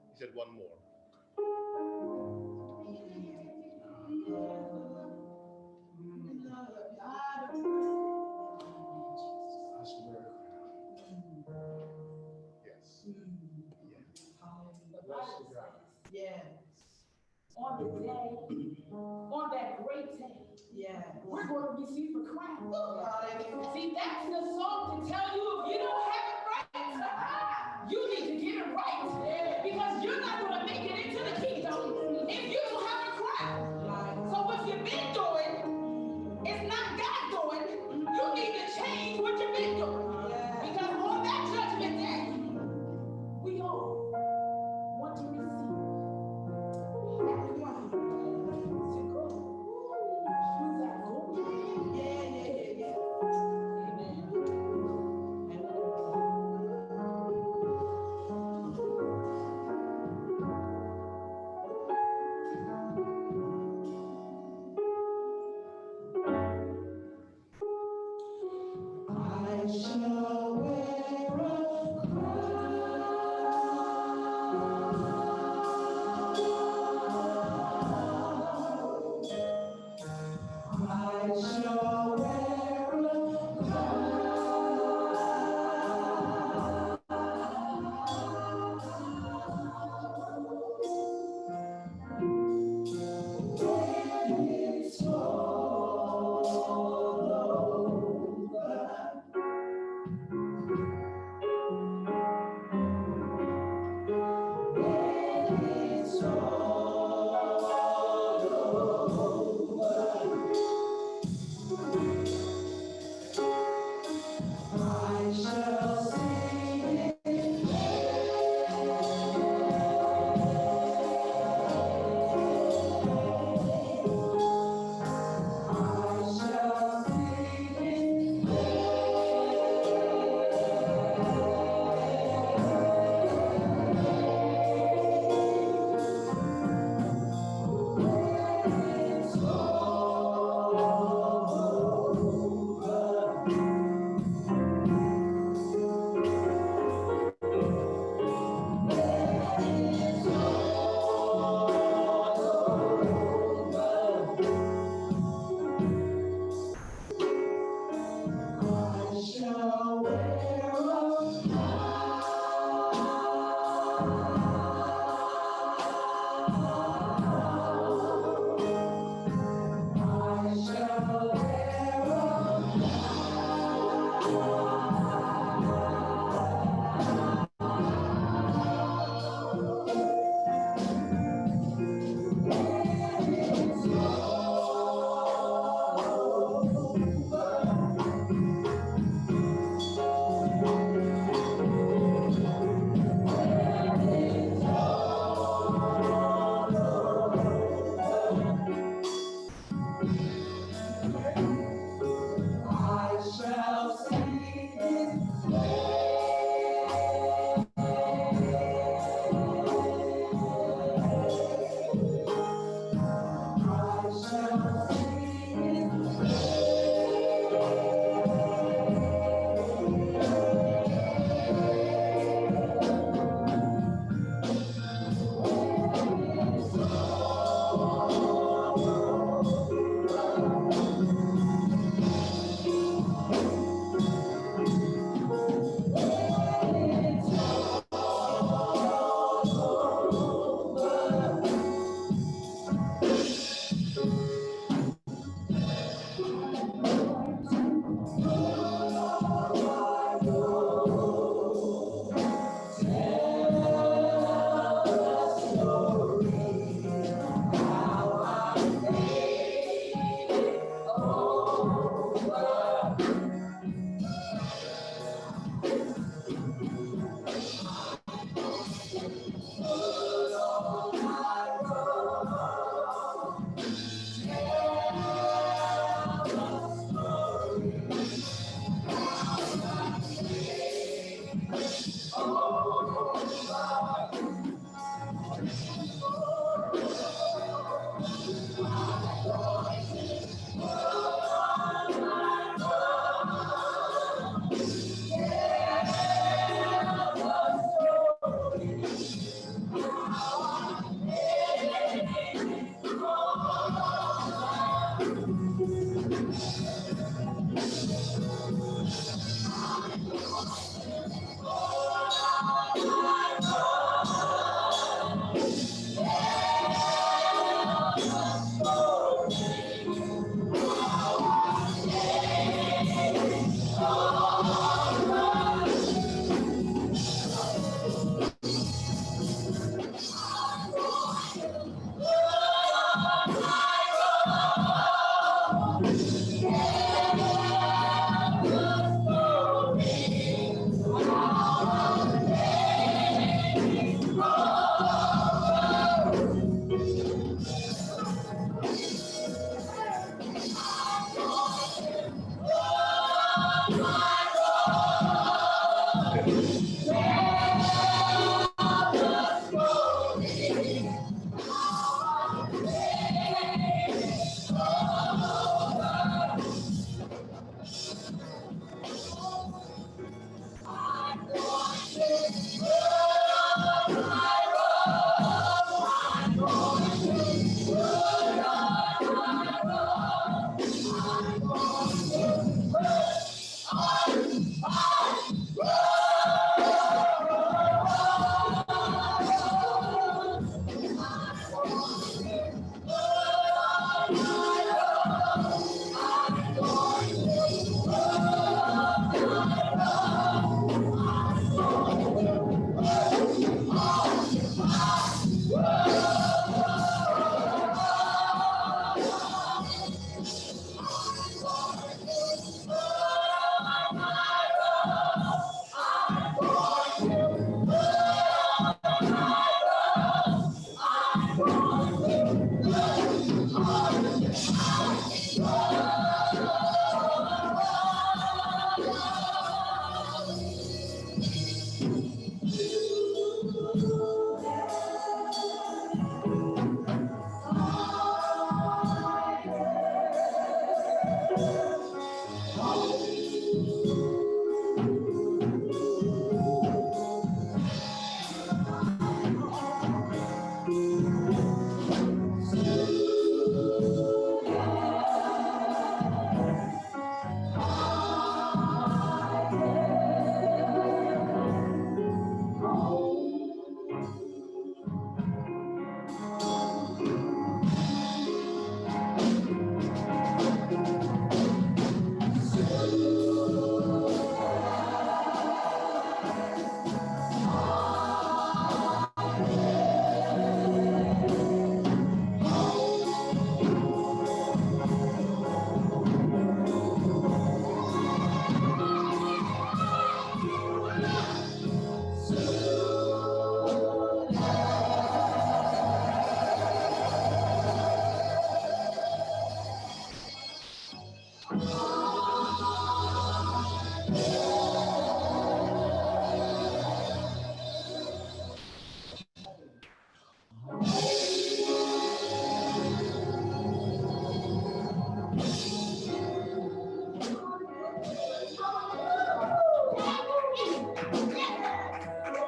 He said one more. Yes. On the day, on that great day, we're going to receive a crown. See, that's the song to tell you if you don't have it right, you need to get it right. Because you're not going to make it into the kingdom if you don't have a crown. So what you've been doing is not God doing. You need to change what you've been doing. Because on that judgment day, we all want to receive. I shall wear a crown. I shall wear a when it's all over. When it's all over.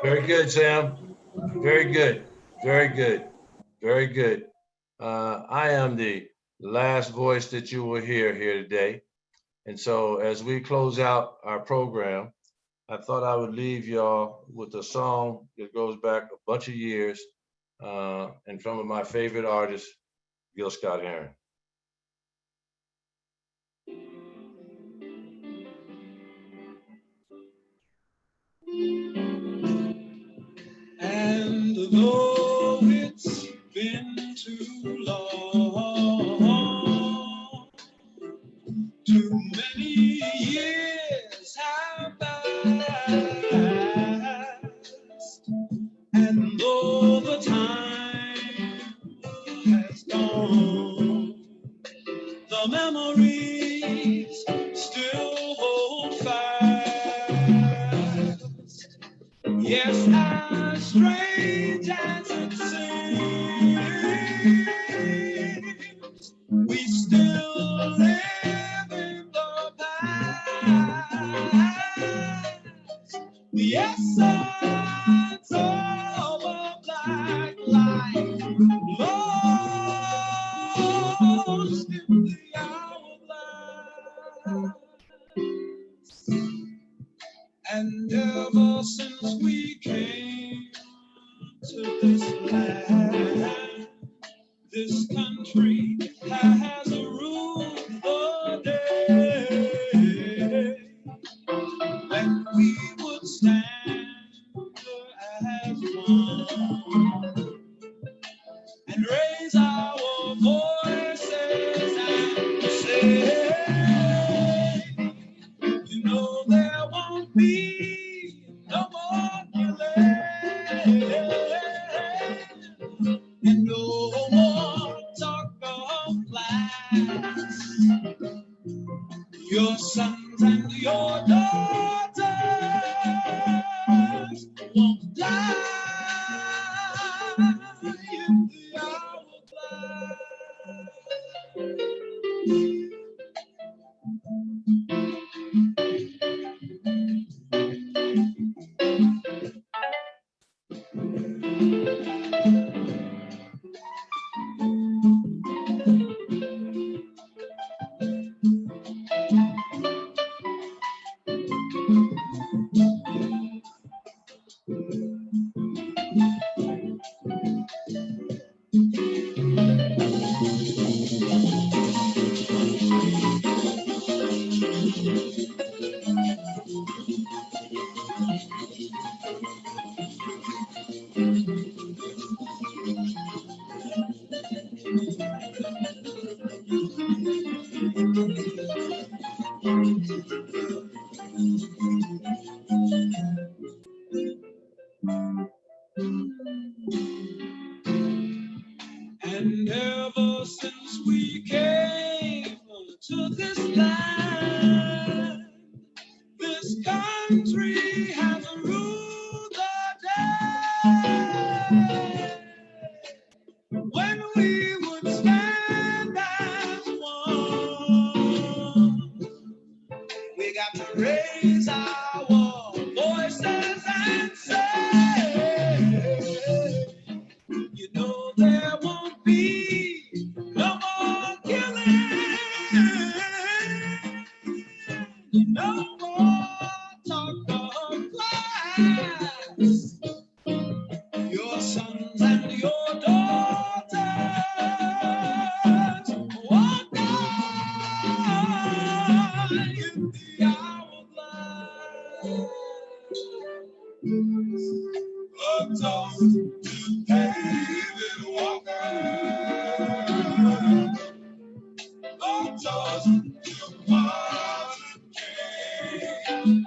Very good, Sam. Very good. Very good. Very good. I am the last voice that you will hear here today. And so as we close out our program, I thought I would leave y'all with a song that goes back a bunch of years and from one of my favorite artists, Gil Scott-Heron. And though it's been too long, too many years have passed, and though the time has gone, the memories still hold fast. Yes, as strange as it seems, we still live in the past. The essence of a black light lost in the hourglass. And ever since we came to this land, this country has ruled the day when we would stand as one and raise our voices and say, your sons and your daughters won't die in the hourglass. And ever since we came to this land, this country has ruled the day. When we would stand as one, we got to raise our voices and say, you know there won't be no more killing, no more talk of class. Your sons and your daughters walk on in the hourglass. A toast to David Walker. A toast to Martin King.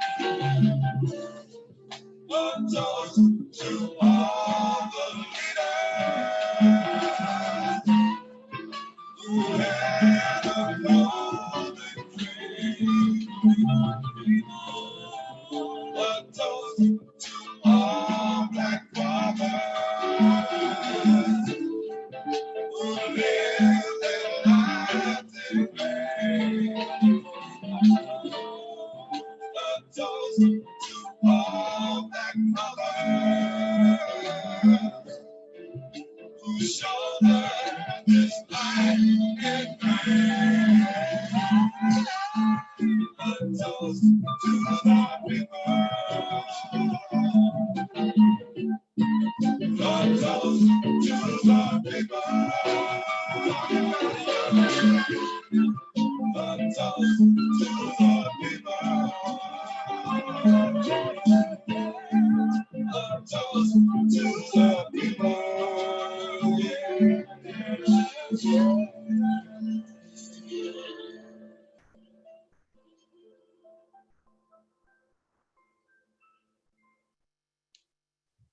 A toast to all the leaders who had a golden dream. A toast to all black fathers who lived their lives in vain. A toast to all black mothers who shouldered this life in vain. A toast to the people. A toast to the people. A toast to the people. A toast to the people.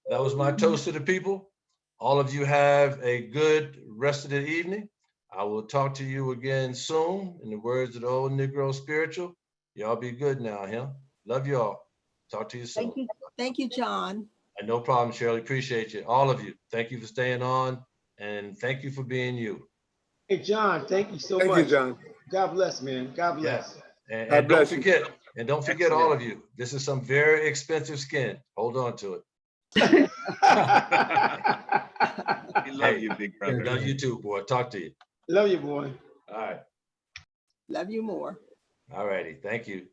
That was my toast to the people. All of you have a good rest of the evening. I will talk to you again soon. In the words of the old Negro spiritual, y'all be good now, huh? Love you all. Talk to you soon. Thank you, John. And no problem, Shirley. Appreciate you. All of you. Thank you for staying on and thank you for being you. Hey, John, thank you so much. Thank you, John. God bless, man. God bless. And God don't bless you. forget, all of you, this is some very expensive skin. Hold on to it. We love you, big brother. Love you too, boy. Talk to you. Love you, boy. All right. Love you more. All righty. Thank you.